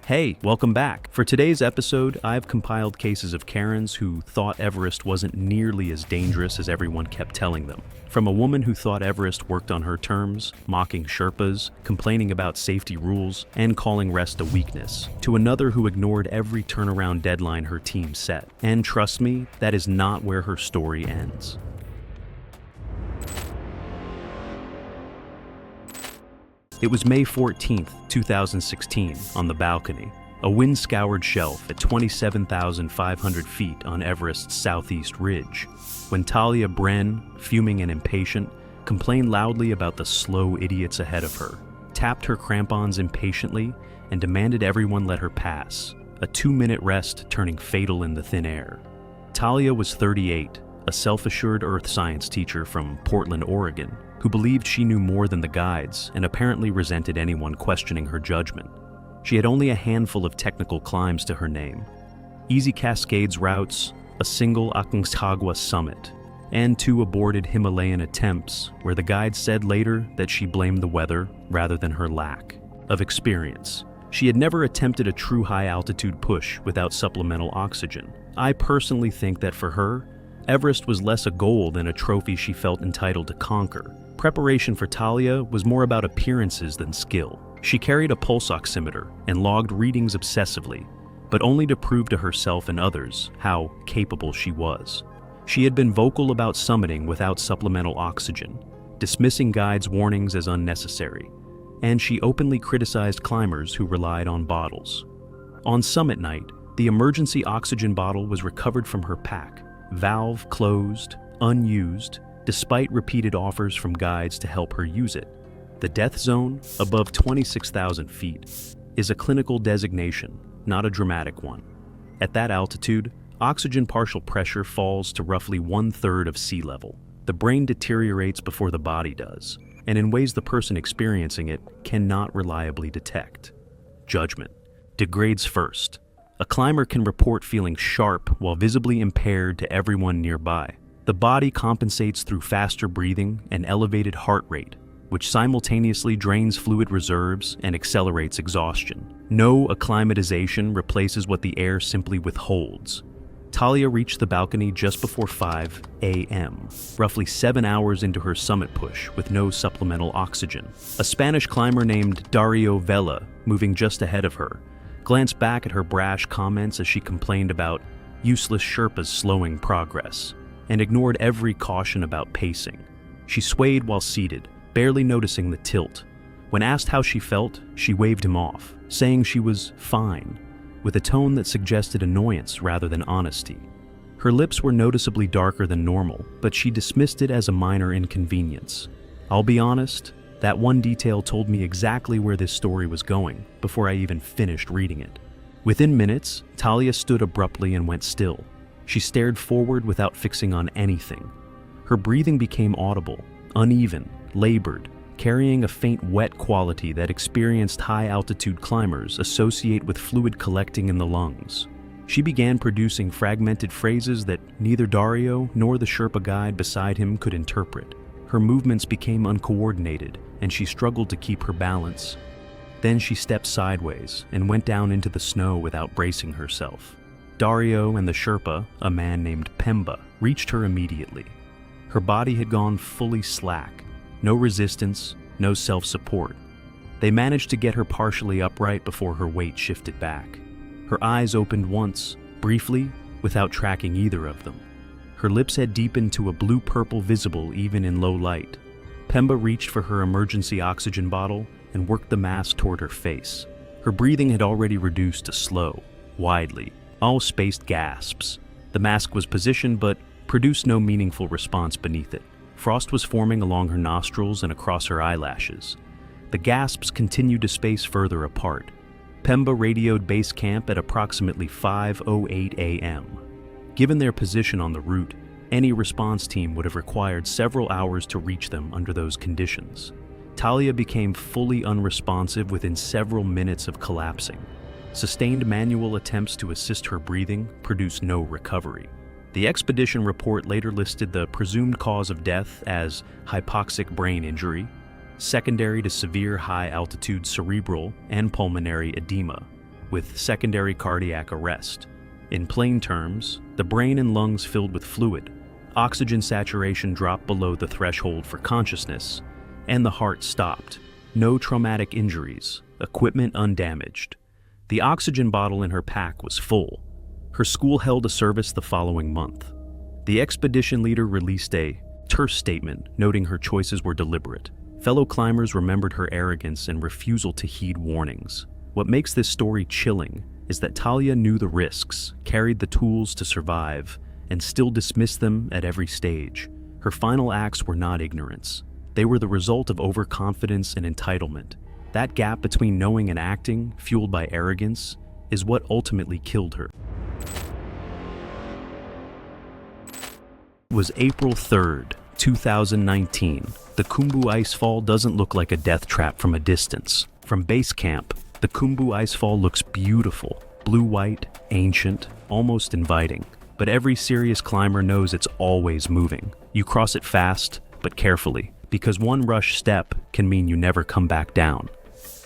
Hey, welcome back. For today's episode, I've compiled cases of Karens who thought Everest wasn't nearly as dangerous as everyone kept telling them. From a woman who thought Everest worked on her terms, mocking Sherpas, complaining about safety rules, and calling rest a weakness, to another who ignored every turnaround deadline her team set. And trust me, that is not where her story ends. It was May 14th, 2016, on the balcony, a wind-scoured shelf at 27,500 feet on Everest's southeast ridge, when Talia Bren, fuming and impatient, complained loudly about the slow idiots ahead of her, tapped her crampons impatiently, and demanded everyone let her pass, a 2-minute rest turning fatal in the thin air. Talia was 38, a self-assured earth science teacher from Portland, Oregon, who believed she knew more than the guides and apparently resented anyone questioning her judgment. She had only a handful of technical climbs to her name: easy Cascades routes, a single Aconcagua summit, and 2 aborted Himalayan attempts where the guides said later that she blamed the weather rather than her lack of experience. She had never attempted a true high-altitude push without supplemental oxygen. I personally think that for her, Everest was less a goal than a trophy she felt entitled to conquer. Preparation for Talia was more about appearances than skill. She carried a pulse oximeter and logged readings obsessively, but only to prove to herself and others how capable she was. She had been vocal about summiting without supplemental oxygen, dismissing guides' warnings as unnecessary, and she openly criticized climbers who relied on bottles. On summit night, the emergency oxygen bottle was recovered from her pack, valve closed, unused, despite repeated offers from guides to help her use it. The death zone, above 26,000 feet, is a clinical designation, not a dramatic one. At that altitude, oxygen partial pressure falls to roughly 1/3 of sea level. The brain deteriorates before the body does, and in ways the person experiencing it cannot reliably detect. Judgment degrades first. A climber can report feeling sharp while visibly impaired to everyone nearby. The body compensates through faster breathing and elevated heart rate, which simultaneously drains fluid reserves and accelerates exhaustion. No acclimatization replaces what the air simply withholds. Talia reached the balcony just before 5 a.m., roughly 7 hours into her summit push with no supplemental oxygen. A Spanish climber named Dario Vela, moving just ahead of her, glanced back at her brash comments as she complained about useless Sherpas slowing progress, and ignored every caution about pacing. She swayed while seated, barely noticing the tilt. When asked how she felt, she waved him off, saying she was fine, with a tone that suggested annoyance rather than honesty. Her lips were noticeably darker than normal, but she dismissed it as a minor inconvenience. I'll be honest, that one detail told me exactly where this story was going before I even finished reading it. Within minutes, Talia stood abruptly and went still. She stared forward without fixing on anything. Her breathing became audible, uneven, labored, carrying a faint wet quality that experienced high-altitude climbers associate with fluid collecting in the lungs. She began producing fragmented phrases that neither Dario nor the Sherpa guide beside him could interpret. Her movements became uncoordinated, and she struggled to keep her balance. Then she stepped sideways and went down into the snow without bracing herself. Dario and the Sherpa, a man named Pemba, reached her immediately. Her body had gone fully slack, no resistance, no self-support. They managed to get her partially upright before her weight shifted back. Her eyes opened once, briefly, without tracking either of them. Her lips had deepened to a blue-purple visible even in low light. Pemba reached for her emergency oxygen bottle and worked the mask toward her face. Her breathing had already reduced to slow, widely, all spaced gasps. The mask was positioned but produced no meaningful response beneath it. Frost was forming along her nostrils and across her eyelashes. The gasps continued to space further apart. Pemba radioed base camp at approximately 5:08 a.m. Given their position on the route, any response team would have required several hours to reach them under those conditions. Talia became fully unresponsive within several minutes of collapsing. Sustained manual attempts to assist her breathing produced no recovery. The expedition report later listed the presumed cause of death as hypoxic brain injury, secondary to severe high-altitude cerebral and pulmonary edema. with secondary cardiac arrest. In plain terms, the brain and lungs filled with fluid, oxygen saturation dropped below the threshold for consciousness, and the heart stopped. No traumatic injuries, equipment undamaged. The oxygen bottle in her pack was full. Her school held a service the following month. The expedition leader released a terse statement noting her choices were deliberate. Fellow climbers remembered her arrogance and refusal to heed warnings. What makes this story chilling is that Talia knew the risks, carried the tools to survive, and still dismissed them at every stage. Her final acts were not ignorance. They were the result of overconfidence and entitlement. That gap between knowing and acting, fueled by arrogance, is what ultimately killed her. It was April 3rd, 2019. The Khumbu Icefall doesn't look like a death trap from a distance. From base camp, the Khumbu Icefall looks beautiful, blue-white, ancient, almost inviting. But every serious climber knows it's always moving. You cross it fast, but carefully, because one rush step can mean you never come back down.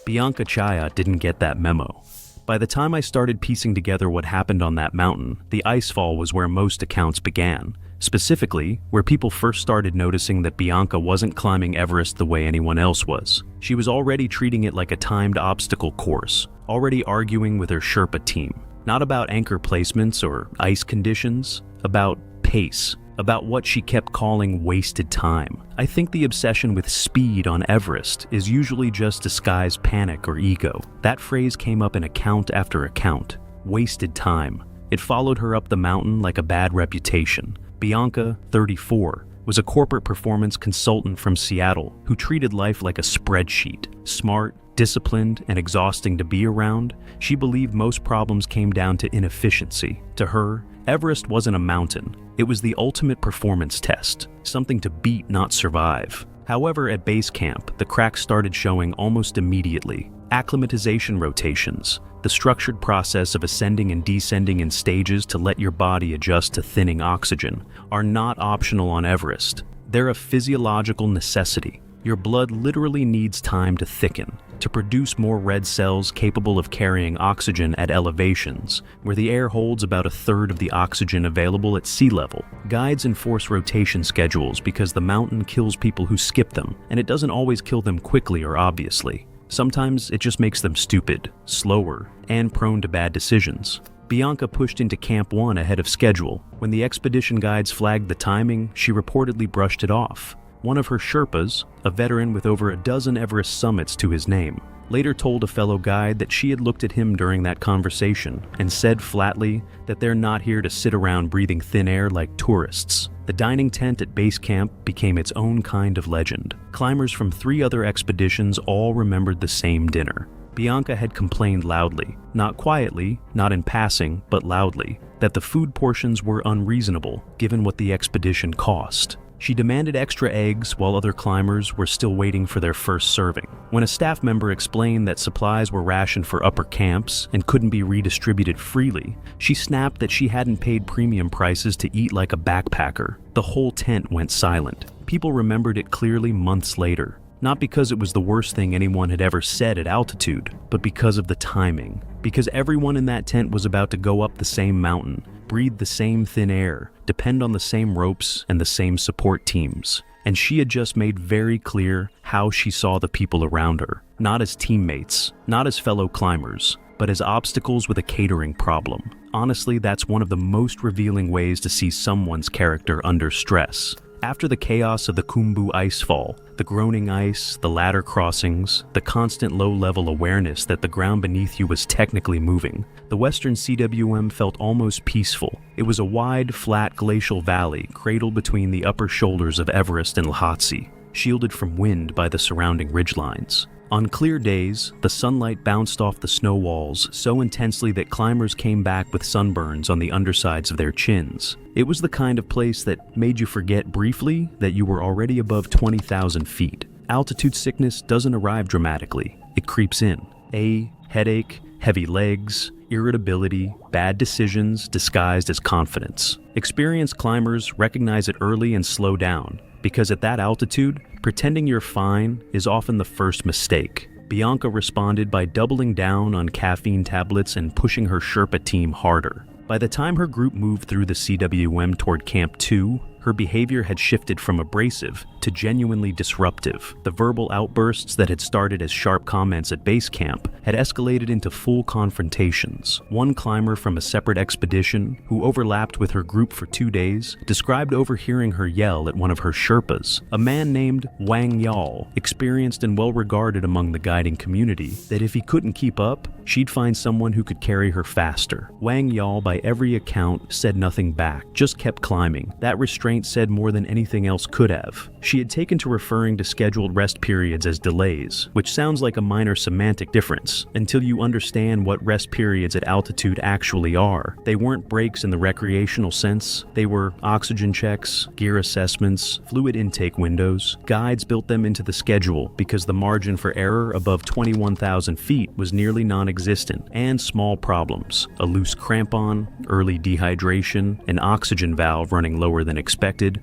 Bianca Chaya didn't get that memo. By the time I started piecing together what happened on that mountain, the icefall was where most accounts began. Specifically, where people first started noticing that Bianca wasn't climbing Everest the way anyone else was. She was already treating it like a timed obstacle course, already arguing with her Sherpa team. Not about anchor placements or ice conditions, about pace, about what she kept calling wasted time. I think the obsession with speed on Everest is usually just disguised panic or ego. That phrase came up in account after account. Wasted time. It followed her up the mountain like a bad reputation. Bianca, 34, was a corporate performance consultant from Seattle who treated life like a spreadsheet. Smart, disciplined, and exhausting to be around, she believed most problems came down to inefficiency. To her, Everest wasn't a mountain. It was the ultimate performance test, something to beat, not survive. However, at base camp, the cracks started showing almost immediately. Acclimatization rotations, the structured process of ascending and descending in stages to let your body adjust to thinning oxygen, are not optional on Everest. They're a physiological necessity. Your blood literally needs time to thicken, to produce more red cells capable of carrying oxygen at elevations, where the air holds about a third of the oxygen available at sea level. Guides enforce rotation schedules because the mountain kills people who skip them, and it doesn't always kill them quickly or obviously. Sometimes it just makes them stupid, slower, and prone to bad decisions. Bianca pushed into Camp 1 ahead of schedule. When the expedition guides flagged the timing, she reportedly brushed it off. One of her Sherpas, a veteran with over a dozen Everest summits to his name, later told a fellow guide that she had looked at him during that conversation and said flatly that they're not here to sit around breathing thin air like tourists. The dining tent at base camp became its own kind of legend. Climbers from 3 other expeditions all remembered the same dinner. Bianca had complained loudly, not quietly, not in passing, but loudly, that the food portions were unreasonable given what the expedition cost. She demanded extra eggs while other climbers were still waiting for their first serving. When a staff member explained that supplies were rationed for upper camps and couldn't be redistributed freely, she snapped that she hadn't paid premium prices to eat like a backpacker. The whole tent went silent. People remembered it clearly months later, not because it was the worst thing anyone had ever said at altitude, but because of the timing. Because everyone in that tent was about to go up the same mountain, breathe the same thin air, depend on the same ropes and the same support teams. And she had just made very clear how she saw the people around her, not as teammates, not as fellow climbers, but as obstacles with a catering problem. Honestly, that's one of the most revealing ways to see someone's character under stress. After the chaos of the Khumbu Icefall, the groaning ice, the ladder crossings, the constant low-level awareness that the ground beneath you was technically moving, the Western CWM felt almost peaceful. It was a wide, flat glacial valley cradled between the upper shoulders of Everest and Lhotse, shielded from wind by the surrounding ridgelines. On clear days, the sunlight bounced off the snow walls so intensely that climbers came back with sunburns on the undersides of their chins. It was the kind of place that made you forget briefly that you were already above 20,000 feet. Altitude sickness doesn't arrive dramatically. It creeps in. Headache, heavy legs, irritability, bad decisions disguised as confidence. Experienced climbers recognize it early and slow down, because at that altitude, pretending you're fine is often the first mistake. Bianca responded by doubling down on caffeine tablets and pushing her Sherpa team harder. By the time her group moved through the CWM toward Camp 2, her behavior had shifted from abrasive to genuinely disruptive. The verbal outbursts that had started as sharp comments at base camp had escalated into full confrontations. One climber from a separate expedition, who overlapped with her group for 2 days, described overhearing her yell at one of her Sherpas, a man named Wang Yal, experienced and well-regarded among the guiding community, that if he couldn't keep up, she'd find someone who could carry her faster. Wang Yal, by every account, said nothing back, just kept climbing. That restraint said more than anything else could have. She had taken to referring to scheduled rest periods as delays, which sounds like a minor semantic difference, until you understand what rest periods at altitude actually are. They weren't breaks in the recreational sense. They were oxygen checks, gear assessments, fluid intake windows. Guides built them into the schedule because the margin for error above 21,000 feet was nearly non-existent, and small problems, a loose crampon, early dehydration, an oxygen valve running lower than expected,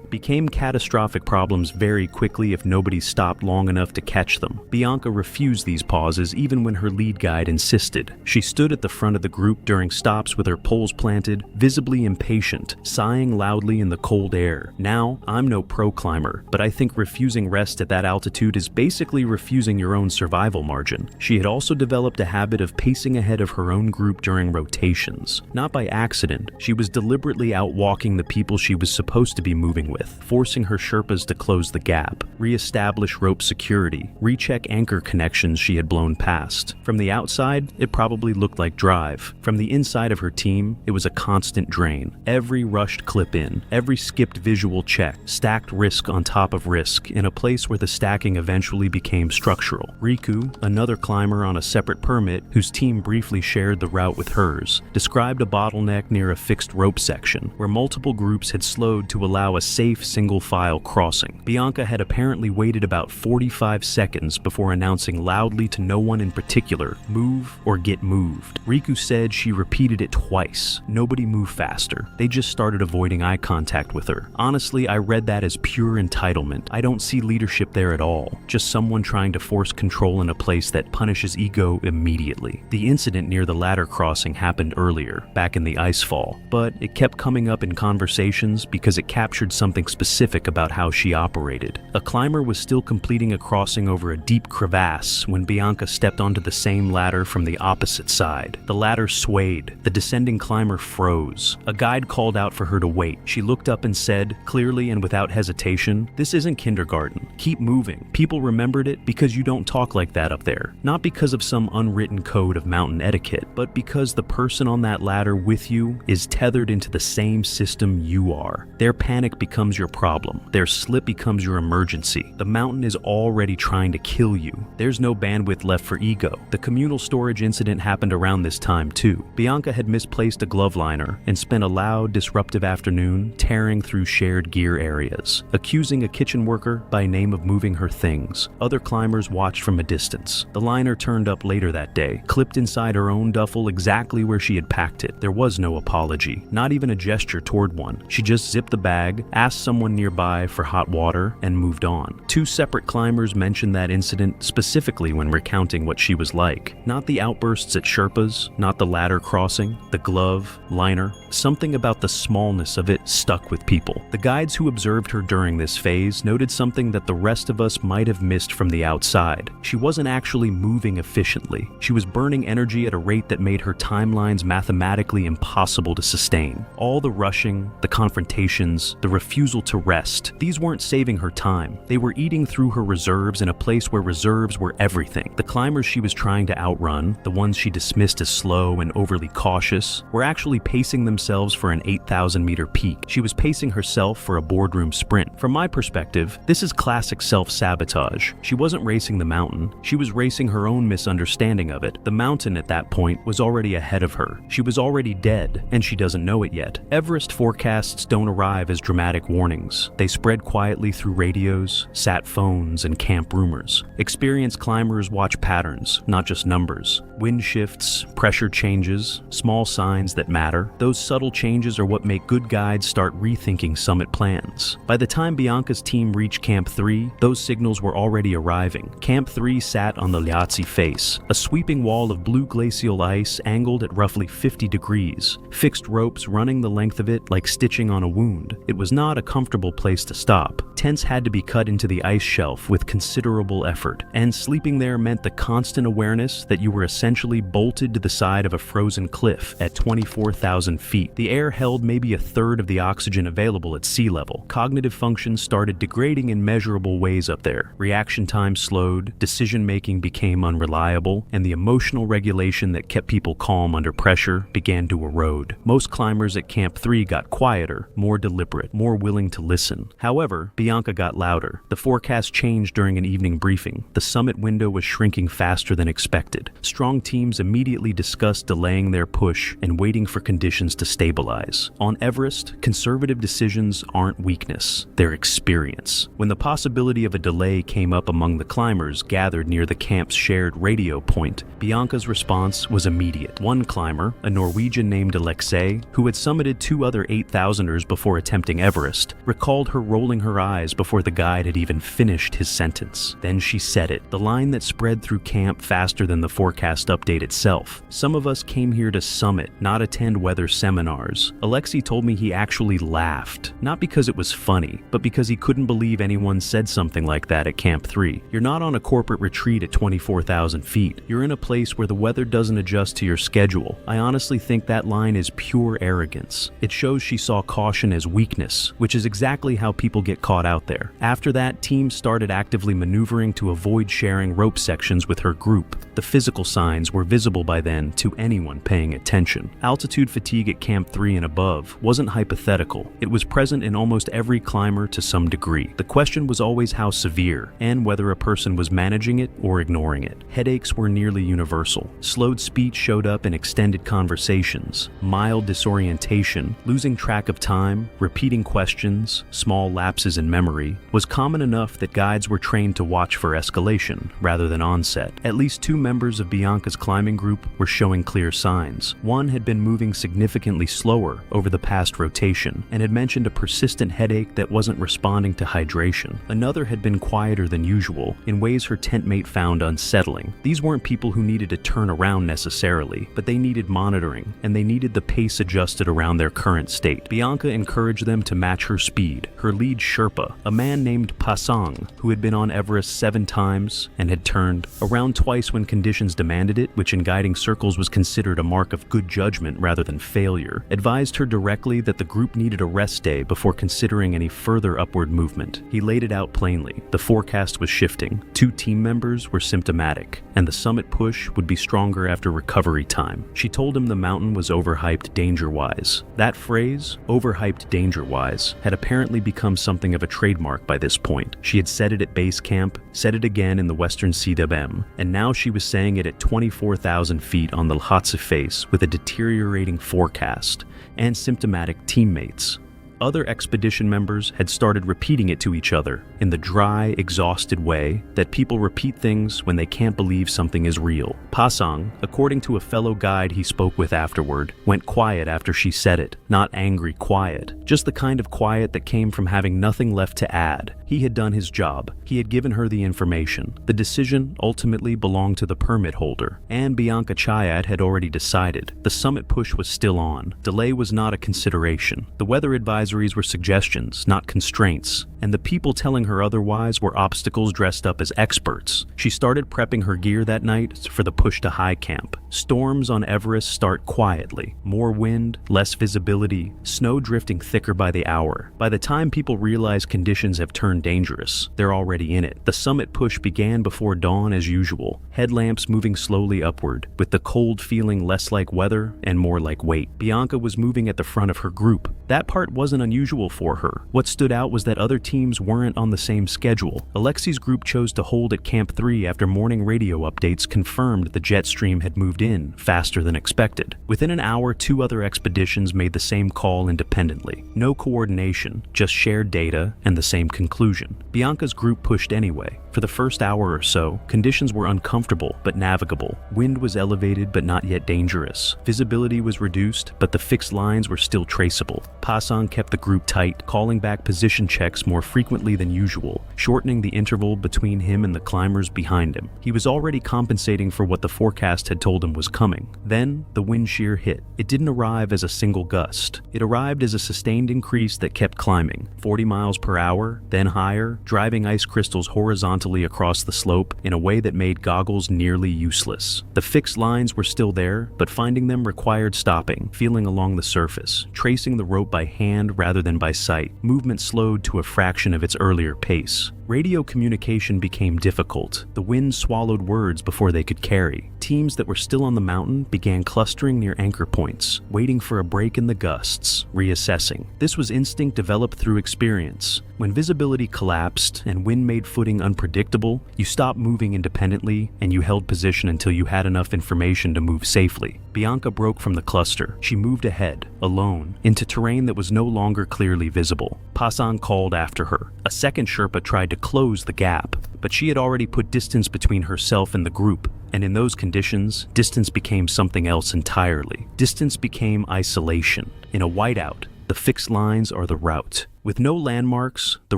became catastrophic problems very quickly if nobody stopped long enough to catch them. Bianca refused these pauses even when her lead guide insisted. She stood at the front of the group during stops with her poles planted, visibly impatient, sighing loudly in the cold air. Now, I'm no pro climber, but I think refusing rest at that altitude is basically refusing your own survival margin. She had also developed a habit of pacing ahead of her own group during rotations. Not by accident, she was deliberately outwalking the people she was supposed to be moving with, forcing her Sherpas to close the gap, re-establish rope security, recheck anchor connections she had blown past. From the outside, it probably looked like drive. From the inside of her team, it was a constant drain. Every rushed clip in, every skipped visual check, stacked risk on top of risk in a place where the stacking eventually became structural. Riku, another climber on a separate permit whose team briefly shared the route with hers, described a bottleneck near a fixed rope section where multiple groups had slowed to allow a safe single-file crossing. Bianca had apparently waited about 45 seconds before announcing loudly to no one in particular, "Move or get moved." Riku said she repeated it twice. Nobody moved faster. They just started avoiding eye contact with her. Honestly, I read that as pure entitlement. I don't see leadership there at all. Just someone trying to force control in a place that punishes ego immediately. The incident near the ladder crossing happened earlier, back in the icefall, but it kept coming up in conversations because it captured something specific about how she operated. A climber was still completing a crossing over a deep crevasse when Bianca stepped onto the same ladder from the opposite side. The ladder swayed. The descending climber froze. A guide called out for her to wait. She looked up and said, clearly and without hesitation, "This isn't kindergarten. Keep moving. People remembered it because you don't talk like that up there. Not because of some unwritten code of mountain etiquette, but because the person on that ladder with you is tethered into the same system you are. Their panic becomes your problem. Their slip becomes your emergency. The mountain is already trying to kill you. There's no bandwidth left for ego." The communal storage incident happened around this time too. Bianca had misplaced a glove liner and spent a loud, disruptive afternoon tearing through shared gear areas, accusing a kitchen worker by name of moving her things. Other climbers watched from a distance. The liner turned up later that day, clipped inside her own duffel exactly where she had packed it. There was no apology, not even a gesture toward one. She just zipped the bag, asked someone nearby for hot water, and moved on. Two separate climbers mentioned that incident specifically when recounting what she was like. Not the outbursts at Sherpas, not the ladder crossing, the glove, liner. Something about the smallness of it stuck with people. The guides who observed her during this phase noted something that the rest of us might have missed from the outside. She wasn't actually moving efficiently. She was burning energy at a rate that made her timelines mathematically impossible to sustain. All the rushing, the confrontations, the refusal to rest, these weren't saving her time. They were eating through her reserves in a place where reserves were everything. The climbers she was trying to outrun, the ones she dismissed as slow and overly cautious, were actually pacing themselves for an 8,000-meter peak. She was pacing herself for a boardroom sprint. From my perspective, this is classic self-sabotage. She wasn't racing the mountain. She was racing her own misunderstanding of it. The mountain at that point was already ahead of her. She was already dead, and she doesn't know it yet. Everest forecasts don't arrive as as dramatic warnings. They spread quietly through radios, sat phones, and camp rumors. Experienced climbers watch patterns, not just numbers. Wind shifts, pressure changes, small signs that matter. Those subtle changes are what make good guides start rethinking summit plans. By the time Bianca's team reached Camp 3, those signals were already arriving. Camp 3 sat on the Lhotse face, a sweeping wall of blue glacial ice angled at roughly 50 degrees, fixed ropes running the length of it like stitching on a wound. It was not a comfortable place to stop. Tents had to be cut into the ice shelf with considerable effort, and sleeping there meant the constant awareness that you were essentially bolted to the side of a frozen cliff at 24,000 feet. The air held maybe a third of the oxygen available at sea level. Cognitive functions started degrading in measurable ways up there. Reaction time slowed, decision-making became unreliable, and the emotional regulation that kept people calm under pressure began to erode. Most climbers at Camp 3 got quieter, more deliberate, more willing to listen. However, Bianca got louder. The forecast changed during an evening briefing. The summit window was shrinking faster than expected. Strong teams immediately discussed delaying their push and waiting for conditions to stabilize. On Everest, conservative decisions aren't weakness, they're experience. When the possibility of a delay came up among the climbers gathered near the camp's shared radio point, Bianca's response was immediate. One climber, a Norwegian named Alexei, who had summited 2 other 8,000ers before attempting Everest, recalled her rolling her eyes before the guide had even finished his sentence. Then she said it, the line that spread through camp faster than the forecast update itself. Some of us came here to summit, not attend weather seminars. Alexei told me he actually laughed, not because it was funny, but because he couldn't believe anyone said something like that at Camp 3. You're not on a corporate retreat at 24,000 feet. You're in a place where the weather doesn't adjust to your schedule. I honestly think that line is pure arrogance. It shows she saw caution as weakness, which is exactly how people get caught out there. After that, teams started actively maneuvering to avoid sharing rope sections with her group. The physical signs were visible by then to anyone paying attention. Altitude fatigue at Camp 3 and above wasn't hypothetical. It was present in almost every climber to some degree. The question was always how severe, and whether a person was managing it or ignoring it. Headaches were nearly universal. Slowed speech showed up in extended conversations. Mild disorientation, losing track of time, repeating questions, small lapses in memory, was common enough that guides were trained to watch for escalation rather than onset. At least 2 members of Bianca's climbing group were showing clear signs. One had been moving significantly slower over the past rotation and had mentioned a persistent headache that wasn't responding to hydration. Another had been quieter than usual in ways her tent mate found unsettling. These weren't people who needed to turn around necessarily, but they needed monitoring, and they needed the pace adjusted around their current state. Bianca encouraged them to match her speed. Her lead Sherpa, a man named Pasang, who had been on Everest 7 times and had turned around twice when conditions demanded it, which in guiding circles was considered a mark of good judgment rather than failure, advised her directly that the group needed a rest day before considering any further upward movement. He laid it out plainly. The forecast was shifting. 2 team members were symptomatic, and the summit push would be stronger after recovery time. She told him the mountain was overhyped danger-wise. That phrase, overhyped danger-wise, had apparently become something of a trademark by this point. She had said it at base camp, said it again in the western CWM, and now she was saying it at 24,000 feet on the Lhotse face with a deteriorating forecast and symptomatic teammates. Other expedition members had started repeating it to each other in the dry, exhausted way that people repeat things when they can't believe something is real. Pasang, according to a fellow guide he spoke with afterward, went quiet after she said it. Not angry quiet, just the kind of quiet that came from having nothing left to add. He had done his job. He had given her the information. The decision ultimately belonged to the permit holder, and Bianca Chayat had already decided. The summit push was still on. Delay was not a consideration. The weather advisories were suggestions, not constraints, and the people telling her otherwise were obstacles dressed up as experts. She started prepping her gear that night for the push to high camp. Storms on Everest start quietly. More wind, less visibility, snow drifting thicker by the hour. By the time people realize conditions have turned dangerous, they're already in it. The summit push began before dawn as usual, headlamps moving slowly upward, with the cold feeling less like weather and more like weight. Bianca was moving at the front of her group. That part wasn't unusual for her. What stood out was that other teams weren't on the same schedule. Alexei's group chose to hold at Camp 3 after morning radio updates confirmed the jet stream had moved in faster than expected. Within an hour, 2 other expeditions made the same call independently. No coordination, just shared data and the same conclusion. Bianca's group pushed anyway. For the first hour or so, conditions were uncomfortable but navigable. Wind was elevated but not yet dangerous. Visibility was reduced, but the fixed lines were still traceable. Passan kept the group tight, calling back position checks more frequently than usual, shortening the interval between him and the climbers behind him. He was already compensating for what the forecast had told him was coming. Then, the wind shear hit. It didn't arrive as a single gust. It arrived as a sustained increase that kept climbing, 40 miles per hour, then higher, driving ice crystals horizontally across the slope in a way that made goggles nearly useless. The fixed lines were still there, but finding them required stopping, feeling along the surface, tracing the rope by hand rather than by sight. Movement slowed to a fraction of its earlier pace. Radio communication became difficult. The wind swallowed words before they could carry. Teams that were still on the mountain began clustering near anchor points, waiting for a break in the gusts, reassessing. This was instinct developed through experience. When visibility collapsed and wind made footing unpredictable, you stopped moving independently and you held position until you had enough information to move safely. Bianca broke from the cluster. She moved ahead, alone, into terrain that was no longer clearly visible. Passan called after her. A second Sherpa tried to close the gap, but she had already put distance between herself and the group, and in those conditions, distance became something else entirely. Distance became isolation. In a whiteout, the fixed lines are the route. With no landmarks, the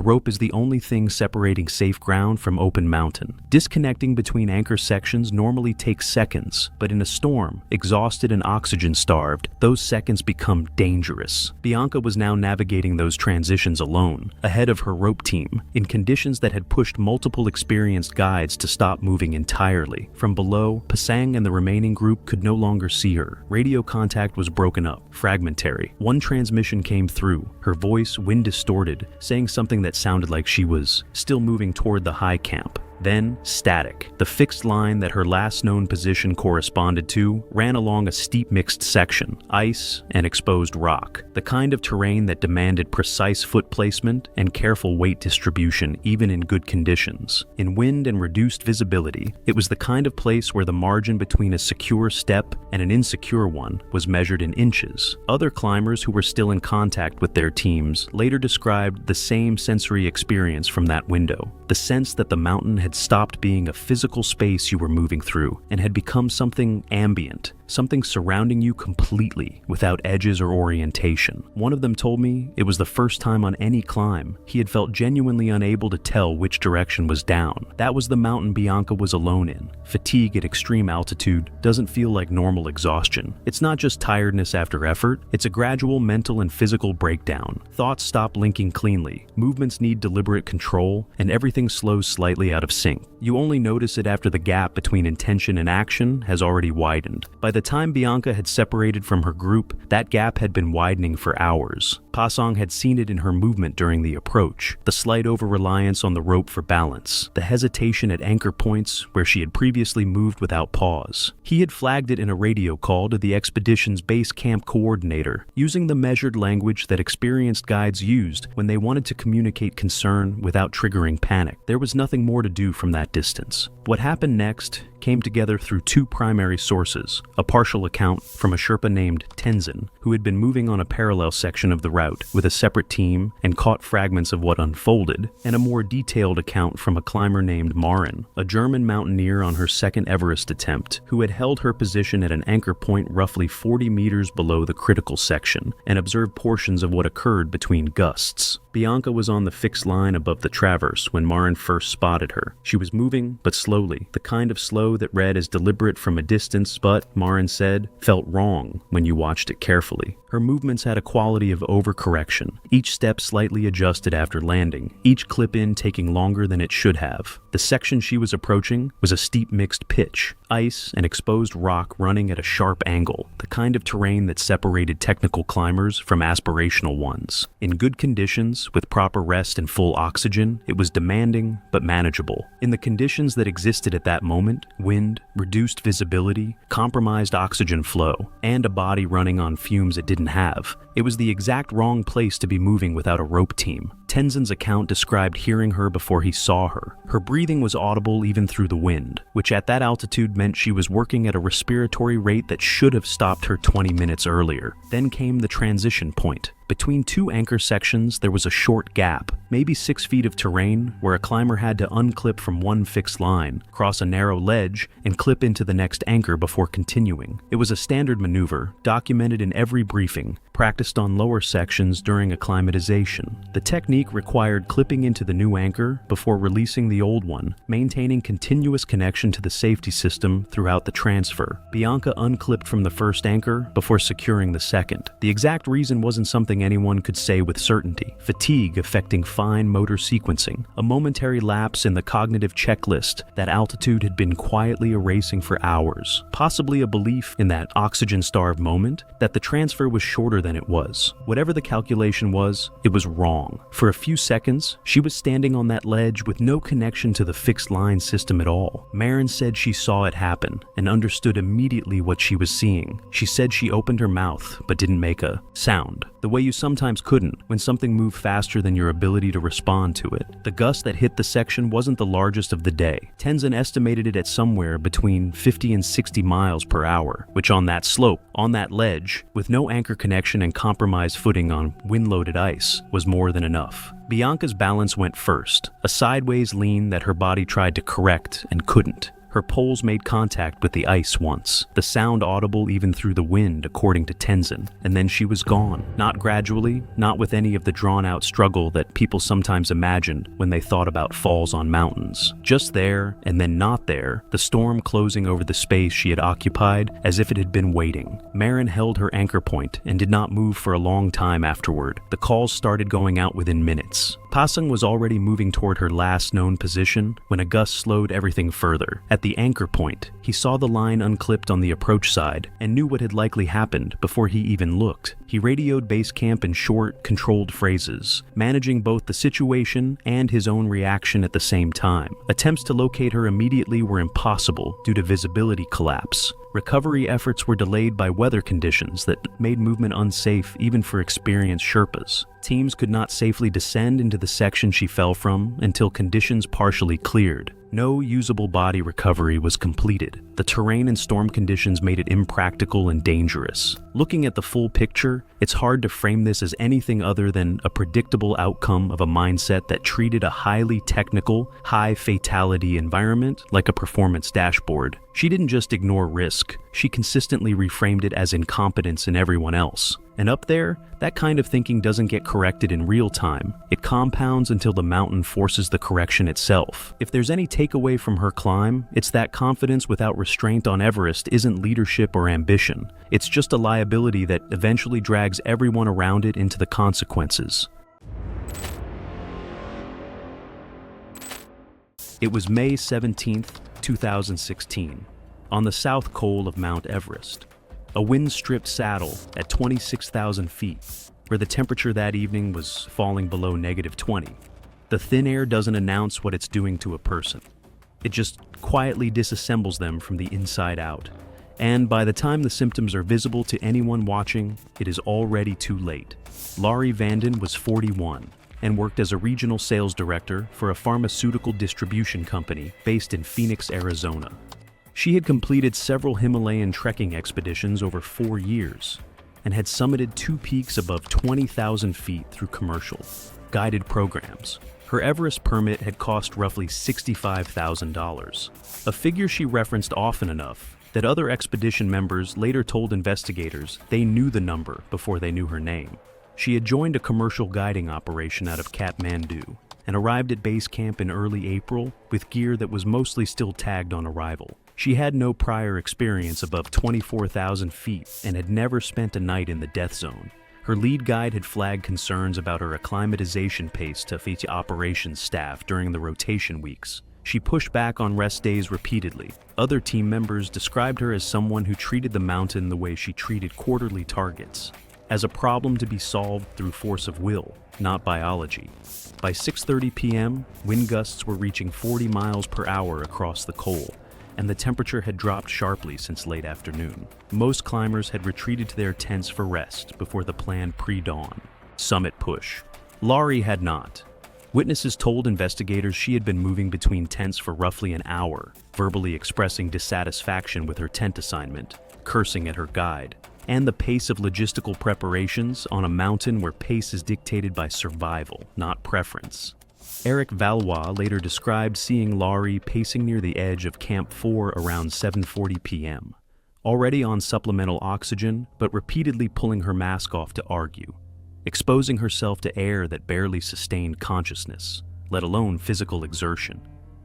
rope is the only thing separating safe ground from open mountain. Disconnecting between anchor sections normally takes seconds, but in a storm, exhausted and oxygen-starved, those seconds become dangerous. Bianca was now navigating those transitions alone, ahead of her rope team, in conditions that had pushed multiple experienced guides to stop moving entirely. From below, Pasang and the remaining group could no longer see her. Radio contact was broken up, fragmentary. One transmission came through, her voice wind distorted, saying something that sounded like she was still moving toward the high camp. Then, static. The fixed line that her last known position corresponded to ran along a steep mixed section, ice and exposed rock, the kind of terrain that demanded precise foot placement and careful weight distribution even in good conditions. In wind and reduced visibility, it was the kind of place where the margin between a secure step and an insecure one was measured in inches. Other climbers who were still in contact with their teams later described the same sensory experience from that window, the sense that the mountain had stopped being a physical space you were moving through and had become something ambient, something surrounding you completely without edges or orientation. One of them told me it was the first time on any climb he had felt genuinely unable to tell which direction was down. That was the mountain Bianca was alone in. Fatigue at extreme altitude doesn't feel like normal exhaustion. It's not just tiredness after effort, it's a gradual mental and physical breakdown. Thoughts stop linking cleanly, movements need deliberate control, and everything slows slightly out of sync. You only notice it after the gap between intention and action has already widened. By the time Bianca had separated from her group, that gap had been widening for hours. Pasang had seen it in her movement during the approach, the slight over-reliance on the rope for balance, the hesitation at anchor points where she had previously moved without pause. He had flagged it in a radio call to the expedition's base camp coordinator, using the measured language that experienced guides used when they wanted to communicate concern without triggering panic. There was nothing more to do from that distance. What happened next came together through 2 primary sources, a partial account from a Sherpa named Tenzin, who had been moving on a parallel section of the route with a separate team and caught fragments of what unfolded, and a more detailed account from a climber named Maren, a German mountaineer on her second Everest attempt, who had held her position at an anchor point roughly 40 meters below the critical section and observed portions of what occurred between gusts. Bianca was on the fixed line above the traverse when Maren first spotted her. She was moving, but slowly, the kind of slow that read as deliberate from a distance, but, Maren said, felt wrong when you watched it carefully. Her movements had a quality of overcorrection, each step slightly adjusted after landing, each clip-in taking longer than it should have. The section she was approaching was a steep mixed pitch, ice and exposed rock running at a sharp angle, the kind of terrain that separated technical climbers from aspirational ones. In good conditions, with proper rest and full oxygen, it was demanding but manageable. In the conditions that existed at that moment, wind, reduced visibility, compromised oxygen flow, and a body running on fumes it didn't have, it was the exact wrong place to be moving without a rope team. Tenzin's account described hearing her before he saw her. Her breathing was audible even through the wind, which at that altitude meant she was working at a respiratory rate that should have stopped her 20 minutes earlier. Then came the transition point. Between two anchor sections, there was a short gap, maybe 6 feet of terrain, where a climber had to unclip from one fixed line, cross a narrow ledge, and clip into the next anchor before continuing. It was a standard maneuver, documented in every briefing, practiced on lower sections during acclimatization. The technique required clipping into the new anchor before releasing the old one, maintaining continuous connection to the safety system throughout the transfer. Bianca unclipped from the first anchor before securing the second. The exact reason wasn't something anyone could say with certainty. Fatigue affecting fine motor sequencing, a momentary lapse in the cognitive checklist that altitude had been quietly erasing for hours, possibly a belief in that oxygen-starved moment that the transfer was shorter than it was. Whatever the calculation was, it was wrong. For a few seconds, she was standing on that ledge with no connection to the fixed line system at all. Marin said she saw it happen and understood immediately what she was seeing. She said she opened her mouth but didn't make a sound, the way you sometimes couldn't when something moved faster than your ability to respond to it. The gust that hit the section wasn't the largest of the day. Tenzin estimated it at somewhere between 50 and 60 miles per hour, which on that slope, on that ledge, with no anchor connection and compromised footing on wind-loaded ice, was more than enough. Bianca's balance went first, a sideways lean that her body tried to correct and couldn't. Her poles made contact with the ice once, the sound audible even through the wind, according to Tenzin, and then she was gone. Not gradually, not with any of the drawn-out struggle that people sometimes imagined when they thought about falls on mountains. Just there, and then not there, the storm closing over the space she had occupied as if it had been waiting. Marin held her anchor point and did not move for a long time afterward. The calls started going out within minutes. Pasung was already moving toward her last known position when a gust slowed everything further. At the anchor point, he saw the line unclipped on the approach side and knew what had likely happened before he even looked. He radioed base camp in short, controlled phrases, managing both the situation and his own reaction at the same time. Attempts to locate her immediately were impossible due to visibility collapse. Recovery efforts were delayed by weather conditions that made movement unsafe even for experienced Sherpas. Teams could not safely descend into the section she fell from until conditions partially cleared. No usable body recovery was completed. The terrain and storm conditions made it impractical and dangerous. Looking at the full picture, it's hard to frame this as anything other than a predictable outcome of a mindset that treated a highly technical, high-fatality environment like a performance dashboard. She didn't just ignore risk, she consistently reframed it as incompetence in everyone else. And up there, that kind of thinking doesn't get corrected in real time. It compounds until the mountain forces the correction itself. If there's any takeaway from her climb, it's that confidence without restraint on Everest isn't leadership or ambition. It's just a liability that eventually drags everyone around it into the consequences. It was May 17th, 2016, on the south col of Mount Everest. A wind-stripped saddle at 26,000 feet, where the temperature that evening was falling below -20. The thin air doesn't announce what it's doing to a person. It just quietly disassembles them from the inside out. And by the time the symptoms are visible to anyone watching, it is already too late. Laurie Vanden was 41 and worked as a regional sales director for a pharmaceutical distribution company based in Phoenix, Arizona. She had completed several Himalayan trekking expeditions over 4 years and had summited 2 peaks above 20,000 feet through commercial, guided programs. Her Everest permit had cost roughly $65,000, a figure she referenced often enough that other expedition members later told investigators they knew the number before they knew her name. She had joined a commercial guiding operation out of Kathmandu and arrived at base camp in early April with gear that was mostly still tagged on arrival. She had no prior experience above 24,000 feet and had never spent a night in the death zone. Her lead guide had flagged concerns about her acclimatization pace to the operations staff during the rotation weeks. She pushed back on rest days repeatedly. Other team members described her as someone who treated the mountain the way she treated quarterly targets, as a problem to be solved through force of will, not biology. By 6:30 p.m., wind gusts were reaching 40 miles per hour across the col, and the temperature had dropped sharply since late afternoon. Most climbers had retreated to their tents for rest before the planned pre-dawn summit push. Laurie had not. Witnesses told investigators she had been moving between tents for roughly an hour, verbally expressing dissatisfaction with her tent assignment, cursing at her guide, and the pace of logistical preparations on a mountain where pace is dictated by survival, not preference. Eric Valois later described seeing Laurie pacing near the edge of Camp 4 around 7:40 p.m., already on supplemental oxygen, but repeatedly pulling her mask off to argue, exposing herself to air that barely sustained consciousness, let alone physical exertion.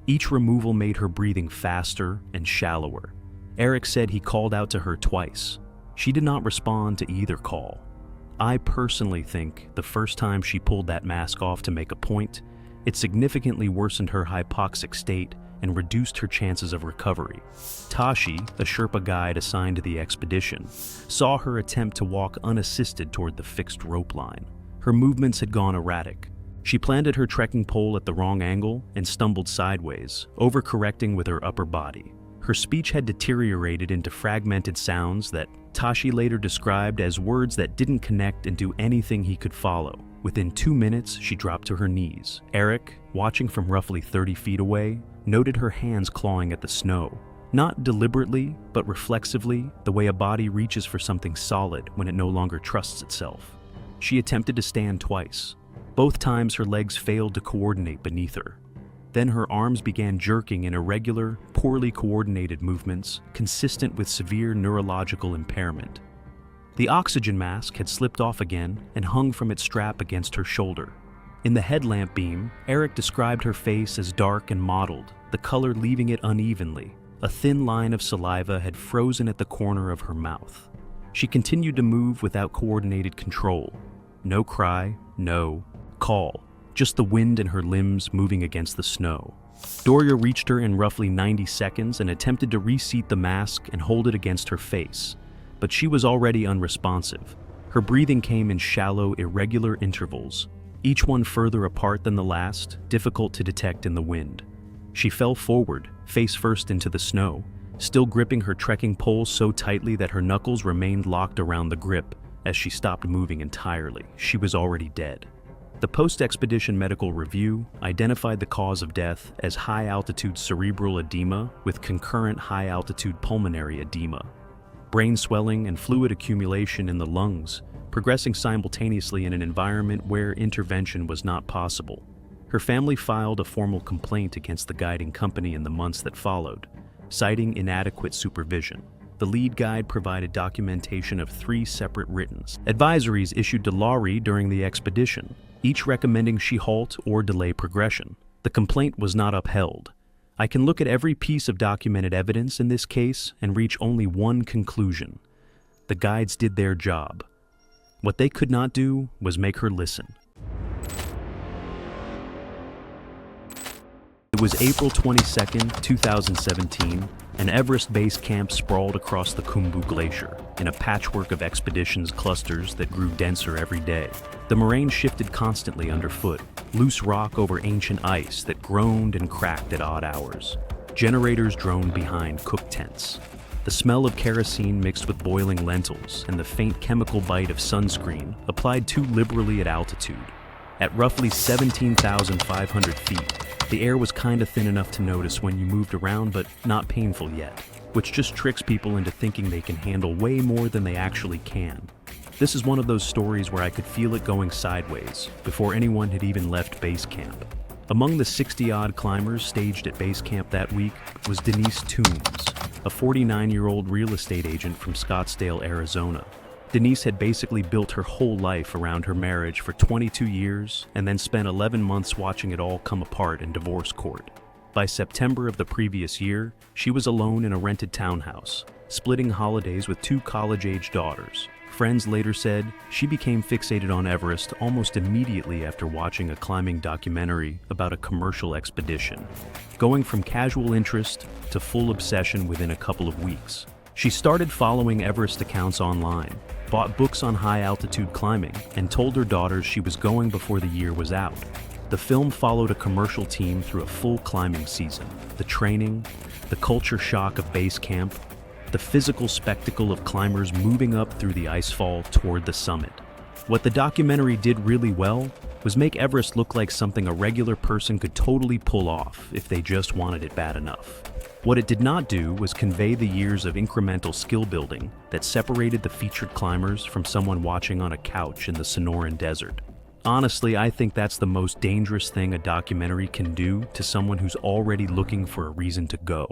Each removal made her breathing faster and shallower. Eric said he called out to her twice. She did not respond to either call. I personally think the first time she pulled that mask off to make a point, it significantly worsened her hypoxic state and reduced her chances of recovery. Tashi, a Sherpa guide assigned to the expedition, saw her attempt to walk unassisted toward the fixed rope line. Her movements had gone erratic. She planted her trekking pole at the wrong angle and stumbled sideways, overcorrecting with her upper body. Her speech had deteriorated into fragmented sounds that Tashi later described as words that didn't connect and do anything he could follow. Within 2 minutes, she dropped to her knees. Eric, watching from roughly 30 feet away, noted her hands clawing at the snow. Not deliberately, but reflexively, the way a body reaches for something solid when it no longer trusts itself. She attempted to stand twice. Both times her legs failed to coordinate beneath her. Then her arms began jerking in irregular, poorly coordinated movements, consistent with severe neurological impairment. The oxygen mask had slipped off again and hung from its strap against her shoulder. In the headlamp beam, Eric described her face as dark and mottled, the color leaving it unevenly. A thin line of saliva had frozen at the corner of her mouth. She continued to move without coordinated control. No cry, no call, just the wind in her limbs moving against the snow. Doria reached her in roughly 90 seconds and attempted to reseat the mask and hold it against her face, but she was already unresponsive. Her breathing came in shallow, irregular intervals, each one further apart than the last, difficult to detect in the wind. She fell forward, face first into the snow, still gripping her trekking pole so tightly that her knuckles remained locked around the grip. As she stopped moving entirely, she was already dead. The post-expedition medical review identified the cause of death as high-altitude cerebral edema with concurrent high-altitude pulmonary edema, brain swelling and fluid accumulation in the lungs, progressing simultaneously in an environment where intervention was not possible. Her family filed a formal complaint against the guiding company in the months that followed, citing inadequate supervision. The lead guide provided documentation of 3 separate written advisories issued to Laurie during the expedition, each recommending she halt or delay progression. The complaint was not upheld. I can look at every piece of documented evidence in this case and reach only one conclusion. The guides did their job. What they could not do was make her listen. It was April 22, 2017, and Everest Base Camp sprawled across the Khumbu Glacier in a patchwork of expeditions clusters that grew denser every day. The moraine shifted constantly underfoot, loose rock over ancient ice that groaned and cracked at odd hours. Generators droned behind cook tents. The smell of kerosene mixed with boiling lentils and the faint chemical bite of sunscreen applied too liberally at altitude. At roughly 17,500 feet, the air was kinda thin enough to notice when you moved around, but not painful yet, which just tricks people into thinking they can handle way more than they actually can. This is one of those stories where I could feel it going sideways before anyone had even left base camp. Among the 60-odd climbers staged at base camp that week was Denise Toombs, a 49-year-old real estate agent from Scottsdale, Arizona. Denise had basically built her whole life around her marriage for 22 years and then spent 11 months watching it all come apart in divorce court. By September of the previous year, she was alone in a rented townhouse, splitting holidays with 2 college-age daughters. Friends later said she became fixated on Everest almost immediately after watching a climbing documentary about a commercial expedition, going from casual interest to full obsession within a couple of weeks. She started following Everest accounts online, bought books on high-altitude climbing, and told her daughters she was going before the year was out. The film followed a commercial team through a full climbing season. The training, the culture shock of base camp, the physical spectacle of climbers moving up through the icefall toward the summit. What the documentary did really well was make Everest look like something a regular person could totally pull off if they just wanted it bad enough. What it did not do was convey the years of incremental skill building that separated the featured climbers from someone watching on a couch in the Sonoran Desert. Honestly, I think that's the most dangerous thing a documentary can do to someone who's already looking for a reason to go.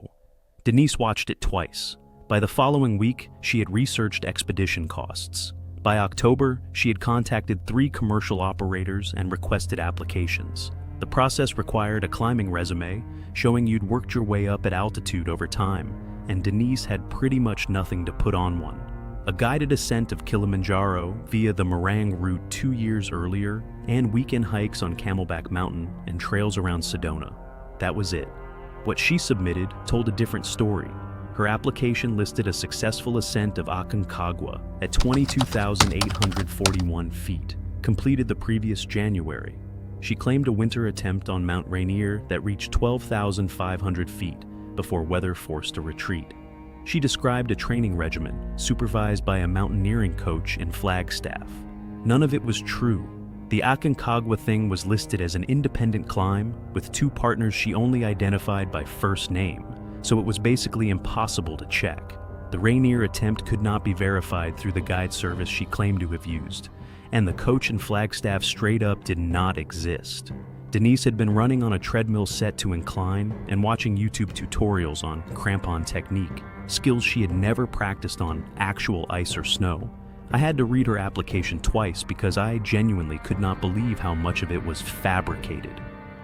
Denise watched it twice. By the following week, she had researched expedition costs. By October, she had contacted 3 commercial operators and requested applications. The process required a climbing resume, showing you'd worked your way up at altitude over time, and Denise had pretty much nothing to put on one. A guided ascent of Kilimanjaro via the Meringue route 2 years earlier, and weekend hikes on Camelback Mountain and trails around Sedona. That was it. What she submitted told a different story. Her application listed a successful ascent of Aconcagua at 22,841 feet, completed the previous January. She claimed a winter attempt on Mount Rainier that reached 12,500 feet before weather forced a retreat. She described a training regimen supervised by a mountaineering coach in Flagstaff. None of it was true. The Aconcagua thing was listed as an independent climb with 2 partners she only identified by first name, so it was basically impossible to check. The Rainier attempt could not be verified through the guide service she claimed to have used, and the coach in Flagstaff straight up did not exist. Denise had been running on a treadmill set to incline and watching YouTube tutorials on crampon technique, skills she had never practiced on actual ice or snow. I had to read her application twice because I genuinely could not believe how much of it was fabricated.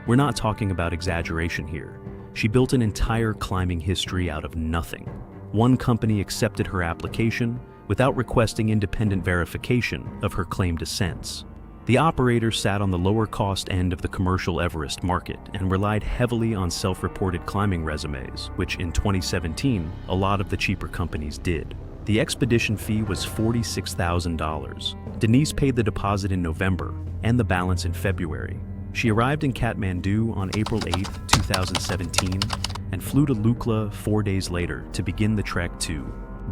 We're not talking about exaggeration here. She built an entire climbing history out of nothing. One company accepted her application without requesting independent verification of her claimed ascents. The operator sat on the lower cost end of the commercial Everest market and relied heavily on self-reported climbing resumes, which in 2017, a lot of the cheaper companies did. The expedition fee was $46,000. Denise paid the deposit in November and the balance in February. She arrived in Kathmandu on April 8, 2017, and flew to Lukla 4 days later to begin the trek to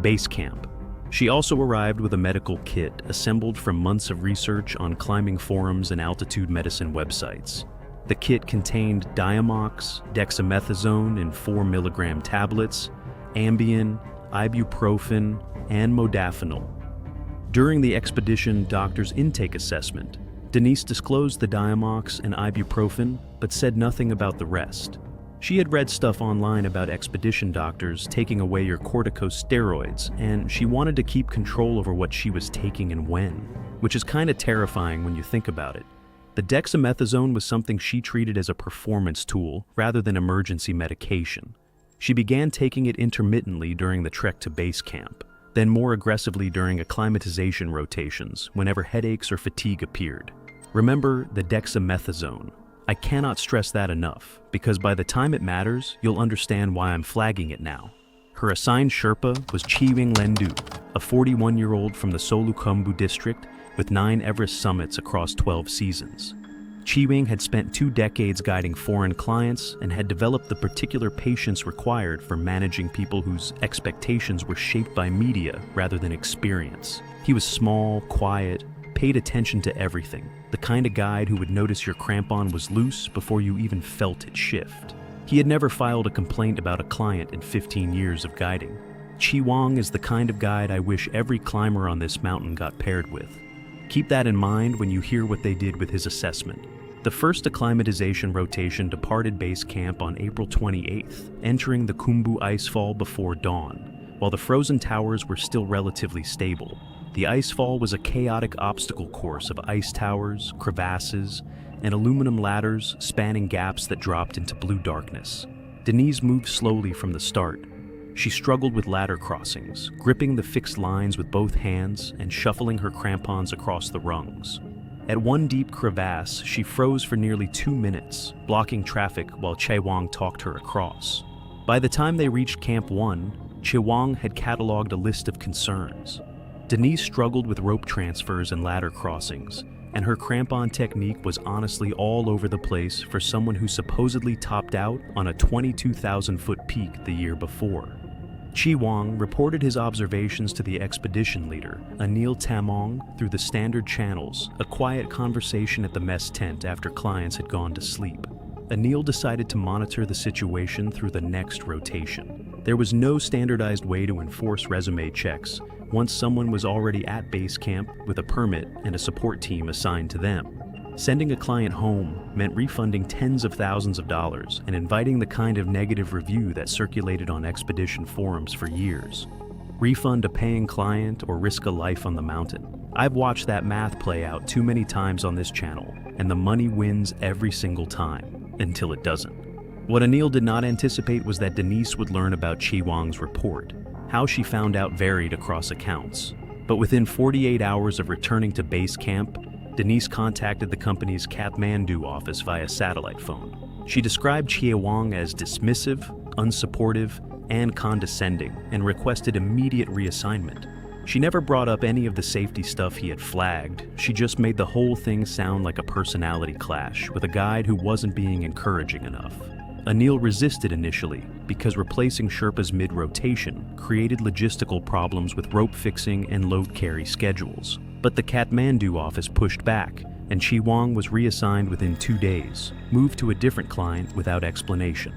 base camp. She also arrived with a medical kit assembled from months of research on climbing forums and altitude medicine websites. The kit contained Diamox, dexamethasone in 4 mg tablets, Ambien, ibuprofen, and modafinil. During the expedition doctor's intake assessment, Denise disclosed the Diamox and ibuprofen, but said nothing about the rest. She had read stuff online about expedition doctors taking away your corticosteroids, and she wanted to keep control over what she was taking and when, which is kind of terrifying when you think about it. The dexamethasone was something she treated as a performance tool rather than emergency medication. She began taking it intermittently during the trek to base camp, then more aggressively during acclimatization rotations whenever headaches or fatigue appeared. Remember the dexamethasone. I cannot stress that enough, because by the time it matters, you'll understand why I'm flagging it now. Her assigned Sherpa was Chiwing Lendu, a 41-year-old from the Solukhumbu district with 9 Everest summits across 12 seasons. Chiwing had spent 2 decades guiding foreign clients and had developed the particular patience required for managing people whose expectations were shaped by media rather than experience. He was small, quiet, paid attention to everything, the kind of guide who would notice your crampon was loose before you even felt it shift. He had never filed a complaint about a client in 15 years of guiding. Chiwang is the kind of guide I wish every climber on this mountain got paired with. Keep that in mind when you hear what they did with his assessment. The first acclimatization rotation departed base camp on April 28th, entering the Khumbu icefall before dawn. While the frozen towers were still relatively stable, the icefall was a chaotic obstacle course of ice towers, crevasses, and aluminum ladders spanning gaps that dropped into blue darkness. Denise moved slowly from the start. She struggled with ladder crossings, gripping the fixed lines with both hands and shuffling her crampons across the rungs. At one deep crevasse, she froze for nearly 2 minutes, blocking traffic while Chiwang talked her across. By the time they reached Camp 1, Chiwang had cataloged a list of concerns. Denise struggled with rope transfers and ladder crossings, and her crampon technique was honestly all over the place for someone who supposedly topped out on a 22,000-foot peak the year before. Chi Wang reported his observations to the expedition leader, Anil Tamong, through the standard channels, a quiet conversation at the mess tent after clients had gone to sleep. Anil decided to monitor the situation through the next rotation. There was no standardized way to enforce resume checks once someone was already at base camp with a permit and a support team assigned to them. Sending a client home meant refunding tens of thousands of dollars and inviting the kind of negative review that circulated on expedition forums for years. Refund a paying client or risk a life on the mountain. I've watched that math play out too many times on this channel, and the money wins every single time, until it doesn't. What Anil did not anticipate was that Denise would learn about Chi Wang's report. How she found out varied across accounts. But within 48 hours of returning to base camp, Denise contacted the company's Kathmandu office via satellite phone. She described Chi Wang as dismissive, unsupportive, and condescending, and requested immediate reassignment. She never brought up any of the safety stuff he had flagged. She just made the whole thing sound like a personality clash with a guide who wasn't being encouraging enough. Anil resisted initially because replacing Sherpas mid-rotation created logistical problems with rope fixing and load carry schedules. But the Kathmandu office pushed back, and Chi Wang was reassigned within 2 days, moved to a different client without explanation.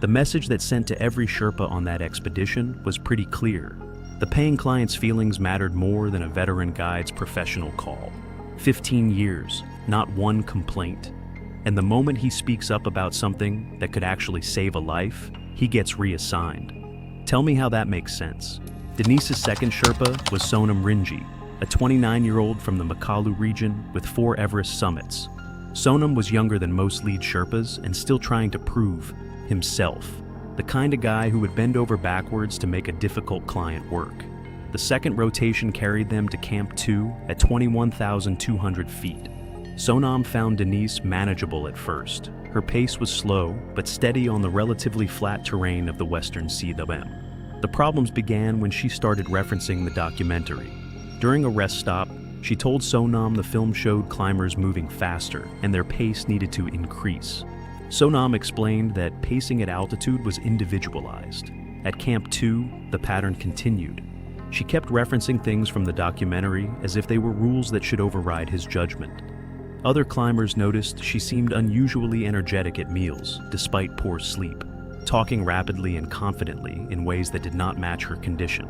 The message that sent to every Sherpa on that expedition was pretty clear. The paying client's feelings mattered more than a veteran guide's professional call. 15 years, not one complaint. And the moment he speaks up about something that could actually save a life, he gets reassigned. Tell me how that makes sense. Denise's second Sherpa was Sonam Rinji, a 29-year-old from the Makalu region with 4 Everest summits. Sonam was younger than most lead Sherpas and still trying to prove himself, the kind of guy who would bend over backwards to make a difficult client work. The second rotation carried them to Camp 2 at 21,200 feet. Sonam found Denise manageable at first. Her pace was slow, but steady on the relatively flat terrain of the western CWM. The problems began when she started referencing the documentary. During a rest stop, she told Sonam the film showed climbers moving faster and their pace needed to increase. Sonam explained that pacing at altitude was individualized. At Camp 2, the pattern continued. She kept referencing things from the documentary as if they were rules that should override his judgment. Other climbers noticed she seemed unusually energetic at meals, despite poor sleep, talking rapidly and confidently in ways that did not match her condition.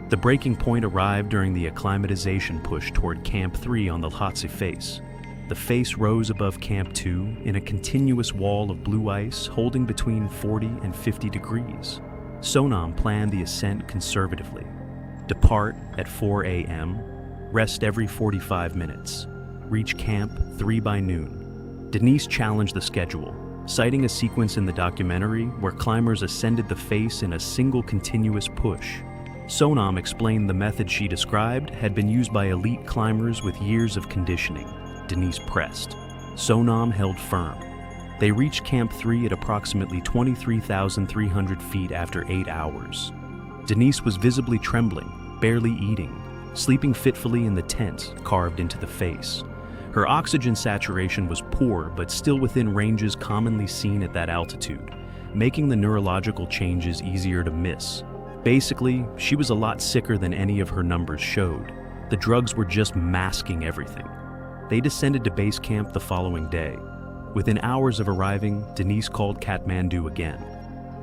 The breaking point arrived during the acclimatization push toward Camp 3 on the Lhotse face. The face rose above Camp 2 in a continuous wall of blue ice holding between 40 and 50 degrees. Sonam planned the ascent conservatively. Depart at 4 a.m., rest every 45 minutes. Reach Camp 3 by noon. Denise challenged the schedule, citing a sequence in the documentary where climbers ascended the face in a single continuous push. Sonam explained the method she described had been used by elite climbers with years of conditioning. Denise pressed. Sonam held firm. They reached Camp 3 at approximately 23,300 feet after 8 hours. Denise was visibly trembling, barely eating, sleeping fitfully in the tent carved into the face. Her oxygen saturation was poor, but still within ranges commonly seen at that altitude, making the neurological changes easier to miss. Basically, she was a lot sicker than any of her numbers showed. The drugs were just masking everything. They descended to base camp the following day. Within hours of arriving, Denise called Kathmandu again.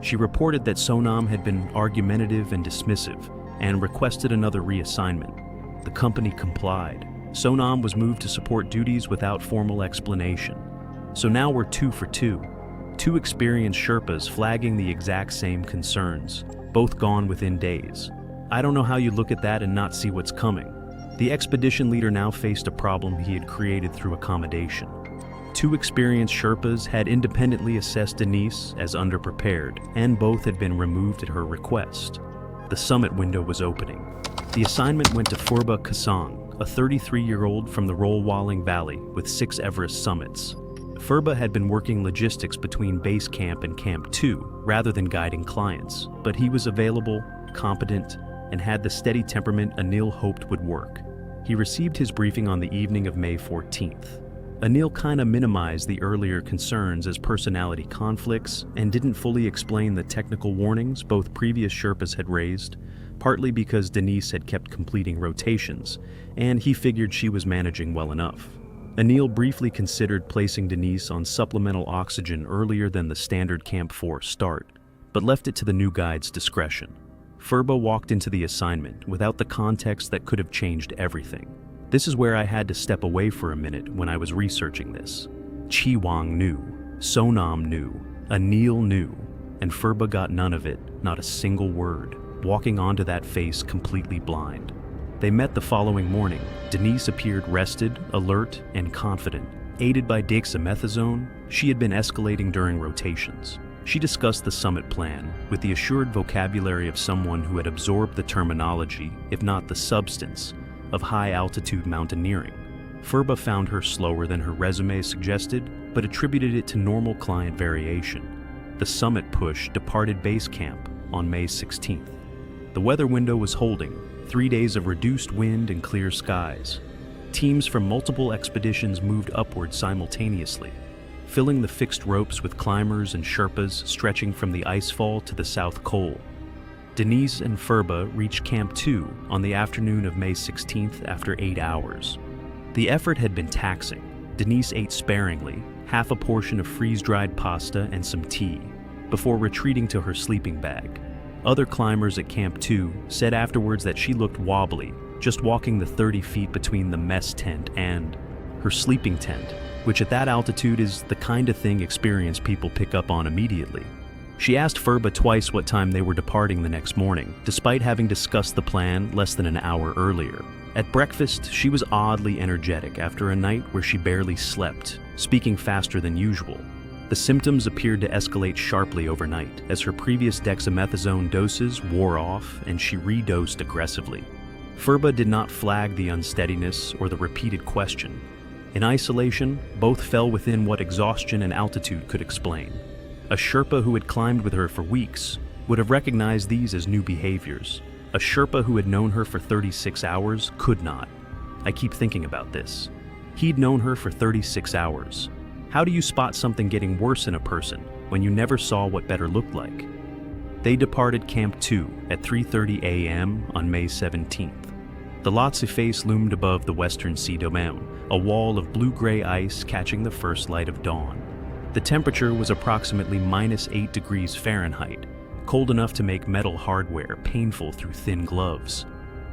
She reported that Sonam had been argumentative and dismissive and requested another reassignment. The company complied. Sonam was moved to support duties without formal explanation. So now we're 2 for 2. 2 experienced Sherpas flagging the exact same concerns, both gone within days. I don't know how you look at that and not see what's coming. The expedition leader now faced a problem he had created through accommodation. 2 experienced Sherpas had independently assessed Denise as underprepared, and both had been removed at her request. The summit window was opening. The assignment went to Furba Kasang, a 33-year-old from the Rolwaling Valley with 6 Everest summits. Furba had been working logistics between base camp and Camp 2 rather than guiding clients, but he was available, competent, and had the steady temperament Anil hoped would work. He received his briefing on the evening of May 14th. Anil kinda minimized the earlier concerns as personality conflicts and didn't fully explain the technical warnings both previous Sherpas had raised, partly because Denise had kept completing rotations, and he figured she was managing well enough. Anil briefly considered placing Denise on supplemental oxygen earlier than the standard Camp 4 start, but left it to the new guide's discretion. Furba walked into the assignment without the context that could have changed everything. This is where I had to step away for a minute when I was researching this. Chiwang knew, Sonam knew, Anil knew, and Furba got none of it, not a single word, walking onto that face completely blind. They met the following morning. Denise appeared rested, alert, and confident. Aided by dexamethasone, she had been escalating during rotations. She discussed the summit plan with the assured vocabulary of someone who had absorbed the terminology, if not the substance, of high-altitude mountaineering. Furba found her slower than her resume suggested, but attributed it to normal client variation. The summit push departed base camp on May 16th. The weather window was holding, 3 days of reduced wind and clear skies. Teams from multiple expeditions moved upward simultaneously, filling the fixed ropes with climbers and Sherpas stretching from the icefall to the South Col. Denise and Furba reached Camp 2 on the afternoon of May 16th after 8 hours. The effort had been taxing. Denise ate sparingly, half a portion of freeze-dried pasta and some tea, before retreating to her sleeping bag. Other climbers at Camp 2 said afterwards that she looked wobbly, just walking the 30 feet between the mess tent and her sleeping tent, which at that altitude is the kind of thing experienced people pick up on immediately. She asked Furba twice what time they were departing the next morning, despite having discussed the plan less than an hour earlier. At breakfast, she was oddly energetic after a night where she barely slept, speaking faster than usual. The symptoms appeared to escalate sharply overnight as her previous dexamethasone doses wore off and she redosed aggressively. Furba did not flag the unsteadiness or the repeated question. In isolation, both fell within what exhaustion and altitude could explain. A Sherpa who had climbed with her for weeks would have recognized these as new behaviors. A Sherpa who had known her for 36 hours could not. I keep thinking about this. He'd known her for 36 hours. How do you spot something getting worse in a person when you never saw what better looked like? They departed Camp 2 at 3:30 a.m. on May 17th. The Lhotse face loomed above the western sea domain, a wall of blue-gray ice catching the first light of dawn. The temperature was approximately -8 degrees Fahrenheit, cold enough to make metal hardware painful through thin gloves.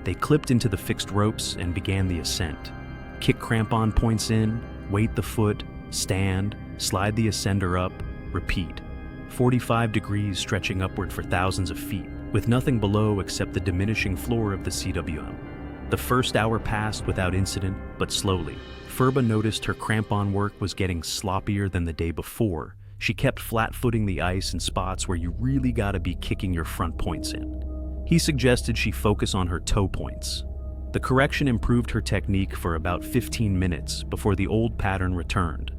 They clipped into the fixed ropes and began the ascent. Kick crampon points in, weight the foot, stand, slide the ascender up, repeat. 45 degrees stretching upward for thousands of feet, with nothing below except the diminishing floor of the CWM. The first hour passed without incident, but slowly. Furba noticed her crampon work was getting sloppier than the day before. She kept flat-footing the ice in spots where you really gotta be kicking your front points in. He suggested she focus on her toe points. The correction improved her technique for about 15 minutes before the old pattern returned.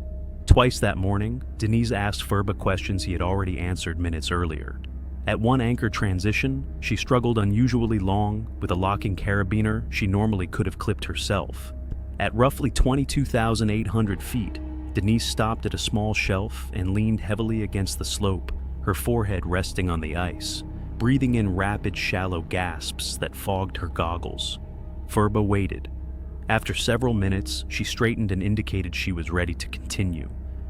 Twice that morning, Denise asked Furba questions he had already answered minutes earlier. At one anchor transition, she struggled unusually long with a locking carabiner she normally could have clipped herself. At roughly 22,800 feet, Denise stopped at a small shelf and leaned heavily against the slope, her forehead resting on the ice, breathing in rapid, shallow gasps that fogged her goggles. Furba waited. After several minutes, she straightened and indicated she was ready to continue.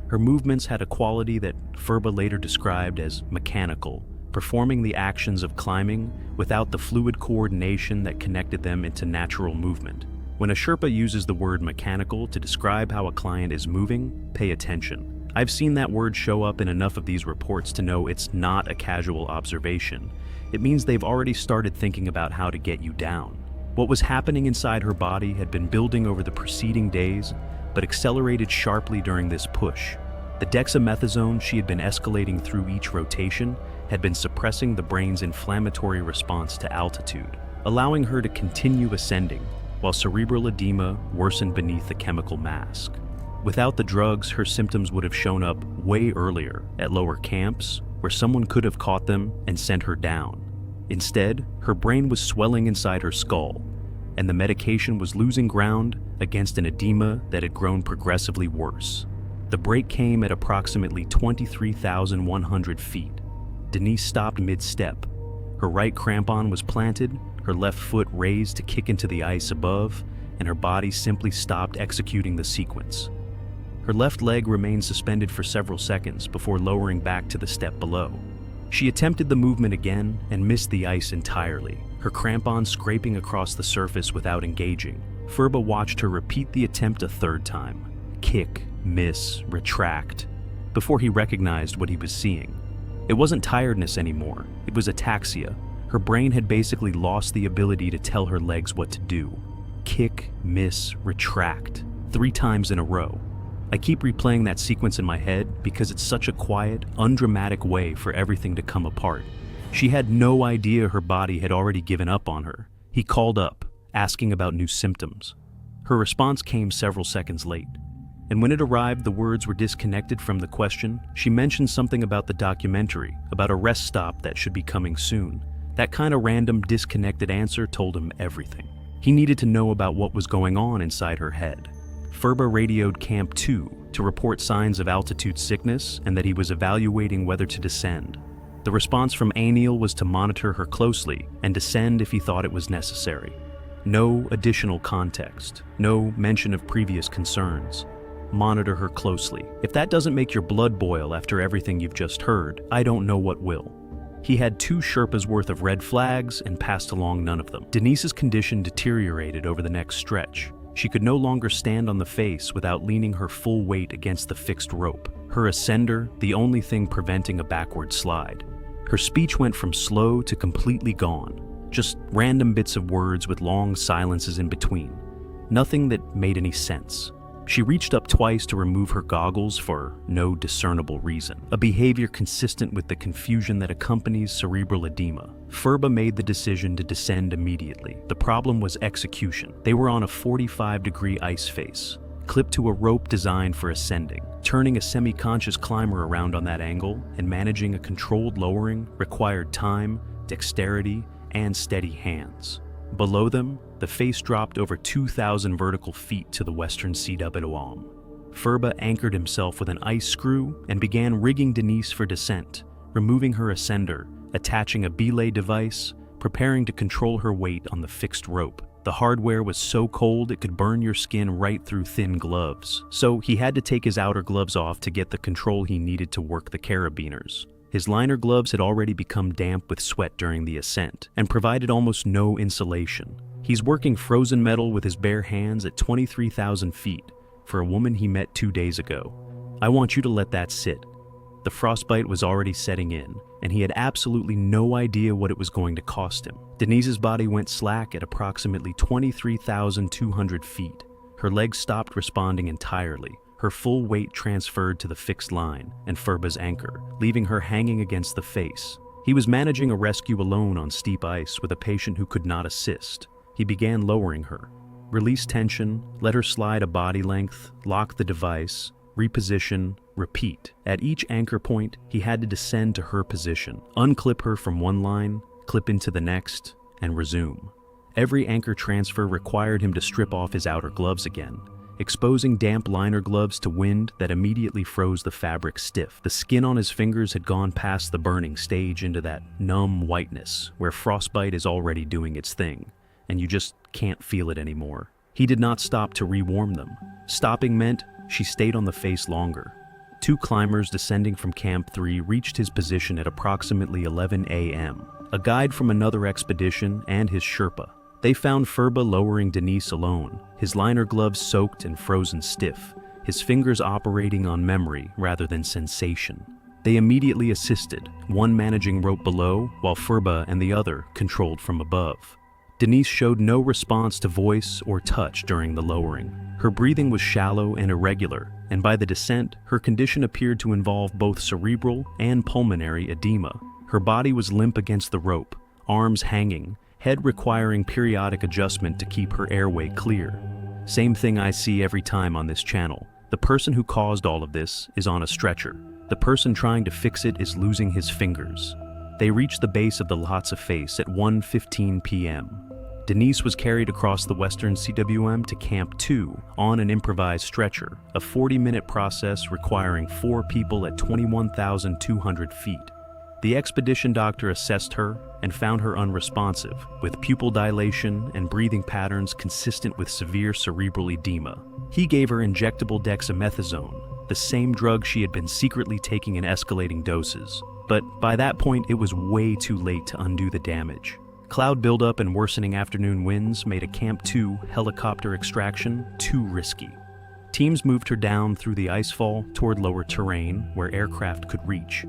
Her movements had a quality that Furba later described as mechanical, performing the actions of climbing without the fluid coordination that connected them into natural movement. When a Sherpa uses the word mechanical to describe how a client is moving, pay attention. I've seen that word show up in enough of these reports to know it's not a casual observation. It means they've already started thinking about how to get you down. What was happening inside her body had been building over the preceding days, but accelerated sharply during this push. The dexamethasone she had been escalating through each rotation had been suppressing the brain's inflammatory response to altitude, allowing her to continue ascending, while cerebral edema worsened beneath the chemical mask. Without the drugs, her symptoms would have shown up way earlier at lower camps, where someone could have caught them and sent her down. Instead, her brain was swelling inside her skull, and the medication was losing ground against an edema that had grown progressively worse. The break came at approximately 23,100 feet. Denise stopped mid-step. Her right crampon was planted, her left foot raised to kick into the ice above, and her body simply stopped executing the sequence. Her left leg remained suspended for several seconds before lowering back to the step below. She attempted the movement again and missed the ice entirely, her crampon scraping across the surface without engaging. Furba watched her repeat the attempt a third time. Kick, miss, retract, before he recognized what he was seeing. It wasn't tiredness anymore, it was ataxia. Her brain had basically lost the ability to tell her legs what to do. Kick, miss, retract, 3 times in a row. I keep replaying that sequence in my head because it's such a quiet, undramatic way for everything to come apart. She had no idea her body had already given up on her. He called up, asking about new symptoms. Her response came several seconds late. And when it arrived, the words were disconnected from the question. She mentioned something about the documentary, about a rest stop that should be coming soon. That kind of random, disconnected answer told him everything. He needed to know about what was going on inside her head. Furba radioed Camp 2 to report signs of altitude sickness and that he was evaluating whether to descend. The response from Aniel was to monitor her closely and descend if he thought it was necessary. No additional context, no mention of previous concerns. Monitor her closely. If that doesn't make your blood boil after everything you've just heard, I don't know what will. He had 2 Sherpas worth of red flags and passed along none of them. Denise's condition deteriorated over the next stretch. She could no longer stand on the face without leaning her full weight against the fixed rope, her ascender the only thing preventing a backward slide. Her speech went from slow to completely gone, just random bits of words with long silences in between. Nothing that made any sense. She reached up twice to remove her goggles for no discernible reason, a behavior consistent with the confusion that accompanies cerebral edema. Furba made the decision to descend immediately. The problem was execution. They were on a 45-degree ice face, clipped to a rope designed for ascending. Turning a semi-conscious climber around on that angle and managing a controlled lowering required time, dexterity, and steady hands. Below them, the face dropped over 2,000 vertical feet to the western CWM. Furba anchored himself with an ice screw and began rigging Denise for descent, removing her ascender, attaching a belay device, preparing to control her weight on the fixed rope. The hardware was so cold it could burn your skin right through thin gloves, so he had to take his outer gloves off to get the control he needed to work the carabiners. His liner gloves had already become damp with sweat during the ascent and provided almost no insulation. He's working frozen metal with his bare hands at 23,000 feet for a woman he met 2 days ago. I want you to let that sit. The frostbite was already setting in, and he had absolutely no idea what it was going to cost him. Denise's body went slack at approximately 23,200 feet. Her legs stopped responding entirely. Her full weight transferred to the fixed line and Furba's anchor, leaving her hanging against the face. He was managing a rescue alone on steep ice with a patient who could not assist. He began lowering her. Release tension, let her slide a body length, lock the device, reposition, repeat. At each anchor point, he had to descend to her position, unclip her from one line, clip into the next, and resume. Every anchor transfer required him to strip off his outer gloves again, exposing damp liner gloves to wind that immediately froze the fabric stiff. The skin on his fingers had gone past the burning stage into that numb whiteness where frostbite is already doing its thing, and you just can't feel it anymore. He did not stop to rewarm them. Stopping meant she stayed on the face longer. 2 climbers descending from Camp 3 reached his position at approximately 11 a.m. A guide from another expedition and his Sherpa. They found Furba lowering Denise alone, his liner gloves soaked and frozen stiff, his fingers operating on memory rather than sensation. They immediately assisted, one managing rope below, while Furba and the other controlled from above. Denise showed no response to voice or touch during the lowering. Her breathing was shallow and irregular, and by the descent, her condition appeared to involve both cerebral and pulmonary edema. Her body was limp against the rope, arms hanging, head requiring periodic adjustment to keep her airway clear. Same thing I see every time on this channel. The person who caused all of this is on a stretcher. The person trying to fix it is losing his fingers. They reached the base of the Lhasa face at 1:15 p.m. Denise was carried across the western CWM to Camp 2 on an improvised stretcher, a 40-minute process requiring 4 people at 21,200 feet. The expedition doctor assessed her and found her unresponsive, with pupil dilation and breathing patterns consistent with severe cerebral edema. He gave her injectable dexamethasone, the same drug she had been secretly taking in escalating doses. But by that point, it was way too late to undo the damage. Cloud buildup and worsening afternoon winds made a Camp 2 helicopter extraction too risky. Teams moved her down through the icefall toward lower terrain where aircraft could reach.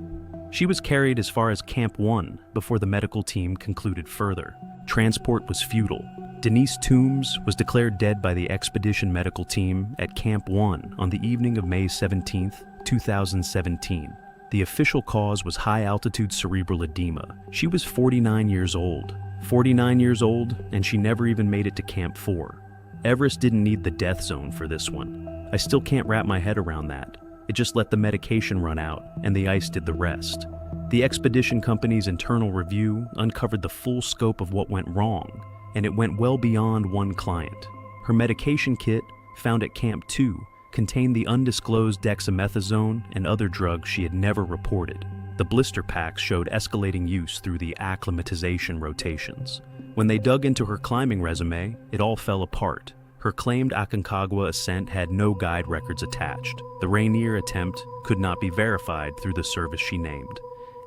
She was carried as far as Camp 1 before the medical team concluded further. Transport was futile. Denise Toombs was declared dead by the expedition medical team at Camp 1 on the evening of May 17, 2017. The official cause was high-altitude cerebral edema. She was 49 years old. 49 years old, and she never even made it to Camp 4. Everest didn't need the death zone for this one. I still can't wrap my head around that. It just let the medication run out, and the ice did the rest. The expedition company's internal review uncovered the full scope of what went wrong, and it went well beyond one client. Her medication kit, found at Camp 2, contained the undisclosed dexamethasone and other drugs she had never reported. The blister packs showed escalating use through the acclimatization rotations. When they dug into her climbing resume, it all fell apart. Her claimed Aconcagua ascent had no guide records attached. The Rainier attempt could not be verified through the service she named.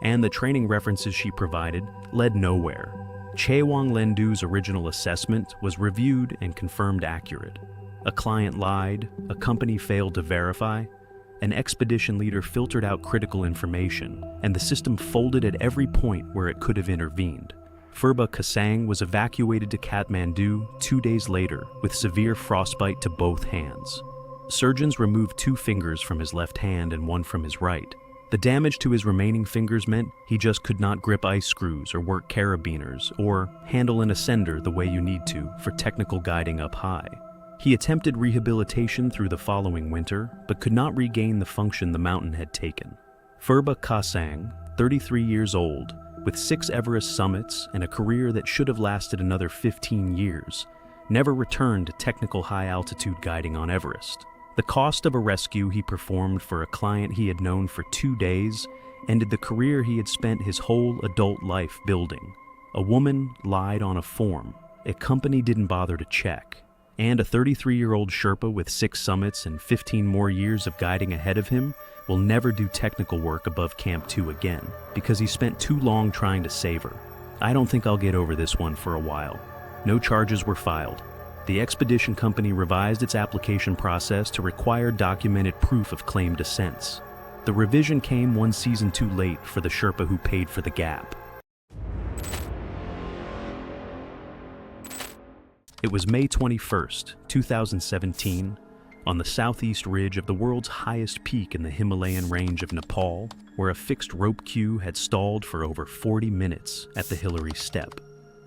And the training references she provided led nowhere. Chewang Lendu's original assessment was reviewed and confirmed accurate. A client lied, a company failed to verify, an expedition leader filtered out critical information, and the system folded at every point where it could have intervened. Phurba Kasang was evacuated to Kathmandu 2 days later with severe frostbite to both hands. Surgeons removed 2 fingers from his left hand and 1 from his right. The damage to his remaining fingers meant he just could not grip ice screws or work carabiners or handle an ascender the way you need to for technical guiding up high. He attempted rehabilitation through the following winter, but could not regain the function the mountain had taken. Phurba Kasang, 33 years old, with 6 Everest summits and a career that should have lasted another 15 years, never returned to technical high-altitude guiding on Everest. The cost of a rescue he performed for a client he had known for 2 days ended the career he had spent his whole adult life building. A woman lied on a form. A company didn't bother to check. And a 33-year-old Sherpa with 6 summits and 15 more years of guiding ahead of him will never do technical work above Camp 2 again because he spent too long trying to save her. I don't think I'll get over this one for a while. No charges were filed. The expedition company revised its application process to require documented proof of claimed descents. The revision came 1 season too late for the Sherpa who paid for the gap. It was May 21st, 2017, on the southeast ridge of the world's highest peak in the Himalayan range of Nepal, where a fixed rope queue had stalled for over 40 minutes at the Hillary Step.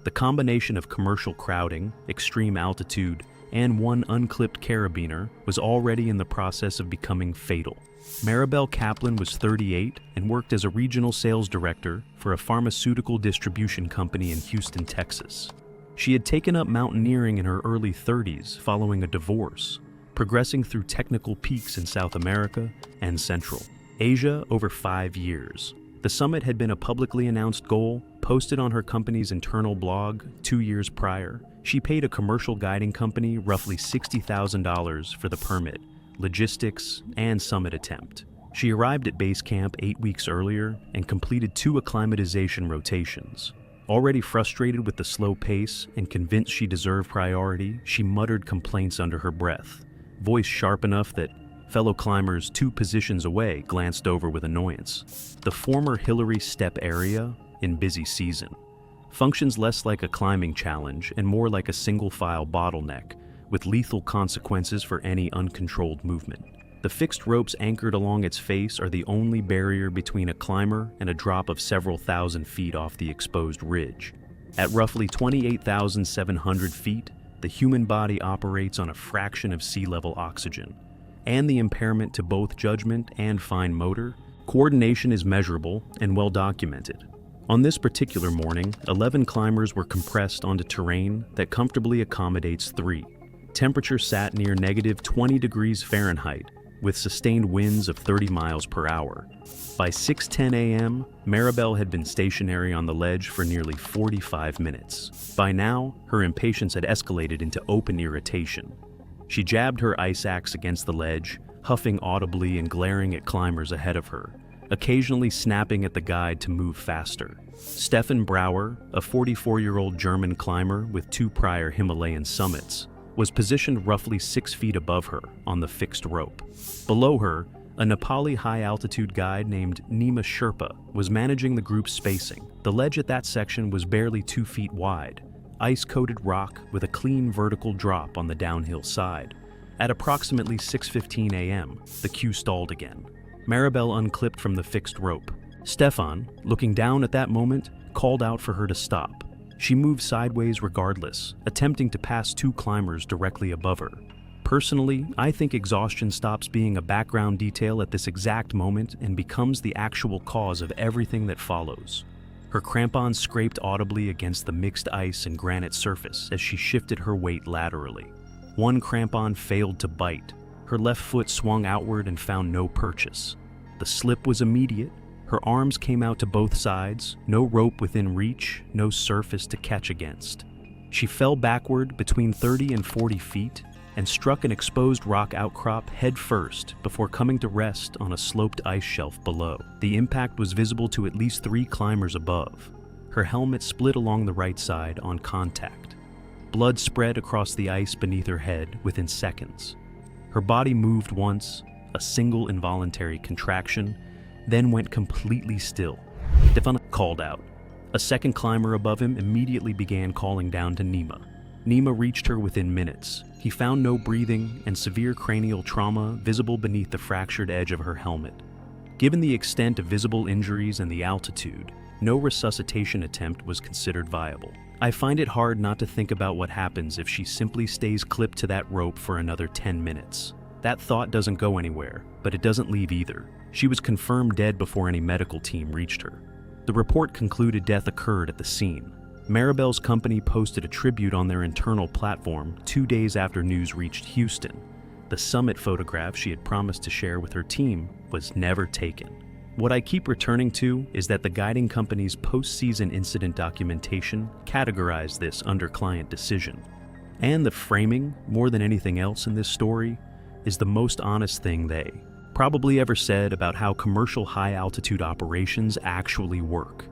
The combination of commercial crowding, extreme altitude, and 1 unclipped carabiner was already in the process of becoming fatal. Maribel Kaplan was 38 and worked as a regional sales director for a pharmaceutical distribution company in Houston, Texas. She had taken up mountaineering in her early 30s following a divorce, progressing through technical peaks in South America and Central Asia over 5 years. The summit had been a publicly announced goal posted on her company's internal blog 2 years prior. She paid a commercial guiding company roughly $60,000 for the permit, logistics, and summit attempt. She arrived at base camp 8 weeks earlier and completed 2 acclimatization rotations. Already frustrated with the slow pace and convinced she deserved priority, she muttered complaints under her breath, voice sharp enough that fellow climbers 2 positions away glanced over with annoyance. The former Hillary Step area, in busy season, functions less like a climbing challenge and more like a single-file bottleneck, with lethal consequences for any uncontrolled movement. The fixed ropes anchored along its face are the only barrier between a climber and a drop of several thousand feet off the exposed ridge. At roughly 28,700 feet, the human body operates on a fraction of sea level oxygen, and the impairment to both judgment and fine motor, coordination is measurable and well documented. On this particular morning, 11 climbers were compressed onto terrain that comfortably accommodates 3. Temperature sat near negative 20 degrees Fahrenheit, with sustained winds of 30 miles per hour. By 6:10 a.m., Maribel had been stationary on the ledge for nearly 45 minutes. By now, her impatience had escalated into open irritation. She jabbed her ice axe against the ledge, huffing audibly and glaring at climbers ahead of her, occasionally snapping at the guide to move faster. Stefan Brauer, a 44-year-old German climber with 2 prior Himalayan summits, was positioned roughly 6 feet above her on the fixed rope. Below her, a Nepali high-altitude guide named Nima Sherpa was managing the group's spacing. The ledge at that section was barely 2 feet wide, ice-coated rock with a clean vertical drop on the downhill side. At approximately 6:15 a.m., the queue stalled again. Maribel unclipped from the fixed rope. Stefan, looking down at that moment, called out for her to stop. She moved sideways regardless, attempting to pass 2 climbers directly above her. Personally, I think exhaustion stops being a background detail at this exact moment and becomes the actual cause of everything that follows. Her crampons scraped audibly against the mixed ice and granite surface as she shifted her weight laterally. One crampon failed to bite. Her left foot swung outward and found no purchase. The slip was immediate. Her arms came out to both sides, no rope within reach, no surface to catch against. She fell backward between 30 and 40 feet and struck an exposed rock outcrop head first before coming to rest on a sloped ice shelf below. The impact was visible to at least 3 climbers above. Her helmet split along the right side on contact. Blood spread across the ice beneath her head within seconds. Her body moved once, a single involuntary contraction, then went completely still. Stefan called out. A second climber above him immediately began calling down to Nima. Nima reached her within minutes. He found no breathing and severe cranial trauma visible beneath the fractured edge of her helmet. Given the extent of visible injuries and the altitude, no resuscitation attempt was considered viable. I find it hard not to think about what happens if she simply stays clipped to that rope for another 10 minutes. That thought doesn't go anywhere, but it doesn't leave either. She was confirmed dead before any medical team reached her. The report concluded death occurred at the scene. Maribel's company posted a tribute on their internal platform 2 days after news reached Houston. The summit photograph she had promised to share with her team was never taken. What I keep returning to is that the guiding company's post-season incident documentation categorized this under client decision. And the framing, more than anything else in this story, is the most honest thing they probably ever said about how commercial high-altitude operations actually work.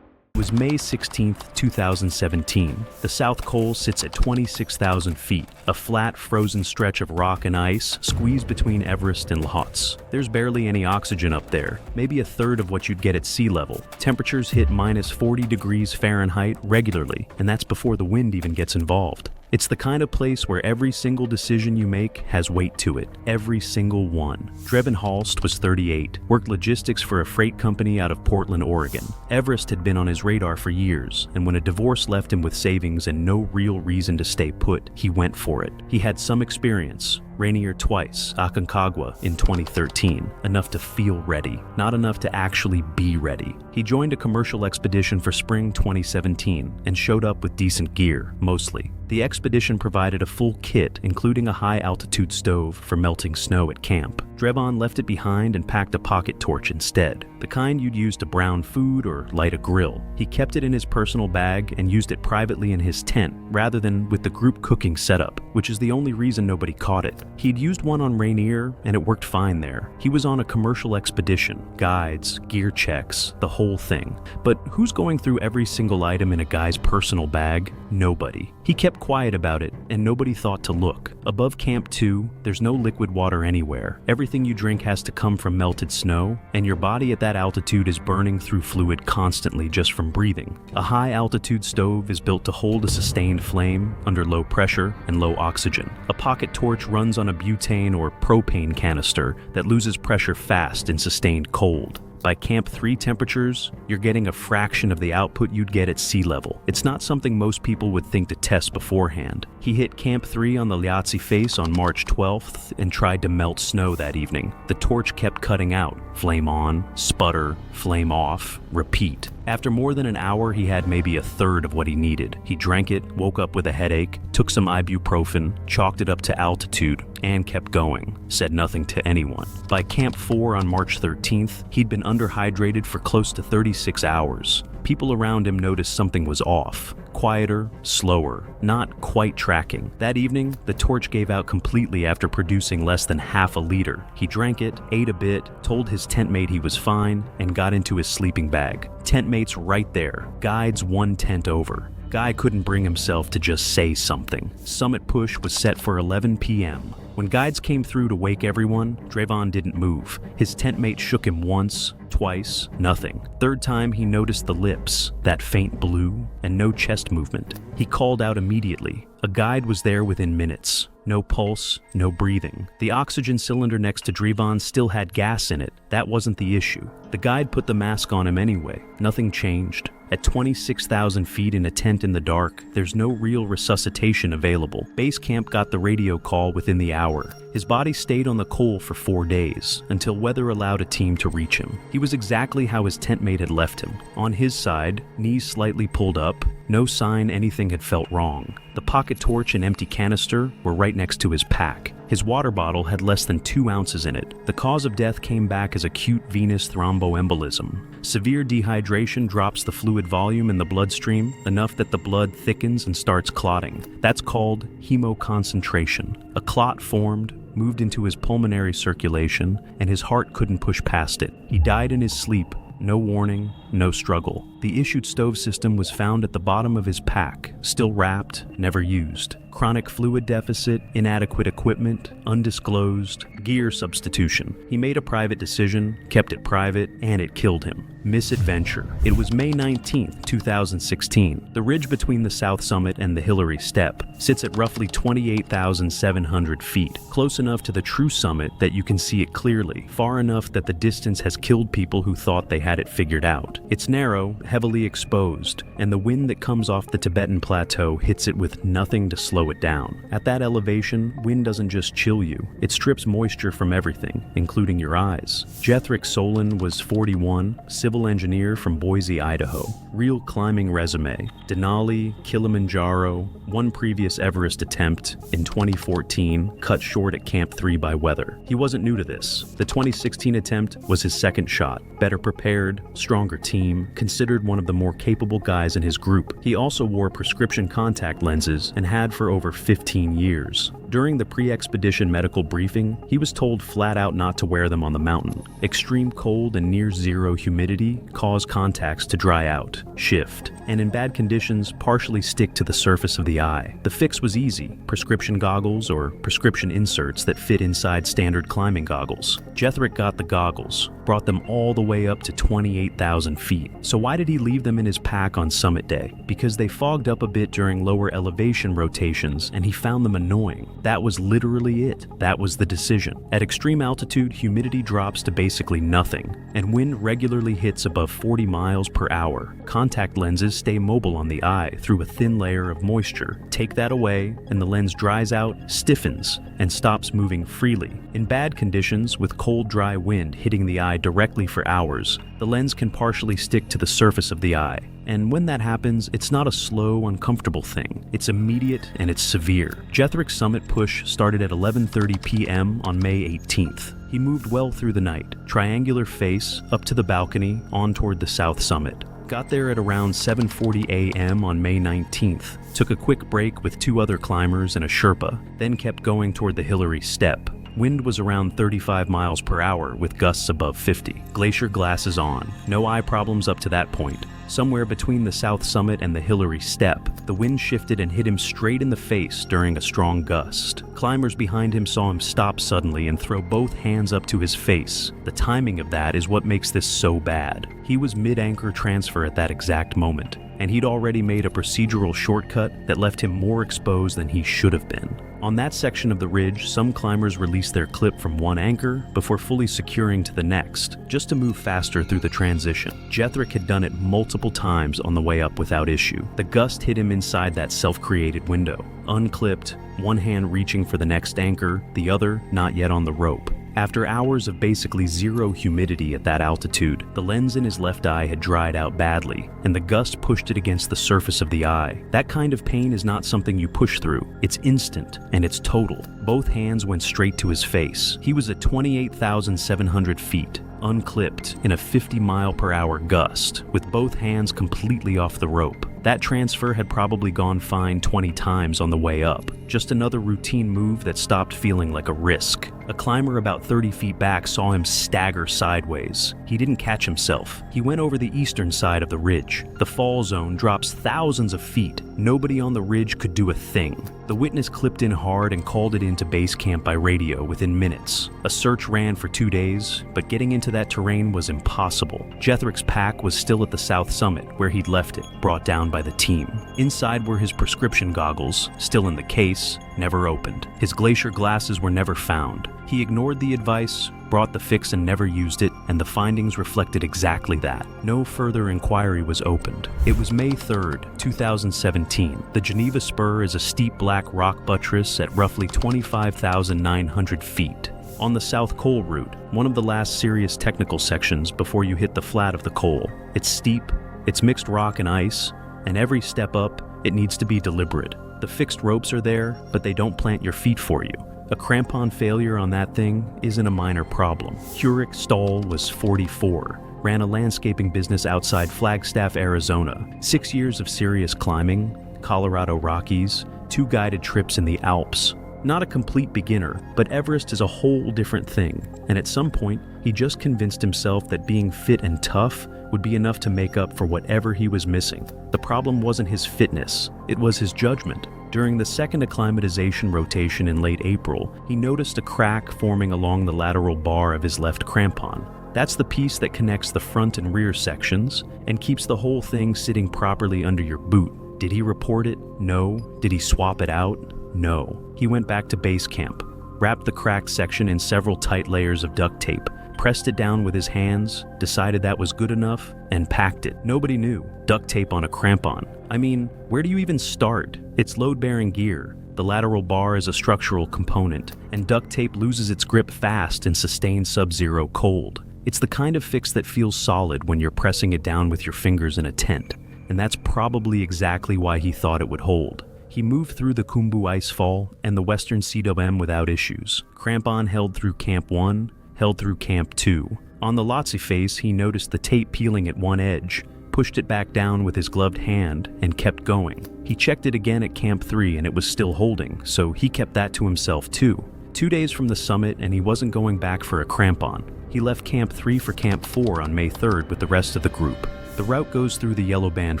It was May 16, 2017. The South Col sits at 26,000 feet, a flat, frozen stretch of rock and ice squeezed between Everest and Lhotse. There's barely any oxygen up there, maybe a third of what you'd get at sea level. Temperatures hit minus 40 degrees Fahrenheit regularly, and that's before the wind even gets involved. It's the kind of place where every single decision you make has weight to it. Every single one. Drebin Halst was 38, worked logistics for a freight company out of Portland, Oregon. Everest had been on his radar for years, and when a divorce left him with savings and no real reason to stay put, he went for it. He had some experience. Rainier twice, Aconcagua in 2013, enough to feel ready, not enough to actually be ready. He joined a commercial expedition for spring 2017 and showed up with decent gear, mostly. The expedition provided a full kit, including a high-altitude stove for melting snow at camp. Drebin left it behind and packed a pocket torch instead, the kind you'd use to brown food or light a grill. He kept it in his personal bag and used it privately in his tent, rather than with the group cooking setup, which is the only reason nobody caught it. He'd used one on Rainier, and it worked fine there. He was on a commercial expedition, guides, gear checks, the whole thing. But who's going through every single item in a guy's personal bag? Nobody. He kept quiet about it, and nobody thought to look. Above Camp 2, there's no liquid water anywhere. Everything you drink has to come from melted snow, and your body at that altitude is burning through fluid constantly just from breathing. A high-altitude stove is built to hold a sustained flame under low pressure and low oxygen. A pocket torch runs on a butane or propane canister that loses pressure fast in sustained cold. By Camp 3 temperatures, you're getting a fraction of the output you'd get at sea level. It's not something most people would think to test beforehand. He hit Camp 3 on the Lhotse face on March 12th and tried to melt snow that evening. The torch kept cutting out. Flame on, sputter, flame off, repeat. After more than an hour, he had maybe a third of what he needed. He drank it, woke up with a headache, took some ibuprofen, chalked it up to altitude, and kept going. Said nothing to anyone. By Camp 4 on March 13th, he'd been underhydrated for close to 36 hours. People around him noticed something was off. Quieter, slower, not quite tracking. That evening, the torch gave out completely after producing less than half a liter. He drank it, ate a bit, told his tent mate he was fine, and got into his sleeping bag. Tent mate's right there, guides one tent over. Guy couldn't bring himself to just say something. Summit push was set for 11 p.m. When guides came through to wake everyone, Drevon didn't move. His tent mate shook him once, twice, nothing. Third time he noticed the lips, that faint blue, and no chest movement. He called out immediately. A guide was there within minutes. No pulse, no breathing. The oxygen cylinder next to Drevon still had gas in it. That wasn't the issue. The guide put the mask on him anyway. Nothing changed. At 26,000 feet in a tent in the dark, there's no real resuscitation available. Base camp got the radio call within the hour. His body stayed on the coal for 4 days, until weather allowed a team to reach him. He was exactly how his tent mate had left him. On his side, knees slightly pulled up, no sign anything had felt wrong. The pocket torch and empty canister were right next to his pack. His water bottle had less than 2 ounces in it. The cause of death came back as acute venous thromboembolism. Severe dehydration drops the fluid volume in the bloodstream enough that the blood thickens and starts clotting. That's called hemoconcentration. A clot formed, moved into his pulmonary circulation, and his heart couldn't push past it. He died in his sleep. No warning, no struggle. The issued stove system was found at the bottom of his pack, still wrapped, never used. Chronic fluid deficit, inadequate equipment, undisclosed, gear substitution. He made a private decision, kept it private, and it killed him. Misadventure. It was May 19th, 2016. The ridge between the South Summit and the Hillary Step sits at roughly 28,700 feet, close enough to the true summit that you can see it clearly, far enough that the distance has killed people who thought they had it figured out. It's narrow, heavily exposed, and the wind that comes off the Tibetan Plateau hits it with nothing to slow it down. At that elevation, wind doesn't just chill you, it strips moisture from everything, including your eyes. Jethrick Solon was 41, civil engineer from Boise, Idaho. Real climbing resume. Denali, Kilimanjaro, one previous Everest attempt in 2014, cut short at Camp 3 by weather. He wasn't new to this. The 2016 attempt was his second shot. Better prepared, stronger team, considered one of the more capable guys in his group. He also wore prescription contact lenses and had for over 15 years. During the pre-expedition medical briefing, he was told flat out not to wear them on the mountain. Extreme cold and near zero humidity cause contacts to dry out, shift, and in bad conditions partially stick to the surface of the eye. The fix was easy: prescription goggles or prescription inserts that fit inside standard climbing goggles. Jethrick got the goggles, brought them all the way up to 28,000 feet. So why did he leave them in his pack on summit day? Because they fogged up a bit during lower elevation rotations and he found them annoying. That was literally it. That was the decision. At extreme altitude, humidity drops to basically nothing, and wind regularly hits above 40 miles per hour. Contact lenses stay mobile on the eye through a thin layer of moisture. Take that away, and the lens dries out, stiffens, and stops moving freely. In bad conditions, with cold, dry wind hitting the eye directly for hours, the lens can partially stick to the surface of the eye. And when that happens, it's not a slow, uncomfortable thing. It's immediate and it's severe. Jethrick's summit push started at 11:30 p.m. on May 18th. He moved well through the night, triangular face, up to the balcony, on toward the south summit. Got there at around 7:40 a.m. on May 19th. Took a quick break with 2 other climbers and a Sherpa, then kept going toward the Hillary Step. Wind was around 35 miles per hour with gusts above 50. Glacier glasses on. No eye problems up to that point. Somewhere between the South Summit and the Hillary Step, the wind shifted and hit him straight in the face during a strong gust. Climbers behind him saw him stop suddenly and throw both hands up to his face. The timing of that is what makes this so bad. He was mid-anchor transfer at that exact moment. and he'd already made a procedural shortcut that left him more exposed than he should have been. On that section of the ridge, some climbers released their clip from one anchor before fully securing to the next, just to move faster through the transition. Jethrick had done it multiple times on the way up without issue. The gust hit him inside that self-created window, unclipped, one hand reaching for the next anchor, the other not yet on the rope. After hours of basically zero humidity at that altitude, the lens in his left eye had dried out badly, and the gust pushed it against the surface of the eye. That kind of pain is not something you push through. It's instant, and it's total. Both hands went straight to his face. He was at 28,700 feet, unclipped, in a 50-mile-per-hour gust, with both hands completely off the rope. That transfer had probably gone fine 20 times on the way up. Just another routine move that stopped feeling like a risk. A climber about 30 feet back saw him stagger sideways. He didn't catch himself. He went over the eastern side of the ridge. The fall zone drops thousands of feet. Nobody on the ridge could do a thing. The witness clipped in hard and called it into base camp by radio within minutes. A search ran for 2 days, but getting into that terrain was impossible. Jethrick's pack was still at the south summit, where he'd left it, brought down by the team. Inside were his prescription goggles, still in the case, never opened. His glacier glasses were never found. He ignored the advice, brought the fix and never used it, and the findings reflected exactly that. No further inquiry was opened. It was May 3rd, 2017. The Geneva Spur is a steep black rock buttress at roughly 25,900 feet. On the South Col route, one of the last serious technical sections before you hit the flat of the Col. It's steep, it's mixed rock and ice, and every step up, it needs to be deliberate. The fixed ropes are there, but they don't plant your feet for you. A crampon failure on that thing isn't a minor problem. Hurek Stahl was 44, ran a landscaping business outside Flagstaff, Arizona. 6 years of serious climbing, Colorado Rockies, 2 guided trips in the Alps. Not a complete beginner, but Everest is a whole different thing, and at some point, he just convinced himself that being fit and tough would be enough to make up for whatever he was missing. The problem wasn't his fitness, it was his judgment. During the second acclimatization rotation in late April, he noticed a crack forming along the lateral bar of his left crampon. That's the piece that connects the front and rear sections and keeps the whole thing sitting properly under your boot. Did he report it? No. Did he swap it out? No. He went back to base camp, wrapped the cracked section in several tight layers of duct tape, pressed it down with his hands, decided that was good enough, and packed it. Nobody knew. Duct tape on a crampon. I mean, where do you even start? It's load-bearing gear. The lateral bar is a structural component, and duct tape loses its grip fast in sustained sub-zero cold. It's the kind of fix that feels solid when you're pressing it down with your fingers in a tent, and that's probably exactly why he thought it would hold. He moved through the Khumbu Icefall and the Western CWM without issues. Crampon held through Camp 1, held through Camp 2. On the Lhotse face, he noticed the tape peeling at one edge, pushed it back down with his gloved hand, and kept going. He checked it again at Camp 3 and it was still holding, so he kept that to himself too. 2 days from the summit and he wasn't going back for a crampon. He left Camp 3 for Camp 4 on May 3rd with the rest of the group. The route goes through the Yellow Band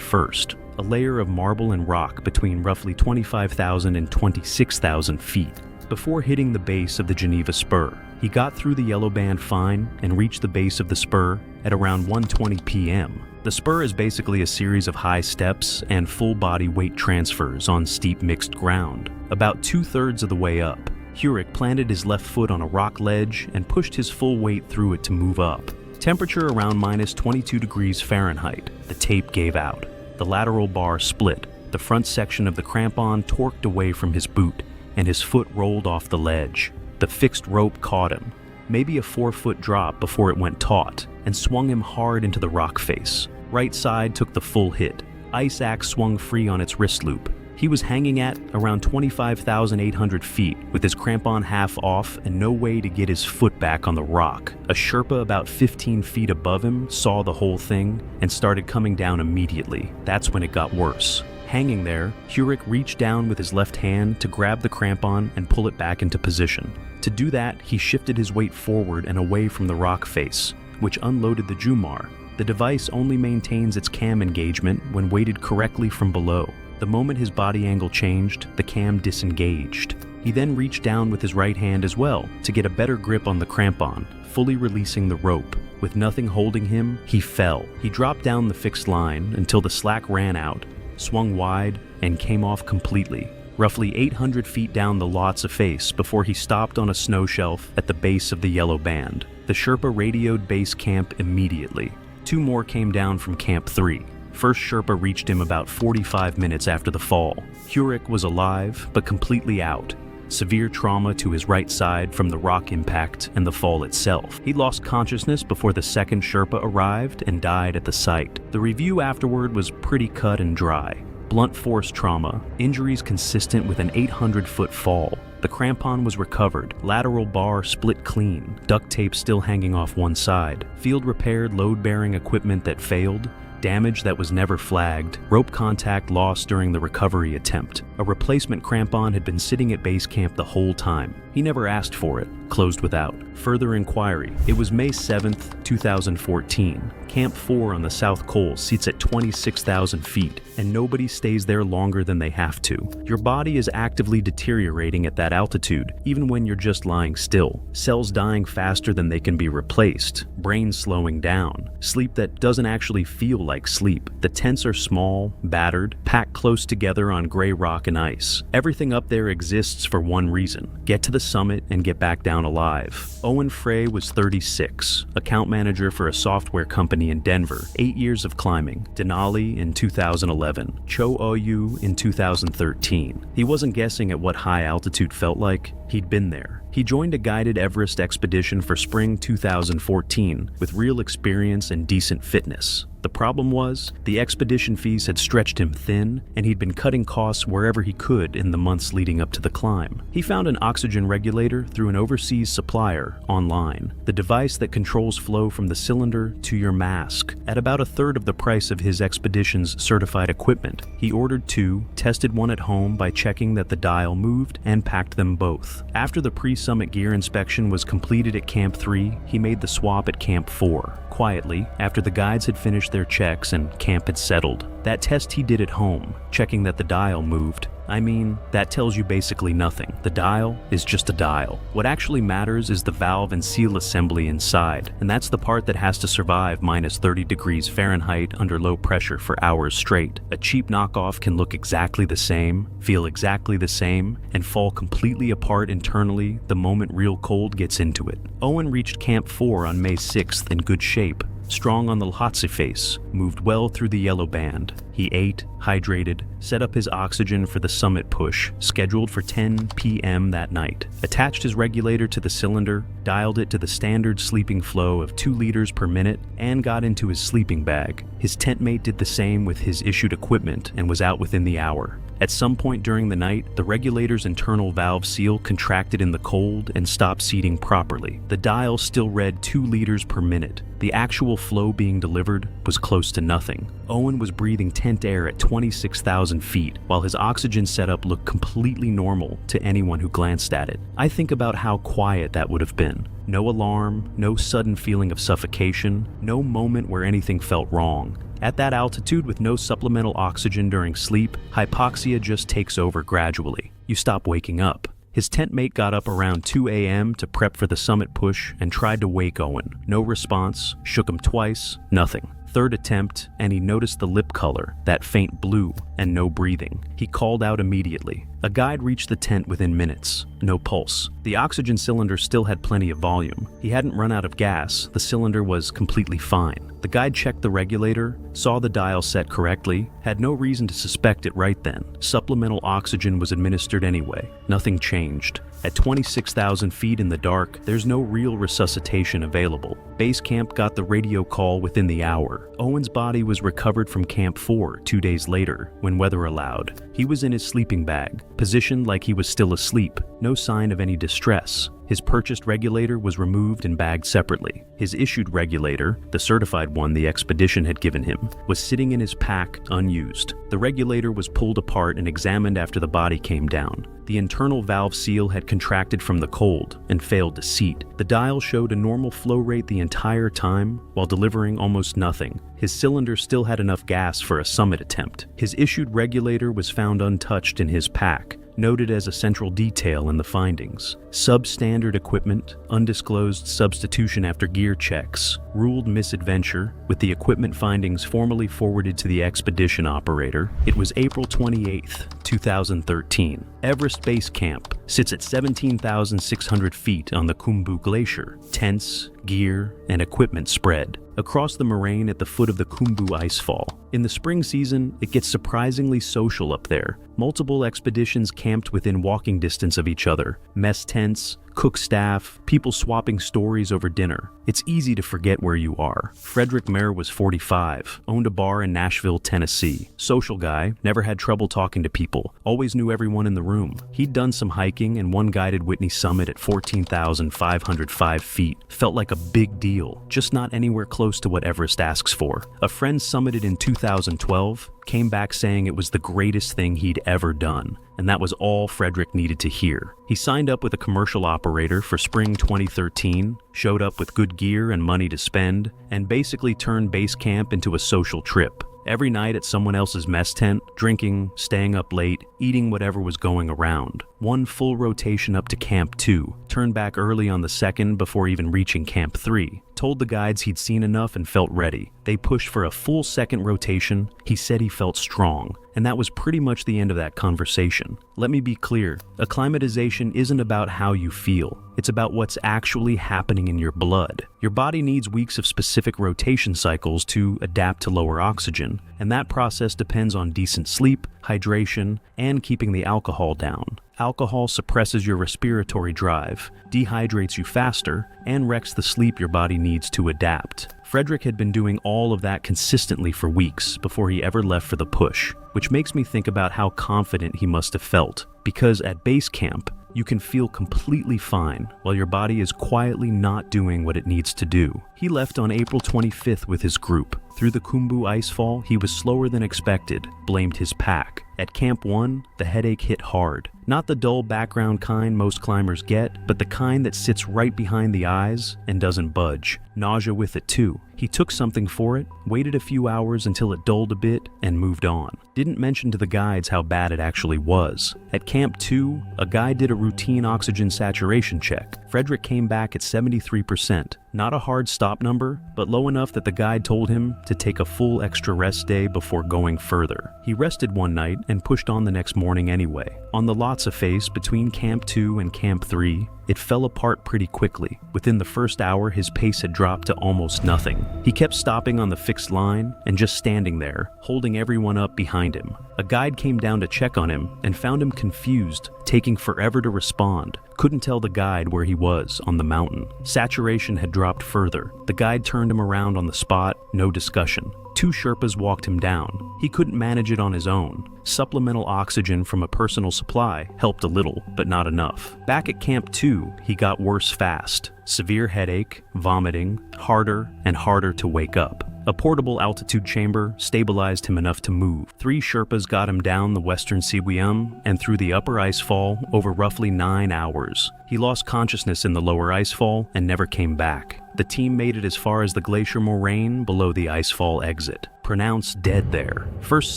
first, a layer of marble and rock between roughly 25,000 and 26,000 feet. Before hitting the base of the Geneva Spur, he got through the Yellow Band fine and reached the base of the spur at around 1:20 p.m. The spur is basically a series of high steps and full-body weight transfers on steep mixed ground. About 2/3 of the way up, Hurek planted his left foot on a rock ledge and pushed his full weight through it to move up. Temperature around minus 22 degrees Fahrenheit. The tape gave out. The lateral bar split. The front section of the crampon torqued away from his boot, and his foot rolled off the ledge. The fixed rope caught him, maybe a 4-foot drop before it went taut, and swung him hard into the rock face. Right side took the full hit. Ice axe swung free on its wrist loop. He was hanging at around 25,800 feet with his crampon half off and no way to get his foot back on the rock. A Sherpa about 15 feet above him saw the whole thing and started coming down immediately. That's when it got worse. Hanging there, Hurek reached down with his left hand to grab the crampon and pull it back into position. To do that, he shifted his weight forward and away from the rock face, which unloaded the Jumar. The device only maintains its cam engagement when weighted correctly from below. The moment his body angle changed, the cam disengaged. He then reached down with his right hand as well to get a better grip on the crampon, fully releasing the rope. With nothing holding him, he fell. He dropped down the fixed line until the slack ran out, swung wide, and came off completely, roughly 800 feet down the Lhotse face before he stopped on a snow shelf at the base of the yellow band. The Sherpa radioed base camp immediately. 2 more came down from Camp 3. First Sherpa reached him about 45 minutes after the fall. Hurik was alive, but completely out. Severe trauma to his right side from the rock impact and the fall itself. He lost consciousness before the second Sherpa arrived and died at the site. The review afterward was pretty cut and dry. Blunt force trauma, injuries consistent with an 800-foot fall. The crampon was recovered, lateral bar split clean, duct tape still hanging off one side, field repaired load-bearing equipment that failed, damage that was never flagged, rope contact lost during the recovery attempt. A replacement crampon had been sitting at base camp the whole time. He never asked for it. Closed without further inquiry. It was May 7th, 2014. Camp 4 on the South Col sits at 26,000 feet, and nobody stays there longer than they have to. Your body is actively deteriorating at that altitude, even when you're just lying still. Cells dying faster than they can be replaced. Brain slowing down. Sleep that doesn't actually feel like sleep. The tents are small, battered, packed close together on gray rock and ice. Everything up there exists for one reason: get to the summit and get back down alive. Owen Frey was 36, account manager for a software company in Denver, 8 years of climbing. Denali in 2011, Cho Oyu in 2013. He wasn't guessing at what high altitude felt like. He'd been there. He joined a guided Everest expedition for spring 2014 with real experience and decent fitness. The problem was, the expedition fees had stretched him thin, and he'd been cutting costs wherever he could in the months leading up to the climb. He found an oxygen regulator through an overseas supplier online, the device that controls flow from the cylinder to your mask, at about 1/3 of the price of his expedition's certified equipment. He ordered 2, tested one at home by checking that the dial moved, and packed them both. After the pre-summit gear inspection was completed at Camp 3, he made the swap at Camp 4. Quietly, after the guides had finished their checks and camp had settled. That test he did at home, checking that the dial moved. I mean, that tells you basically nothing. The dial is just a dial. What actually matters is the valve and seal assembly inside, and that's the part that has to survive minus 30 degrees Fahrenheit under low pressure for hours straight. A cheap knockoff can look exactly the same, feel exactly the same, and fall completely apart internally the moment real cold gets into it. Owen reached Camp 4 on May 6th in good shape. Strong on the Lhotse face, moved well through the yellow band. He ate, hydrated, set up his oxygen for the summit push, scheduled for 10 p.m. that night. Attached his regulator to the cylinder, dialed it to the standard sleeping flow of 2 liters per minute, and got into his sleeping bag. His tent mate did the same with his issued equipment and was out within the hour. At some point during the night, the regulator's internal valve seal contracted in the cold and stopped seating properly. The dial still read 2 liters per minute. The actual flow being delivered was close to nothing. Owen was breathing tent air at 26,000 feet, while his oxygen setup looked completely normal to anyone who glanced at it. I think about how quiet that would have been. No alarm, no sudden feeling of suffocation, no moment where anything felt wrong. At that altitude with no supplemental oxygen during sleep, hypoxia just takes over gradually. You stop waking up. His tent mate got up around 2 a.m. to prep for the summit push and tried to wake Owen. No response, shook him twice, nothing. Third attempt, and he noticed the lip color, that faint blue, and no breathing. He called out immediately. A guide reached the tent within minutes. No pulse. The oxygen cylinder still had plenty of volume. He hadn't run out of gas. The cylinder was completely fine. The guide checked the regulator, saw the dial set correctly, had no reason to suspect it right then. Supplemental oxygen was administered anyway. Nothing changed. At 26,000 feet in the dark, there's no real resuscitation available. Base camp got the radio call within the hour. Owen's body was recovered from Camp 4 2 days later, when weather allowed. He was in his sleeping bag, positioned like he was still asleep. No sign of any distress. His purchased regulator was removed and bagged separately. His issued regulator, the certified one the expedition had given him, was sitting in his pack unused. The regulator was pulled apart and examined after the body came down. The internal valve seal had contracted from the cold and failed to seat. The dial showed a normal flow rate the entire time while delivering almost nothing. His cylinder still had enough gas for a summit attempt. His issued regulator was found untouched in his pack. noted as a central detail in the findings. Substandard equipment, undisclosed substitution after gear checks, ruled misadventure, with the equipment findings formally forwarded to the expedition operator. It was April 28, 2013. Everest Base Camp sits at 17,600 feet on the Khumbu Glacier. Tents, gear, and equipment spread across the moraine at the foot of the Khumbu icefall. In the spring season, it gets surprisingly social up there. Multiple expeditions camped within walking distance of each other. Mess tents, cook staff, people swapping stories over dinner. It's easy to forget where you are. Frederick Mayer was 45, owned a bar in Nashville, Tennessee. Social guy, never had trouble talking to people, always knew everyone in the room. He'd done some hiking and one guided Whitney summit at 14,505 feet. Felt like a big deal, just not anywhere close to what Everest asks for. A friend summited in 2012, came back saying it was the greatest thing he'd ever done, and that was all Frederick needed to hear. He signed up with a commercial operator for spring 2013, showed up with good gear and money to spend, and basically turned base camp into a social trip. Every night at someone else's mess tent, drinking, staying up late, eating whatever was going around. One full rotation up to Camp 2, turned back early on the second before even reaching Camp 3. Told the guides he'd seen enough and felt ready. They pushed for a full second rotation. He said he felt strong, and that was pretty much the end of that conversation. Let me be clear, acclimatization isn't about how you feel. It's about what's actually happening in your blood. Your body needs weeks of specific rotation cycles to adapt to lower oxygen, and that process depends on decent sleep, hydration, and keeping the alcohol down. Alcohol suppresses your respiratory drive, dehydrates you faster, and wrecks the sleep your body needs to adapt. Frederick had been doing all of that consistently for weeks before he ever left for the push, which makes me think about how confident he must have felt. Because at base camp, you can feel completely fine while your body is quietly not doing what it needs to do. He left on April 25th with his group. Through the Khumbu icefall, he was slower than expected, blamed his pack. At Camp 1, the headache hit hard. Not the dull background kind most climbers get, but the kind that sits right behind the eyes and doesn't budge. Nausea with it too. He took something for it, waited a few hours until it dulled a bit, and moved on. Didn't mention to the guides how bad it actually was. At Camp 2, a guide did a routine oxygen saturation check. Frederick came back at 73%. Not a hard stop number, but low enough that the guide told him to take a full extra rest day before going further. He rested one night and pushed on the next morning anyway. On the Lhotse face between Camp 2 and Camp 3, it fell apart pretty quickly. Within the first hour, his pace had dropped to almost nothing. He kept stopping on the fixed line and just standing there, holding everyone up behind him. A guide came down to check on him and found him confused, taking forever to respond. Couldn't tell the guide where he was on the mountain. Saturation had dropped further. The guide turned him around on the spot, no discussion. 2 Sherpas walked him down. He couldn't manage it on his own. Supplemental oxygen from a personal supply helped a little, but not enough. Back at Camp 2, he got worse fast. Severe headache, vomiting, harder and harder to wake up. A portable altitude chamber stabilized him enough to move. 3 Sherpas got him down the western Siwiyam and through the upper icefall over roughly 9 hours. He lost consciousness in the lower icefall and never came back. The team made it as far as the glacier moraine below the icefall exit. Pronounced dead there. First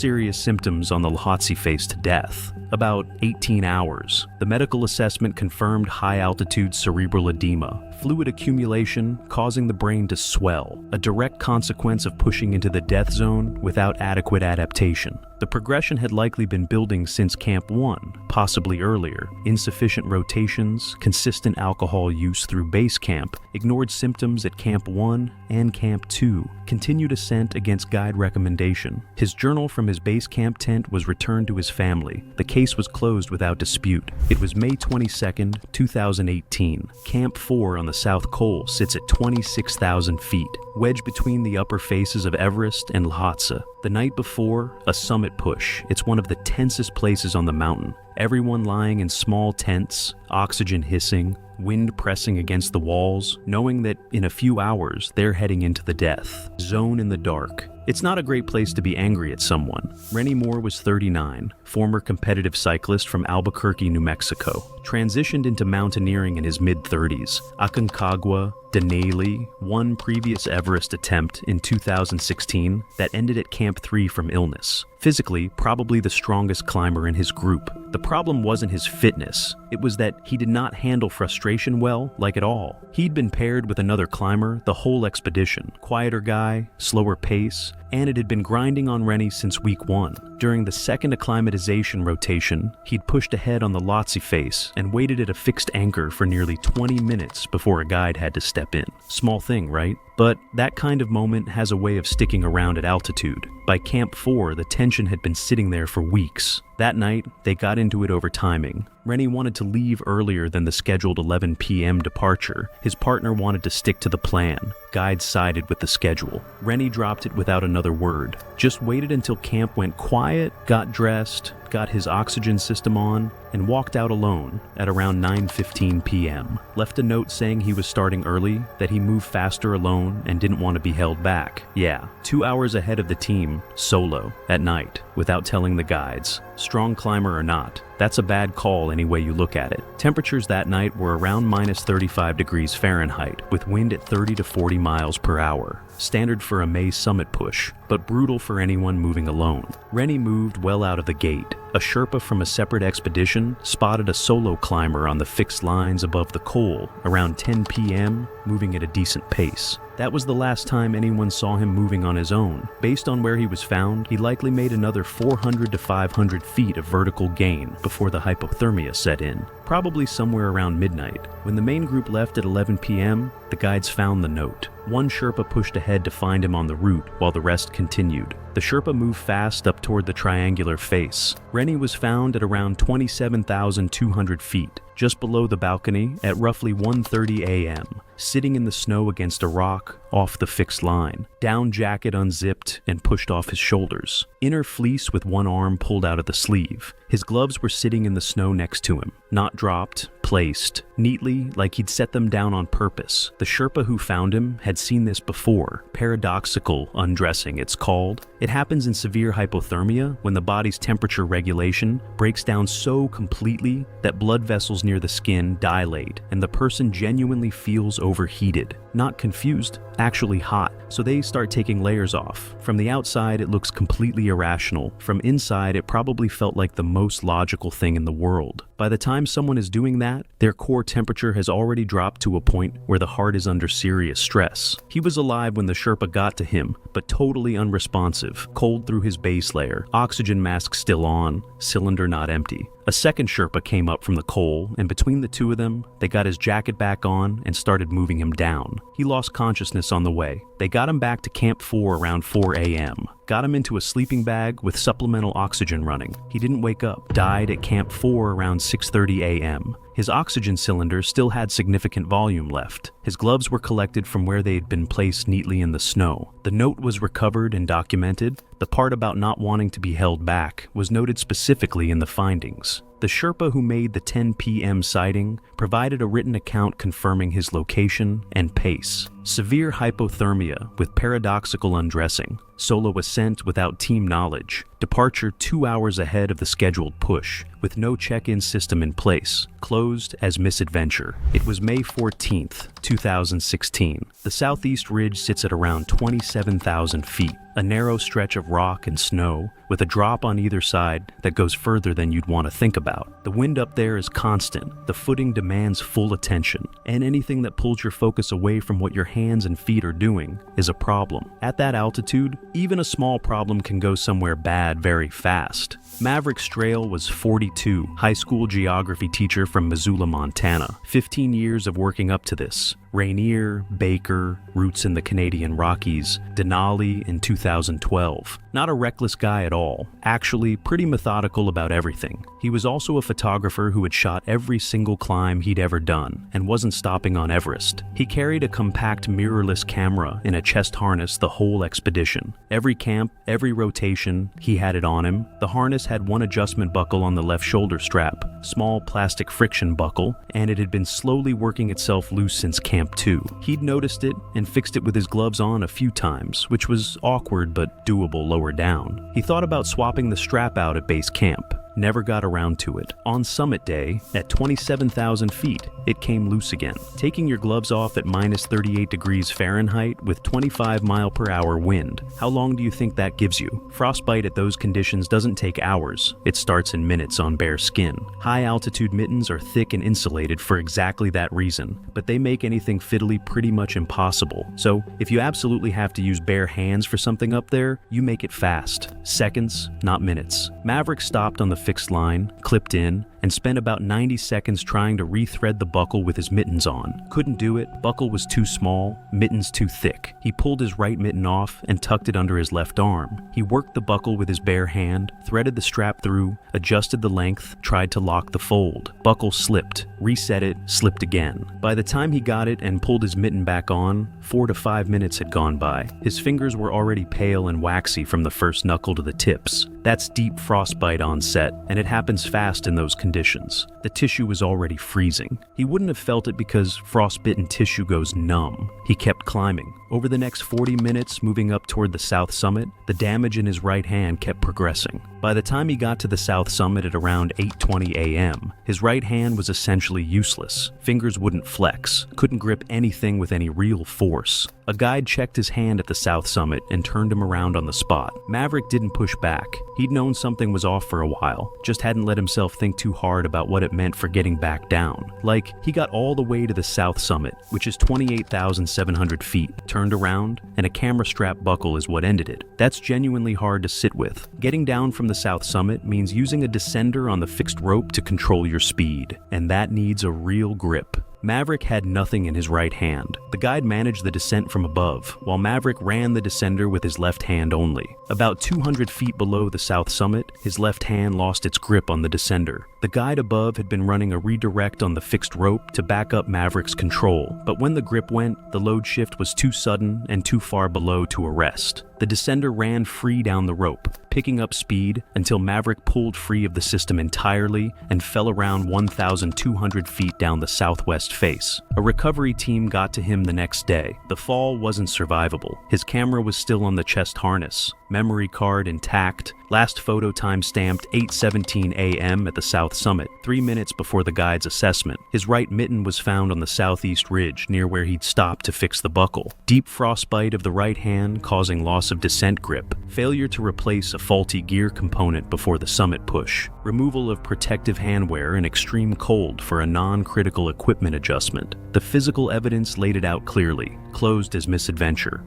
serious symptoms on the Lhotse face to death. About 18 hours. The medical assessment confirmed high-altitude cerebral edema, fluid accumulation causing the brain to swell, a direct consequence of pushing into the death zone without adequate adaptation. The progression had likely been building since Camp 1, possibly earlier. Insufficient rotations, consistent alcohol use through base camp, ignored symptoms at Camp 1 and Camp 2, continued ascent against guide recommendation. His journal from his base camp tent was returned to his family. The case was closed without dispute. It was May 22, 2018. Camp 4 on the South Col sits at 26,000 feet, wedged between the upper faces of Everest and Lhotse. The night before, a summit push. It's one of the tensest places on the mountain. Everyone lying in small tents, oxygen hissing, wind pressing against the walls, knowing that in a few hours they're heading into the death zone in the dark. It's not a great place to be angry at someone. Rennie Moore was 39, former competitive cyclist from Albuquerque, New Mexico. Transitioned into mountaineering in his mid-30s. Aconcagua, Denali, one previous Everest attempt in 2016 that ended at Camp 3 from illness. Physically, probably the strongest climber in his group. The problem wasn't his fitness. It was that he did not handle frustration well, like at all. He'd been paired with another climber the whole expedition. Quieter guy, slower pace, and it had been grinding on Rennie since week 1. During the second acclimatization rotation, he'd pushed ahead on the Lhotse face and waited at a fixed anchor for nearly 20 minutes before a guide had to step in. Small thing, right? But that kind of moment has a way of sticking around at altitude. By Camp 4, the tension had been sitting there for weeks. That night, they got into it over timing. Rennie wanted to leave earlier than the scheduled 11 p.m. departure. His partner wanted to stick to the plan. Guides sided with the schedule. Rennie dropped it without another word. Just waited until camp went quiet, got dressed, got his oxygen system on, and walked out alone at around 9:15 p.m. Left a note saying he was starting early, that he moved faster alone and didn't want to be held back. Yeah, 2 hours ahead of the team, solo, at night, without telling the guides. Strong climber or not, that's a bad call any way you look at it. Temperatures that night were around minus 35 degrees Fahrenheit, with wind at 30 to 40 miles per hour. Standard for a May summit push, but brutal for anyone moving alone. Rennie moved well out of the gate. A Sherpa from a separate expedition spotted a solo climber on the fixed lines above the col around 10 p.m., moving at a decent pace. That was the last time anyone saw him moving on his own. Based on where he was found, he likely made another 400 to 500 feet of vertical gain before the hypothermia set in, probably somewhere around midnight. When the main group left at 11 p.m., the guides found the note. One Sherpa pushed ahead to find him on the route, while the rest continued. The Sherpa moved fast up toward the triangular face. Rennie was found at around 27,200 feet, just below the balcony at roughly 1:30 a.m., sitting in the snow against a rock off the fixed line. Down jacket unzipped and pushed off his shoulders. Inner fleece with one arm pulled out of the sleeve. His gloves were sitting in the snow next to him, not dropped, placed neatly like he'd set them down on purpose. The Sherpa who found him had seen this before. Paradoxical undressing, it's called. It happens in severe hypothermia when the body's temperature regulation breaks down so completely that blood vessels near the skin dilate and the person genuinely feels overheated. Not confused, actually hot. So they start taking layers off. From the outside, it looks completely irrational. From inside, it probably felt like the most logical thing in the world. By the time someone is doing that, their core temperature has already dropped to a point where the heart is under serious stress. He was alive when the Sherpa got to him, but totally unresponsive, cold through his base layer, oxygen mask still on, cylinder not empty. A second Sherpa came up from the col, and between the two of them, they got his jacket back on and started moving him down. He lost consciousness on the way. They got him back to Camp 4 around 4 a.m. Got him into a sleeping bag with supplemental oxygen running. He didn't wake up. Died at Camp 4 around 6:30 a.m. His oxygen cylinder still had significant volume left. His gloves were collected from where they had been placed neatly in the snow. The note was recovered and documented. The part about not wanting to be held back was noted specifically in the findings. The Sherpa who made the 10 p.m. sighting provided a written account confirming his location and pace. Severe hypothermia with paradoxical undressing. Solo ascent without team knowledge. Departure 2 hours ahead of the scheduled push, with no check-in system in place. Closed as misadventure. It was May 14th, 2016. The southeast ridge sits at around 27,000 feet. A narrow stretch of rock and snow, with a drop on either side that goes further than you'd want to think about. The wind up there is constant. The footing demands full attention, and anything that pulls your focus away from what your hands and feet are doing is a problem. At that altitude, even a small problem can go somewhere bad very fast. Maverick Strail was 42, high school geography teacher from Missoula, Montana. 15 years of working up to this. Rainier, Baker, roots in the Canadian Rockies, Denali in 2012. Not a reckless guy at all, actually pretty methodical about everything. He was also a photographer who had shot every single climb he'd ever done and wasn't stopping on Everest. He carried a compact mirrorless camera in a chest harness the whole expedition. Every camp, every rotation, he had it on him. The harness had one adjustment buckle on the left shoulder strap, small plastic friction buckle, and it had been slowly working itself loose since Camp 2. He'd noticed it and fixed it with his gloves on a few times, which was awkward but doable lower down. He thought about swapping the strap out at base camp. never got around to it. On summit day, at 27,000 feet, it came loose again. Taking your gloves off at minus 38 degrees Fahrenheit with 25-mile-per-hour wind. How long do you think that gives you? Frostbite at those conditions doesn't take hours. It starts in minutes on bare skin. High-altitude mittens are thick and insulated for exactly that reason, but they make anything fiddly pretty much impossible. So, if you absolutely have to use bare hands for something up there, you make it fast. Seconds, not minutes. Maverick stopped on the fixed line, clipped in, and spent about 90 seconds trying to rethread the buckle with his mittens on. Couldn't do it, buckle was too small, mittens too thick. He pulled his right mitten off and tucked it under his left arm. He worked the buckle with his bare hand, threaded the strap through, adjusted the length, tried to lock the fold. Buckle slipped, reset it, slipped again. By the time he got it and pulled his mitten back on, 4 to 5 minutes had gone by. His fingers were already pale and waxy from the first knuckle to the tips. That's deep frostbite onset, and it happens fast in those conditions. The tissue was already freezing. He wouldn't have felt it because frostbitten tissue goes numb. He kept climbing. Over the next 40 minutes, moving up toward the south summit, the damage in his right hand kept progressing. By the time he got to the south summit at around 8:20 a.m., his right hand was essentially useless. Fingers wouldn't flex, couldn't grip anything with any real force. A guide checked his hand at the south summit and turned him around on the spot. Maverick didn't push back. He'd known something was off for a while, just hadn't let himself think too hard about what it meant for getting back down. Like, he got all the way to the south summit, which is 28,700 feet, turned around, and a camera strap buckle is what ended it. That's genuinely hard to sit with. Getting down from the south summit means using a descender on the fixed rope to control your speed, and that needs a real grip. Maverick had nothing in his right hand. The guide managed the descent from above, while Maverick ran the descender with his left hand only. About 200 feet below the south summit, his left hand lost its grip on the descender. The guide above had been running a redirect on the fixed rope to back up Maverick's control, but when the grip went, the load shift was too sudden and too far below to arrest. The descender ran free down the rope, picking up speed until Maverick pulled free of the system entirely and fell around 1,200 feet down the southwest face. A recovery team got to him the next day. The fall wasn't survivable. His camera was still on the chest harness, memory card intact, last photo time stamped 8:17 a.m. at the south summit, 3 minutes before the guide's assessment. His right mitten was found on the southeast ridge near where he'd stopped to fix the buckle. Deep frostbite of the right hand causing loss of descent grip, failure to replace a faulty gear component before the summit push, removal of protective handwear in extreme cold for a non-critical equipment adjustment. The physical evidence laid it out clearly, closed as misadventure.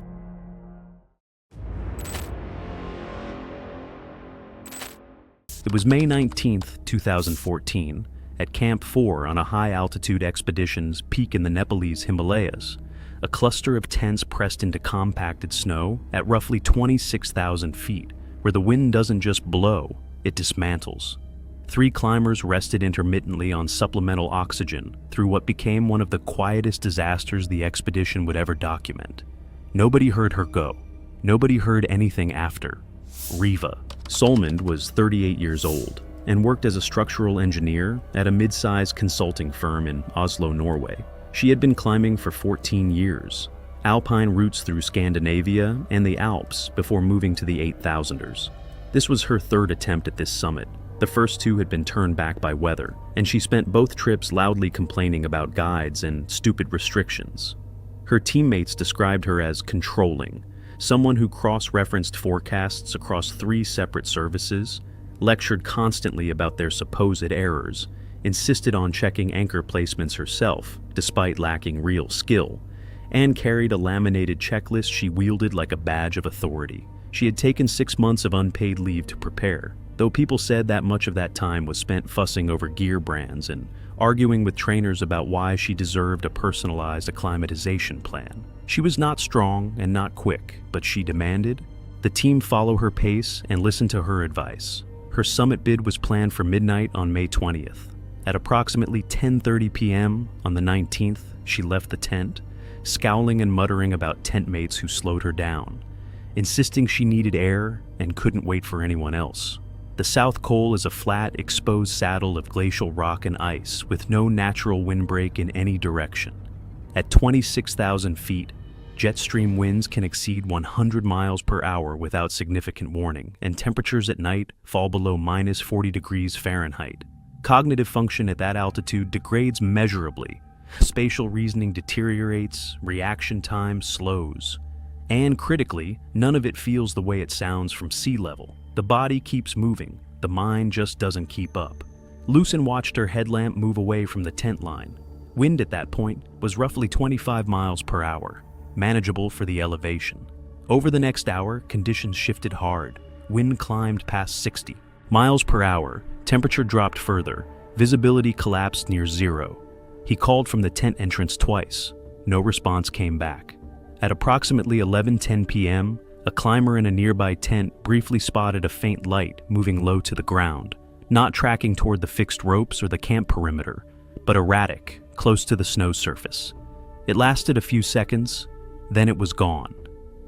It was May 19th, 2014, at Camp 4 on a high-altitude expedition's peak in the Nepalese Himalayas. A cluster of tents pressed into compacted snow at roughly 26,000 feet, where the wind doesn't just blow, it dismantles. 3 climbers rested intermittently on supplemental oxygen through what became one of the quietest disasters the expedition would ever document. Nobody heard her go. Nobody heard anything after. Riva. Solmund was 38 years old and worked as a structural engineer at a mid-sized consulting firm in Oslo, Norway. She had been climbing for 14 years, alpine routes through Scandinavia and the Alps before moving to the 8,000ers. This was her 3rd attempt at this summit. The first 2 had been turned back by weather, and she spent both trips loudly complaining about guides and stupid restrictions. Her teammates described her as controlling, someone who cross-referenced forecasts across 3 separate services, lectured constantly about their supposed errors, insisted on checking anchor placements herself, despite lacking real skill, and carried a laminated checklist she wielded like a badge of authority. She had taken 6 months of unpaid leave to prepare, though people said that much of that time was spent fussing over gear brands and arguing with trainers about why she deserved a personalized acclimatization plan. She was not strong and not quick, but she demanded the team follow her pace and listen to her advice. Her summit bid was planned for midnight on May 20th. At approximately 10:30 p.m. on the 19th, she left the tent, scowling and muttering about tent mates who slowed her down, insisting she needed air and couldn't wait for anyone else. The South Col is a flat, exposed saddle of glacial rock and ice with no natural windbreak in any direction. At 26,000 feet, jet stream winds can exceed 100 miles per hour without significant warning, and temperatures at night fall below minus 40 degrees Fahrenheit. Cognitive function at that altitude degrades measurably. Spatial reasoning deteriorates, reaction time slows. And critically, none of it feels the way it sounds from sea level. The body keeps moving, the mind just doesn't keep up. Lucen watched her headlamp move away from the tent line. Wind at that point was roughly 25 miles per hour, manageable for the elevation. Over the next hour, conditions shifted hard. Wind climbed past 60 miles per hour, temperature dropped further, visibility collapsed near zero. He called from the tent entrance twice. No response came back. At approximately 11:10 p.m., a climber in a nearby tent briefly spotted a faint light moving low to the ground, not tracking toward the fixed ropes or the camp perimeter, but erratic, close to the snow surface. It lasted a few seconds, then it was gone.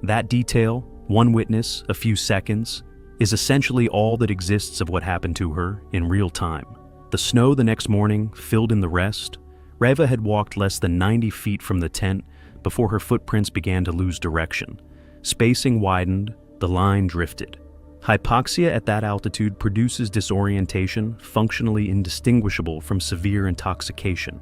That detail, one witness, a few seconds, is essentially all that exists of what happened to her in real time. The snow the next morning filled in the rest. Reva had walked less than 90 feet from the tent before her footprints began to lose direction. Spacing widened, the line drifted. Hypoxia at that altitude produces disorientation functionally indistinguishable from severe intoxication,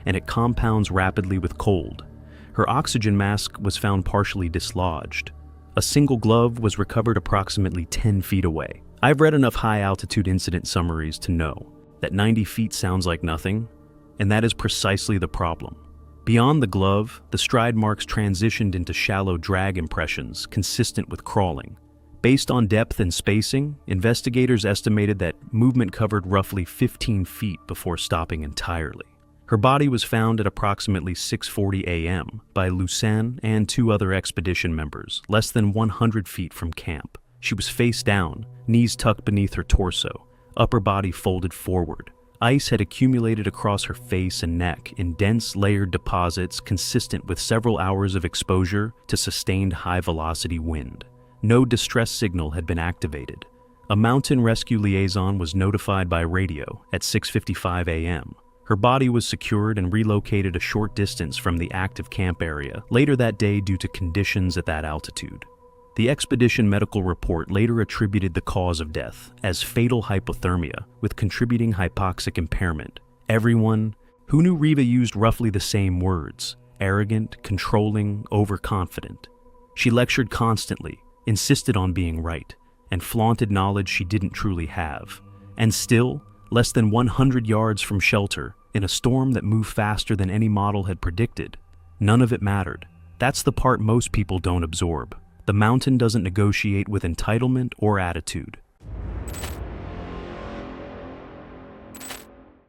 and it compounds rapidly with cold. Her oxygen mask was found partially dislodged. A single glove was recovered approximately 10 feet away. I've read enough high-altitude incident summaries to know that 90 feet sounds like nothing, and that is precisely the problem. Beyond the glove, the stride marks transitioned into shallow drag impressions consistent with crawling. Based on depth and spacing, investigators estimated that movement covered roughly 15 feet before stopping entirely. Her body was found at approximately 6:40 a.m. by Lucen and two other expedition members, less than 100 feet from camp. She was face down, knees tucked beneath her torso, upper body folded forward. Ice had accumulated across her face and neck in dense, layered deposits consistent with several hours of exposure to sustained high-velocity wind. No distress signal had been activated. A mountain rescue liaison was notified by radio at 6:55 a.m. Her body was secured and relocated a short distance from the active camp area later that day due to conditions at that altitude. The expedition medical report later attributed the cause of death as fatal hypothermia with contributing hypoxic impairment. Everyone who knew Reva used roughly the same words: arrogant, controlling, overconfident. She lectured constantly, insisted on being right, and flaunted knowledge she didn't truly have. And still, less than 100 yards from shelter, in a storm that moved faster than any model had predicted, none of it mattered. That's the part most people don't absorb. The mountain doesn't negotiate with entitlement or attitude.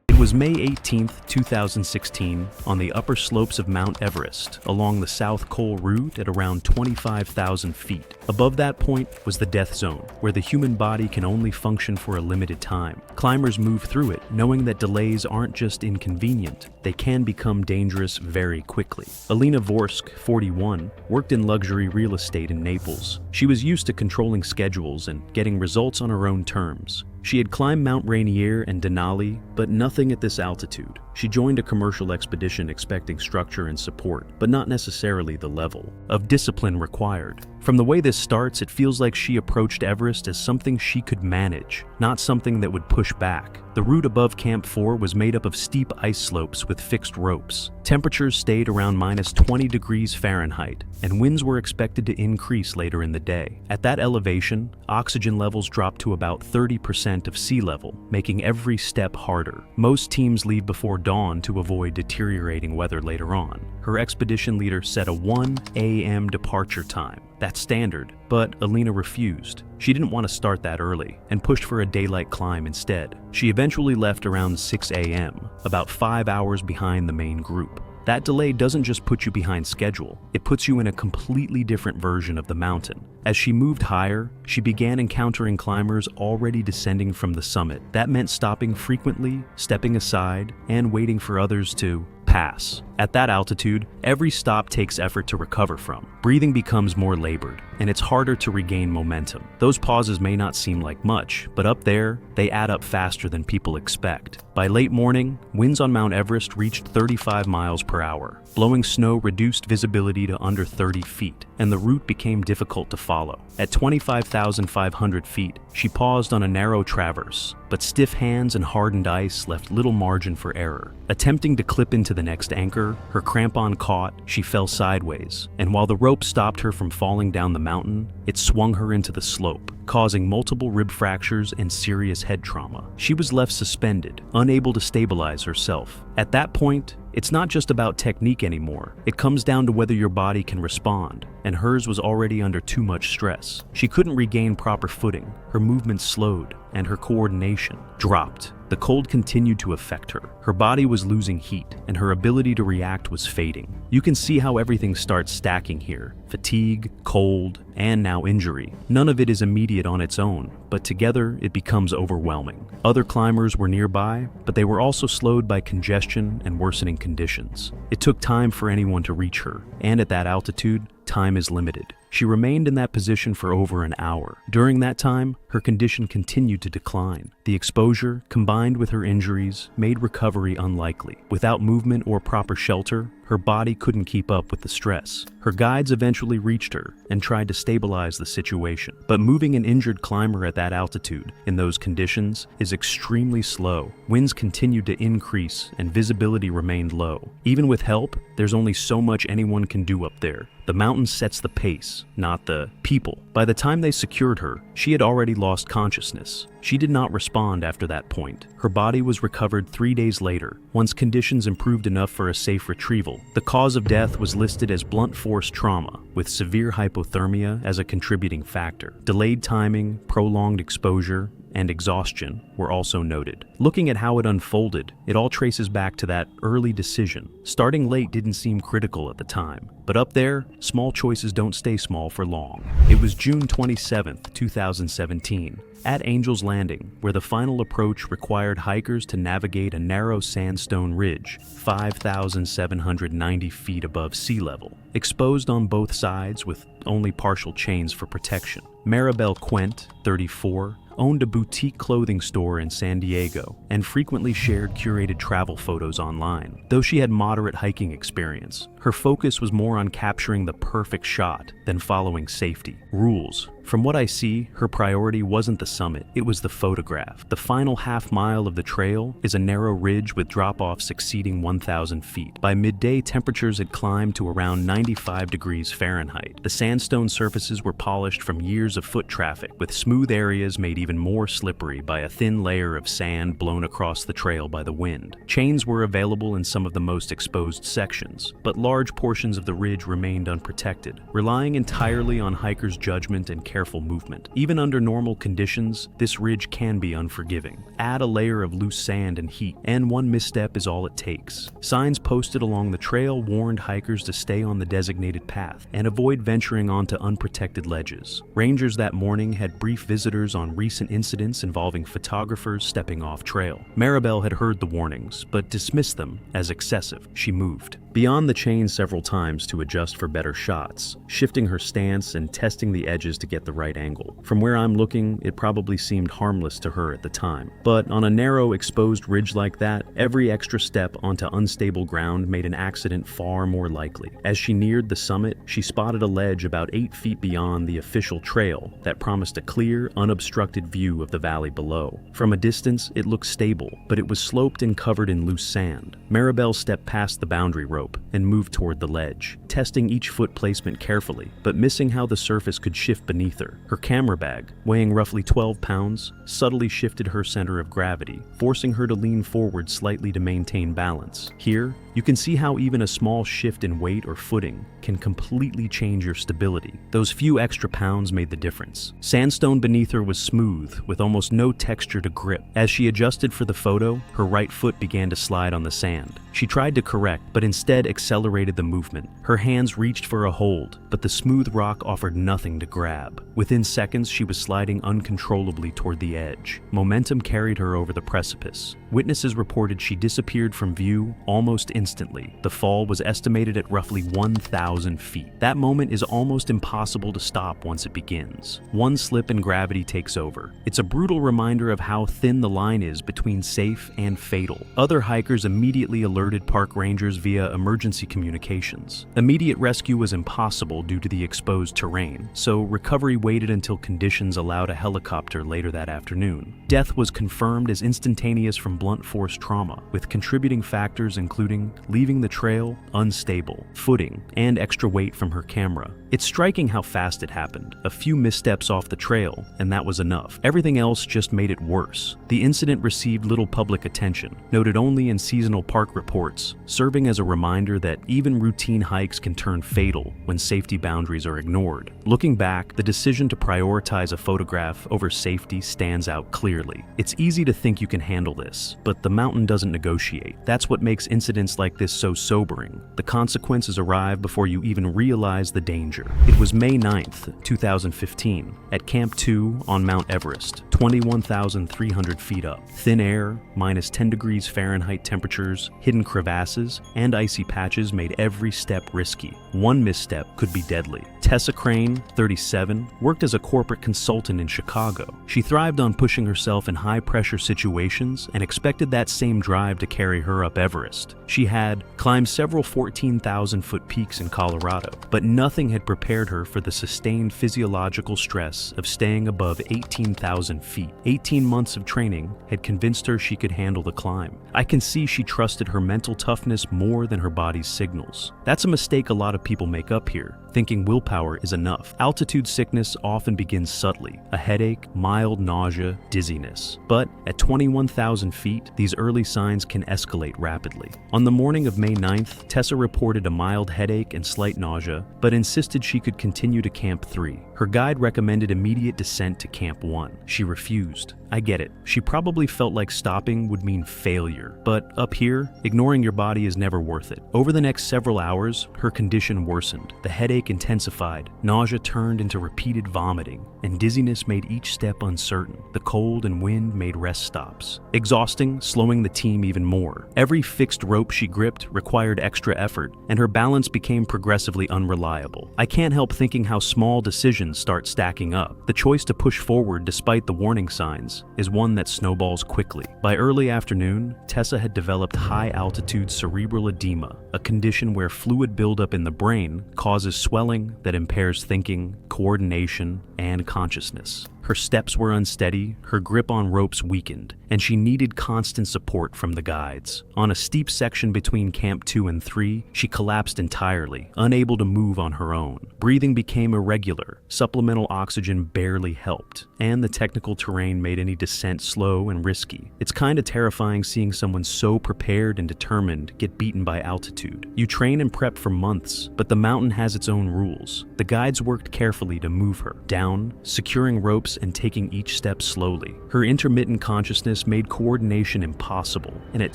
It was May 18, 2016, on the upper slopes of Mount Everest, along the South Col route at around 25,000 feet. Above that point was the death zone, where the human body can only function for a limited time. Climbers move through it, knowing that delays aren't just inconvenient, they can become dangerous very quickly. Alina Vorsk, 41, worked in luxury real estate in Naples. She was used to controlling schedules and getting results on her own terms. She had climbed Mount Rainier and Denali, but nothing at this altitude. She joined a commercial expedition expecting structure and support, but not necessarily the level of discipline required. From the way this starts, it feels like she approached Everest as something she could manage, not something that would push back. The route above Camp 4 was made up of steep ice slopes with fixed ropes. Temperatures stayed around minus 20 degrees Fahrenheit, and winds were expected to increase later in the day. At that elevation, oxygen levels dropped to about 30% of sea level, making every step harder. Most teams leave before dawn to avoid deteriorating weather later on. Her expedition leader set a 1 a.m. departure time. That's standard, but Alina refused. She didn't want to start that early and pushed for a daylight climb instead. She eventually left around 6 a.m., about 5 hours behind the main group. That delay doesn't just put you behind schedule, it puts you in a completely different version of the mountain. As she moved higher, she began encountering climbers already descending from the summit. That meant stopping frequently, stepping aside, and waiting for others to pass pass. At that altitude, every stop takes effort to recover from. Breathing becomes more labored, and it's harder to regain momentum. Those pauses may not seem like much, but up there, they add up faster than people expect. By late morning, winds on Mount Everest reached 35 miles per hour. Blowing snow reduced visibility to under 30 feet, and the route became difficult to follow. At 25,500 feet, she paused on a narrow traverse, but stiff hands and hardened ice left little margin for error. Attempting to clip into the next anchor, her crampon caught, she fell sideways, and while the rope stopped her from falling down the mountain, it swung her into the slope, causing multiple rib fractures and serious head trauma. She was left suspended, unable to stabilize herself. At that point, it's not just about technique anymore. It comes down to whether your body can respond, and hers was already under too much stress. She couldn't regain proper footing, her movements slowed, and her coordination dropped. The cold continued to affect her. Her body was losing heat, and her ability to react was fading. You can see how everything starts stacking here. Fatigue, cold, and now injury. None of it is immediate on its own, but together it becomes overwhelming. Other climbers were nearby, but they were also slowed by congestion and worsening conditions. It took time for anyone to reach her, and at that altitude, time is limited. She remained in that position for over an hour. During that time, her condition continued to decline. The exposure, combined with her injuries, made recovery unlikely. Without movement or proper shelter, her body couldn't keep up with the stress. Her guides eventually reached her and tried to stabilize the situation. But moving an injured climber at that altitude, in those conditions, is extremely slow. Winds continued to increase and visibility remained low. Even with help, there's only so much anyone can do up there. The mountain sets the pace, not the people. By the time they secured her, she had already lost consciousness. She did not respond after that point. Her body was recovered 3 days later, once conditions improved enough for a safe retrieval. The cause of death was listed as blunt force trauma, with severe hypothermia as a contributing factor. Delayed timing, prolonged exposure, and exhaustion were also noted. Looking at how it unfolded, it all traces back to that early decision. Starting late didn't seem critical at the time, but up there, small choices don't stay small for long. It was June 27, 2017. At Angel's Landing, where the final approach required hikers to navigate a narrow sandstone ridge, 5,790 feet above sea level, exposed on both sides with only partial chains for protection. Maribel Quent, 34, owned a boutique clothing store in San Diego and frequently shared curated travel photos online. Though she had moderate hiking experience, her focus was more on capturing the perfect shot than following safety rules. From what I see, her priority wasn't the summit, it was the photograph. The final half mile of the trail is a narrow ridge with drop-offs exceeding 1,000 feet. By midday, temperatures had climbed to around 95 degrees Fahrenheit. The sandstone surfaces were polished from years of foot traffic, with smooth areas made even more slippery by a thin layer of sand blown across the trail by the wind. Chains were available in some of the most exposed sections, but large portions of the ridge remained unprotected, relying entirely on hikers' judgment and careful movement. Even under normal conditions, this ridge can be unforgiving. Add a layer of loose sand and heat, and one misstep is all it takes. Signs posted along the trail warned hikers to stay on the designated path and avoid venturing onto unprotected ledges. Rangers that morning had briefed visitors on recent incidents involving photographers stepping off trail. Maribel had heard the warnings, but dismissed them as excessive. She moved beyond the chain several times to adjust for better shots, shifting her stance and testing the edges to get the right angle. From where I'm looking, it probably seemed harmless to her at the time. But on a narrow, exposed ridge like that, every extra step onto unstable ground made an accident far more likely. As she neared the summit, she spotted a ledge about 8 feet beyond the official trail that promised a clear, unobstructed view of the valley below. From a distance, it looked stable, but it was sloped and covered in loose sand. Maribel stepped past the boundary rope and moved toward the ledge, testing each foot placement carefully, but missing how the surface could shift beneath her. Her camera bag, weighing roughly 12 pounds, subtly shifted her center of gravity, forcing her to lean forward slightly to maintain balance. Here, you can see how even a small shift in weight or footing can completely change your stability. Those few extra pounds made the difference. Sandstone beneath her was smooth, with almost no texture to grip. As she adjusted for the photo, her right foot began to slide on the sand. She tried to correct, but instead accelerated the movement. Her hands reached for a hold, but the smooth rock offered nothing to grab. Within seconds, she was sliding uncontrollably toward the edge. Momentum carried her over the precipice. Witnesses reported she disappeared from view almost instantly. instantly. The fall was estimated at roughly 1,000 feet. That moment is almost impossible to stop once it begins. One slip and gravity takes over. It's a brutal reminder of how thin the line is between safe and fatal. Other hikers immediately alerted park rangers via emergency communications. Immediate rescue was impossible due to the exposed terrain, so recovery waited until conditions allowed a helicopter later that afternoon. Death was confirmed as instantaneous from blunt force trauma, with contributing factors including leaving the trail unstable, footing, and extra weight from her camera. It's striking how fast it happened. A few missteps off the trail, and that was enough. Everything else just made it worse. The incident received little public attention, noted only in seasonal park reports, serving as a reminder that even routine hikes can turn fatal when safety boundaries are ignored. Looking back, the decision to prioritize a photograph over safety stands out clearly. It's easy to think you can handle this, but the mountain doesn't negotiate. That's what makes incidents like this so sobering. The consequences arrive before you even realize the danger. It was May 9th, 2015, at Camp 2 on Mount Everest, 21,300 feet up. Thin air, minus 10 degrees Fahrenheit temperatures, hidden crevasses, and icy patches made every step risky. One misstep could be deadly. Tessa Crane, 37, worked as a corporate consultant in Chicago. She thrived on pushing herself in high-pressure situations and expected that same drive to carry her up Everest. She had climbed several 14,000-foot peaks in Colorado, but nothing had prepared her for the sustained physiological stress of staying above 18,000 feet. 18 months of training had convinced her she could handle the climb. I can see she trusted her mental toughness more than her body's signals. That's a mistake a lot of people make up here, thinking willpower is enough. Altitude sickness often begins subtly, a headache, mild nausea, dizziness. But at 21,000 feet, these early signs can escalate rapidly. On the morning of May 9th, Tessa reported a mild headache and slight nausea, but insisted she could continue to Camp 3. Her guide recommended immediate descent to Camp 1. She refused. I get it. She probably felt like stopping would mean failure. But up here, ignoring your body is never worth it. Over the next several hours, her condition worsened. The headache intensified, nausea turned into repeated vomiting, and dizziness made each step uncertain. The cold and wind made rest stops. Exhausting, slowing the team even more. Every fixed rope she gripped required extra effort, and her balance became progressively unreliable. I can't help thinking how small decisions start stacking up. The choice to push forward despite the warning signs is one that snowballs quickly. By early afternoon, Tessa had developed high-altitude cerebral edema, a condition where fluid buildup in the brain causes swelling that impairs thinking, coordination, and consciousness. Her steps were unsteady, her grip on ropes weakened, and she needed constant support from the guides. On a steep section between Camp 2 and 3, she collapsed entirely, unable to move on her own. Breathing became irregular, supplemental oxygen barely helped, and the technical terrain made any descent slow and risky. It's kinda terrifying seeing someone so prepared and determined get beaten by altitude. You train and prep for months, but the mountain has its own rules. The guides worked carefully to move her down, securing ropes and taking each step slowly. Her intermittent consciousness made coordination impossible, and at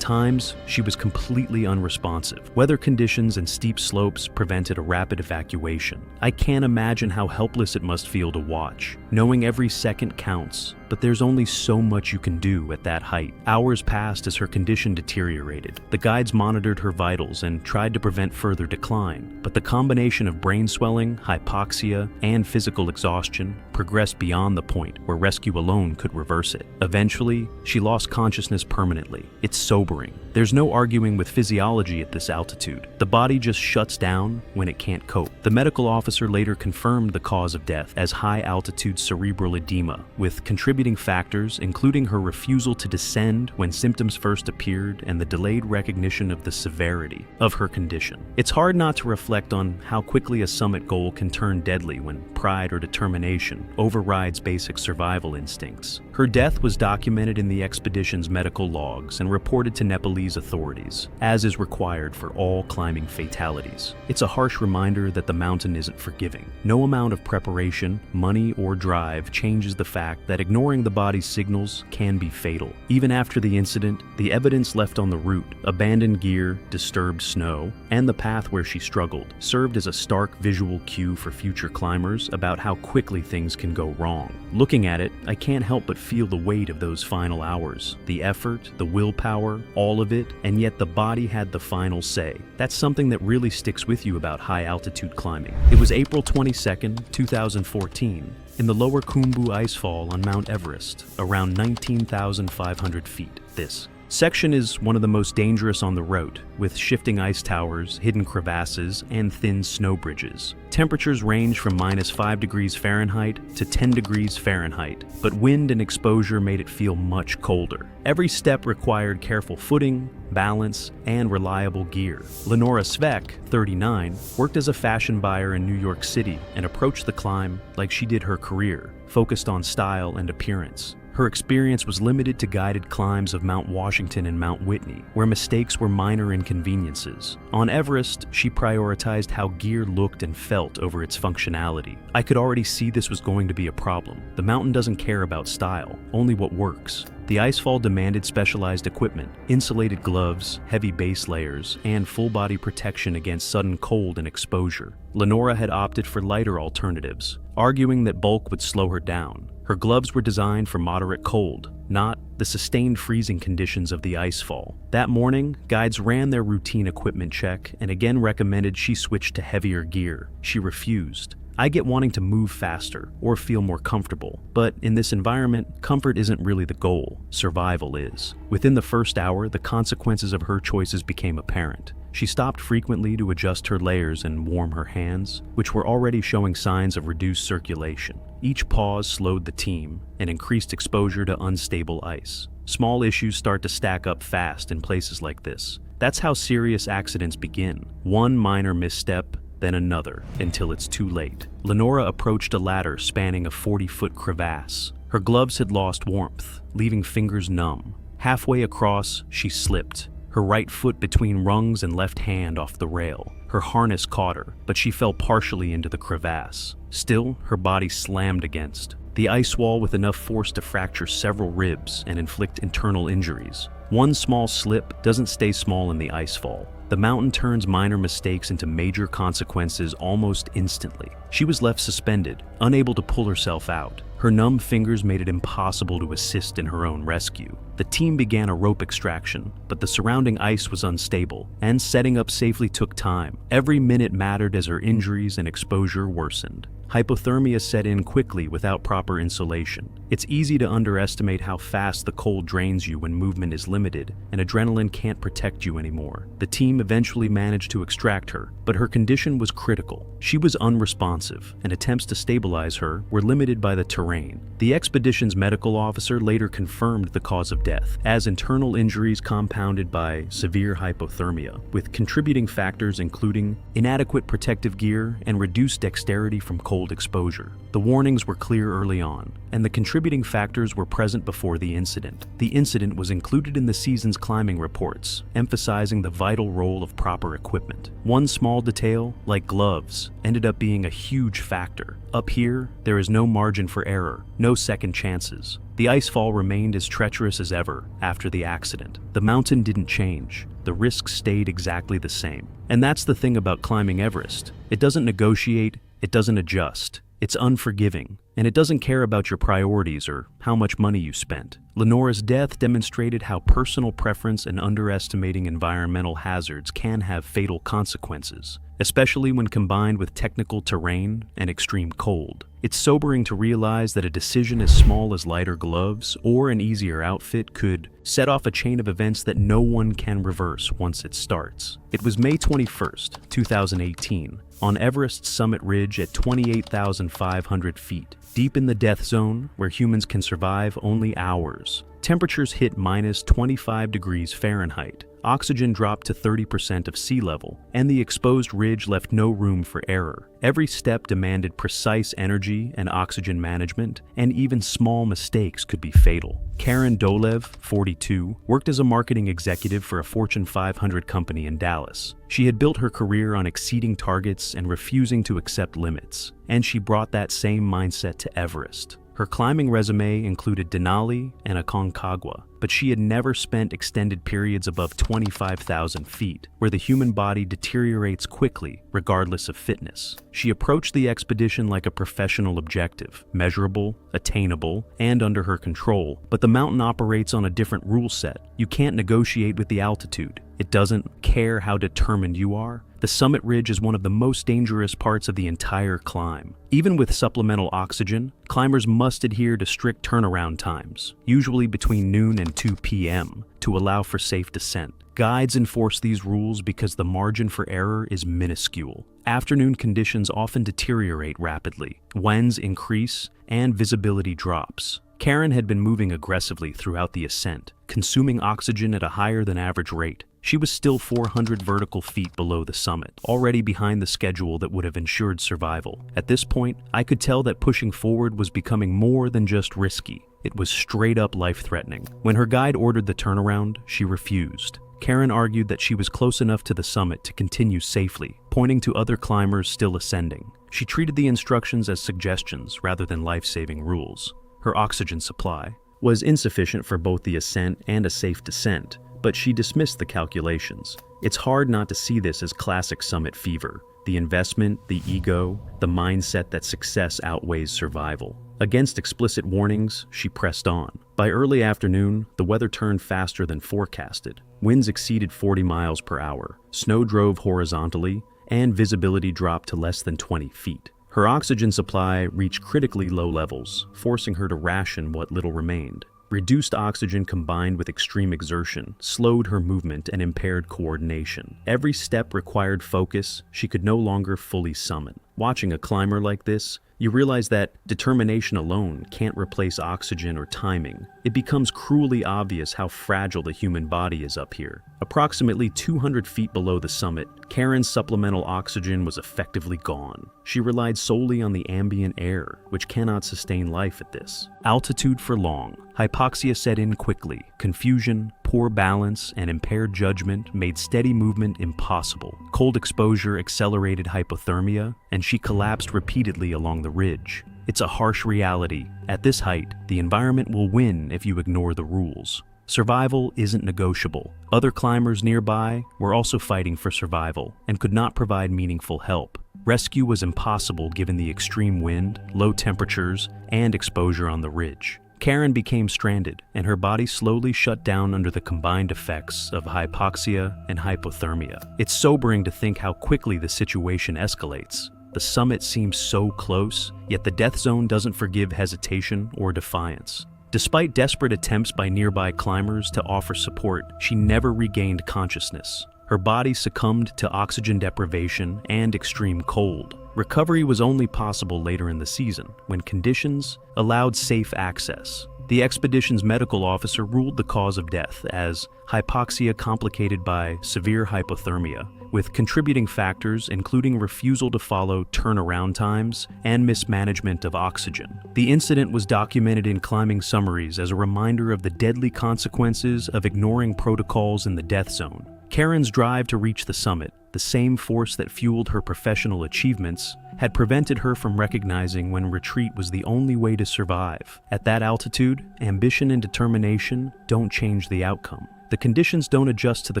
times, she was completely unresponsive. Weather conditions and steep slopes prevented a rapid evacuation. I can't imagine how helpless it must feel to watch, knowing every second counts. But there's only so much you can do at that height. Hours passed as her condition deteriorated. The guides monitored her vitals and tried to prevent further decline, but the combination of brain swelling, hypoxia, and physical exhaustion progressed beyond the point where rescue alone could reverse it. Eventually, she lost consciousness permanently. It's sobering. There's no arguing with physiology at this altitude. The body just shuts down when it can't cope. The medical officer later confirmed the cause of death as high-altitude cerebral edema, with contributing factors including her refusal to descend when symptoms first appeared and the delayed recognition of the severity of her condition. It's hard not to reflect on how quickly a summit goal can turn deadly when pride or determination overrides basic survival instincts. Her death was documented in the expedition's medical logs and reported to Nepalese authorities, as is required for all climbing fatalities. It's a harsh reminder that the mountain isn't forgiving. No amount of preparation, money, or drive drive changes the fact that ignoring the body's signals can be fatal. Even after the incident, the evidence left on the route, abandoned gear, disturbed snow, and the path where she struggled, served as a stark visual cue for future climbers about how quickly things can go wrong. Looking at it, I can't help but feel the weight of those final hours. The effort, the willpower, all of it, and yet the body had the final say. That's something that really sticks with you about high-altitude climbing. It was April 22nd, 2014, in the lower Khumbu icefall on Mount Everest, around 19,500 feet. This section is one of the most dangerous on the route, with shifting ice towers, hidden crevasses, and thin snow bridges. Temperatures range from -5 degrees Fahrenheit to 10 degrees Fahrenheit, but wind and exposure made it feel much colder. Every step required careful footing, balance, and reliable gear. Lenora Svek, 39, worked as a fashion buyer in New York City and approached the climb like she did her career, focused on style and appearance. Her experience was limited to guided climbs of Mount Washington and Mount Whitney, where mistakes were minor inconveniences. On Everest, she prioritized how gear looked and felt over its functionality. I could already see this was going to be a problem. The mountain doesn't care about style, only what works. The icefall demanded specialized equipment, insulated gloves, heavy base layers, and full-body protection against sudden cold and exposure. Lenora had opted for lighter alternatives, arguing that bulk would slow her down. Her gloves were designed for moderate cold, not the sustained freezing conditions of the icefall. That morning, guides ran their routine equipment check and again recommended she switch to heavier gear. She refused. I get wanting to move faster or feel more comfortable, but in this environment, comfort isn't really the goal, survival is. Within the first hour, the consequences of her choices became apparent. She stopped frequently to adjust her layers and warm her hands, which were already showing signs of reduced circulation. Each pause slowed the team and increased exposure to unstable ice. Small issues start to stack up fast in places like this. That's how serious accidents begin. One minor misstep, then another, until it's too late. Lenora approached a ladder spanning a 40-foot crevasse. Her gloves had lost warmth, leaving fingers numb. Halfway across, she slipped, her right foot between rungs and left hand off the rail. Her harness caught her, but she fell partially into the crevasse. Still, her body slammed against the ice wall with enough force to fracture several ribs and inflict internal injuries. One small slip doesn't stay small in the icefall. The mountain turns minor mistakes into major consequences almost instantly. She was left suspended, unable to pull herself out. Her numb fingers made it impossible to assist in her own rescue. The team began a rope extraction, but the surrounding ice was unstable, and setting up safely took time. Every minute mattered as her injuries and exposure worsened. Hypothermia set in quickly without proper insulation. It's easy to underestimate how fast the cold drains you when movement is limited and adrenaline can't protect you anymore. The team eventually managed to extract her, but her condition was critical. She was unresponsive, and attempts to stabilize her were limited by the terrain. The expedition's medical officer later confirmed the cause of death as internal injuries compounded by severe hypothermia, with contributing factors including inadequate protective gear and reduced dexterity from cold exposure. The warnings were clear early on, and the contributing factors were present before the incident. The incident was included in the season's climbing reports, emphasizing the vital role of proper equipment. One small detail, like gloves, ended up being a huge factor. Up here, there is no margin for error, no second chances. The icefall remained as treacherous as ever after the accident. The mountain didn't change. The risks stayed exactly the same. And that's the thing about climbing Everest. It doesn't negotiate, it doesn't adjust. It's unforgiving, and it doesn't care about your priorities or how much money you spent. Lenora's death demonstrated how personal preference and underestimating environmental hazards can have fatal consequences, especially when combined with technical terrain and extreme cold. It's sobering to realize that a decision as small as lighter gloves or an easier outfit could set off a chain of events that no one can reverse once it starts. It was May 21st, 2018, on Everest's summit ridge at 28,500 feet, deep in the death zone where humans can survive only hours. Temperatures hit -25 degrees Fahrenheit, oxygen dropped to 30% of sea level, and the exposed ridge left no room for error. Every step demanded precise energy and oxygen management, and even small mistakes could be fatal. Karen Dolev, 42, worked as a marketing executive for a Fortune 500 company in Dallas. She had built her career on exceeding targets and refusing to accept limits, and she brought that same mindset to Everest. Her climbing resume included Denali and Aconcagua, but she had never spent extended periods above 25,000 feet, where the human body deteriorates quickly, regardless of fitness. She approached the expedition like a professional objective, measurable, attainable, and under her control, but the mountain operates on a different rule set. You can't negotiate with the altitude. It doesn't care how determined you are. The summit ridge is one of the most dangerous parts of the entire climb. Even with supplemental oxygen, climbers must adhere to strict turnaround times, usually between noon and 2 p.m., to allow for safe descent. Guides enforce these rules because the margin for error is minuscule. Afternoon conditions often deteriorate rapidly, winds increase, and visibility drops. Karen had been moving aggressively throughout the ascent, consuming oxygen at a higher than average rate. She was still 400 vertical feet below the summit, already behind the schedule that would have ensured survival. At this point, I could tell that pushing forward was becoming more than just risky. It was straight up life-threatening. When her guide ordered the turnaround, she refused. Karen argued that she was close enough to the summit to continue safely, pointing to other climbers still ascending. She treated the instructions as suggestions rather than life-saving rules. Her oxygen supply was insufficient for both the ascent and a safe descent, but she dismissed the calculations. It's hard not to see this as classic summit fever. The investment, the ego, the mindset that success outweighs survival. Against explicit warnings, she pressed on. By early afternoon, the weather turned faster than forecasted. Winds exceeded 40 miles per hour, snow drove horizontally, and visibility dropped to less than 20 feet. Her oxygen supply reached critically low levels, forcing her to ration what little remained. Reduced oxygen combined with extreme exertion slowed her movement and impaired coordination. Every step required focus she could no longer fully summon. Watching a climber like this, you realize that determination alone can't replace oxygen or timing. It becomes cruelly obvious how fragile the human body is up here. Approximately 200 feet below the summit, Karen's supplemental oxygen was effectively gone. She relied solely on the ambient air, which cannot sustain life at this altitude for long. Hypoxia set in quickly. Confusion, poor balance, and impaired judgment made steady movement impossible. Cold exposure accelerated hypothermia, and she collapsed repeatedly along the ridge. It's a harsh reality. At this height, the environment will win if you ignore the rules. Survival isn't negotiable. Other climbers nearby were also fighting for survival and could not provide meaningful help. Rescue was impossible given the extreme wind, low temperatures, and exposure on the ridge. Karen became stranded, and her body slowly shut down under the combined effects of hypoxia and hypothermia. It's sobering to think how quickly the situation escalates. The summit seems so close, yet the death zone doesn't forgive hesitation or defiance. Despite desperate attempts by nearby climbers to offer support, she never regained consciousness. Her body succumbed to oxygen deprivation and extreme cold. Recovery was only possible later in the season, when conditions allowed safe access. The expedition's medical officer ruled the cause of death as hypoxia complicated by severe hypothermia, with contributing factors including refusal to follow turnaround times and mismanagement of oxygen. The incident was documented in climbing summaries as a reminder of the deadly consequences of ignoring protocols in the death zone. Karen's drive to reach the summit, the same force that fueled her professional achievements, had prevented her from recognizing when retreat was the only way to survive. At that altitude, ambition and determination don't change the outcome. The conditions don't adjust to the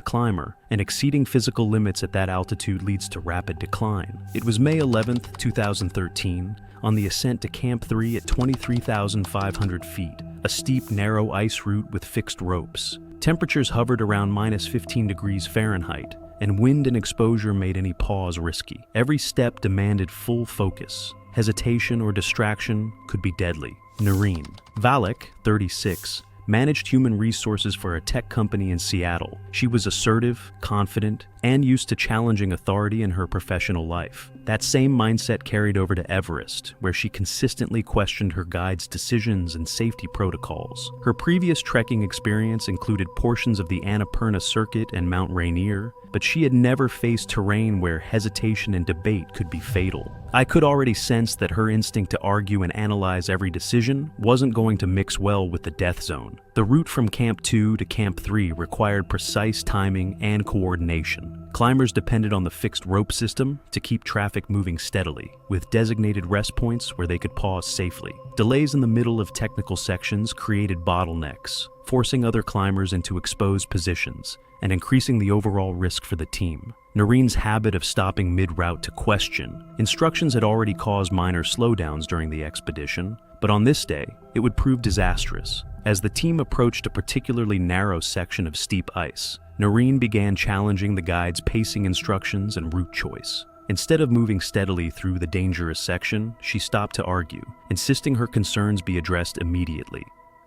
climber, and exceeding physical limits at that altitude leads to rapid decline. It was May 11, 2013, on the ascent to Camp 3 at 23,500 feet, a steep, narrow ice route with fixed ropes. Temperatures hovered around -15 degrees Fahrenheit, and wind and exposure made any pause risky. Every step demanded full focus. Hesitation or distraction could be deadly. Noreen Valek, 36, managed human resources for a tech company in Seattle. She was assertive, confident, and used to challenging authority in her professional life. That same mindset carried over to Everest, where she consistently questioned her guide's decisions and safety protocols. Her previous trekking experience included portions of the Annapurna Circuit and Mount Rainier, but she had never faced terrain where hesitation and debate could be fatal. I could already sense that her instinct to argue and analyze every decision wasn't going to mix well with the death zone. The route from Camp 2 to Camp 3 required precise timing and coordination. Climbers depended on the fixed rope system to keep traffic moving steadily, with designated rest points where they could pause safely. Delays in the middle of technical sections created bottlenecks, forcing other climbers into exposed positions and increasing the overall risk for the team. Noreen's habit of stopping mid-route to question instructions had already caused minor slowdowns during the expedition, but on this day, it would prove disastrous. As the team approached a particularly narrow section of steep ice, Noreen began challenging the guide's pacing instructions and route choice. Instead of moving steadily through the dangerous section, she stopped to argue, insisting her concerns be addressed immediately.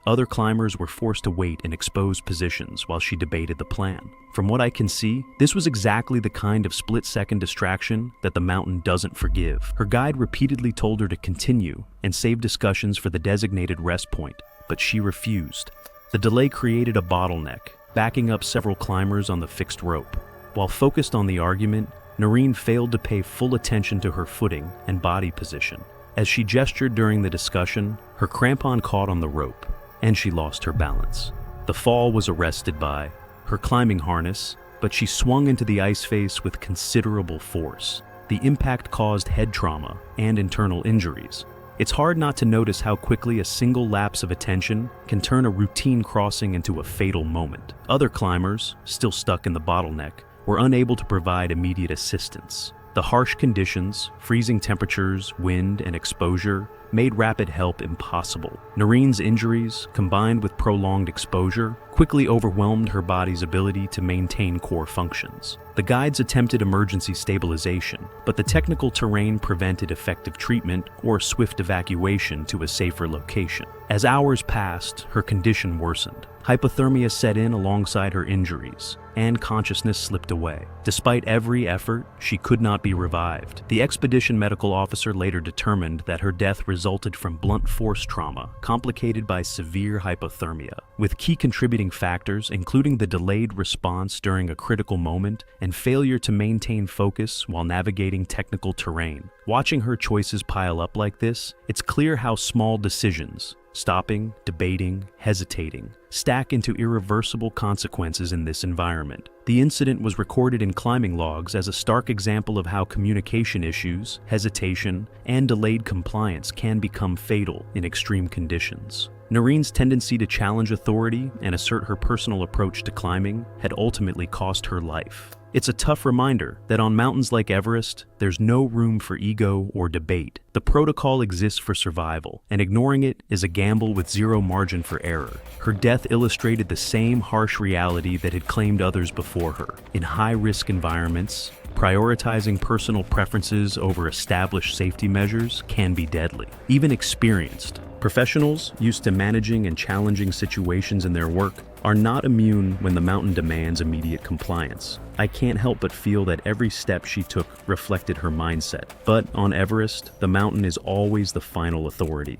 Other climbers were forced to wait in exposed positions while she debated the plan. From what I can see, this was exactly the kind of split-second distraction that the mountain doesn't forgive. Her guide repeatedly told her to continue and save discussions for the designated rest point, but she refused. The delay created a bottleneck, backing up several climbers on the fixed rope. While focused on the argument, Noreen failed to pay full attention to her footing and body position. As she gestured during the discussion, her crampon caught on the rope, and she lost her balance. The fall was arrested by her climbing harness, but she swung into the ice face with considerable force. The impact caused head trauma and internal injuries. It's hard not to notice how quickly a single lapse of attention can turn a routine crossing into a fatal moment. Other climbers, still stuck in the bottleneck, were unable to provide immediate assistance. The harsh conditions, freezing temperatures, wind, and exposure made rapid help impossible. Noreen's injuries, combined with prolonged exposure, quickly overwhelmed her body's ability to maintain core functions. The guides attempted emergency stabilization, but the technical terrain prevented effective treatment or swift evacuation to a safer location. As hours passed, her condition worsened. Hypothermia set in alongside her injuries, and consciousness slipped away. Despite every effort, she could not be revived. The expedition medical officer later determined that her death resulted from blunt force trauma, complicated by severe hypothermia, with key contributing factors including the delayed response during a critical moment and failure to maintain focus while navigating technical terrain. Watching her choices pile up like this, it's clear how small decisions, stopping, debating, hesitating, stack into irreversible consequences in this environment. The incident was recorded in climbing logs as a stark example of how communication issues, hesitation, and delayed compliance can become fatal in extreme conditions. Noreen's tendency to challenge authority and assert her personal approach to climbing had ultimately cost her life. It's a tough reminder that on mountains like Everest, there's no room for ego or debate. The protocol exists for survival, and ignoring it is a gamble with zero margin for error. Her death illustrated the same harsh reality that had claimed others before her. In high-risk environments, prioritizing personal preferences over established safety measures can be deadly. Even experienced professionals used to managing and challenging situations in their work are not immune when the mountain demands immediate compliance. I can't help but feel that every step she took reflected her mindset. But on Everest, the mountain is always the final authority.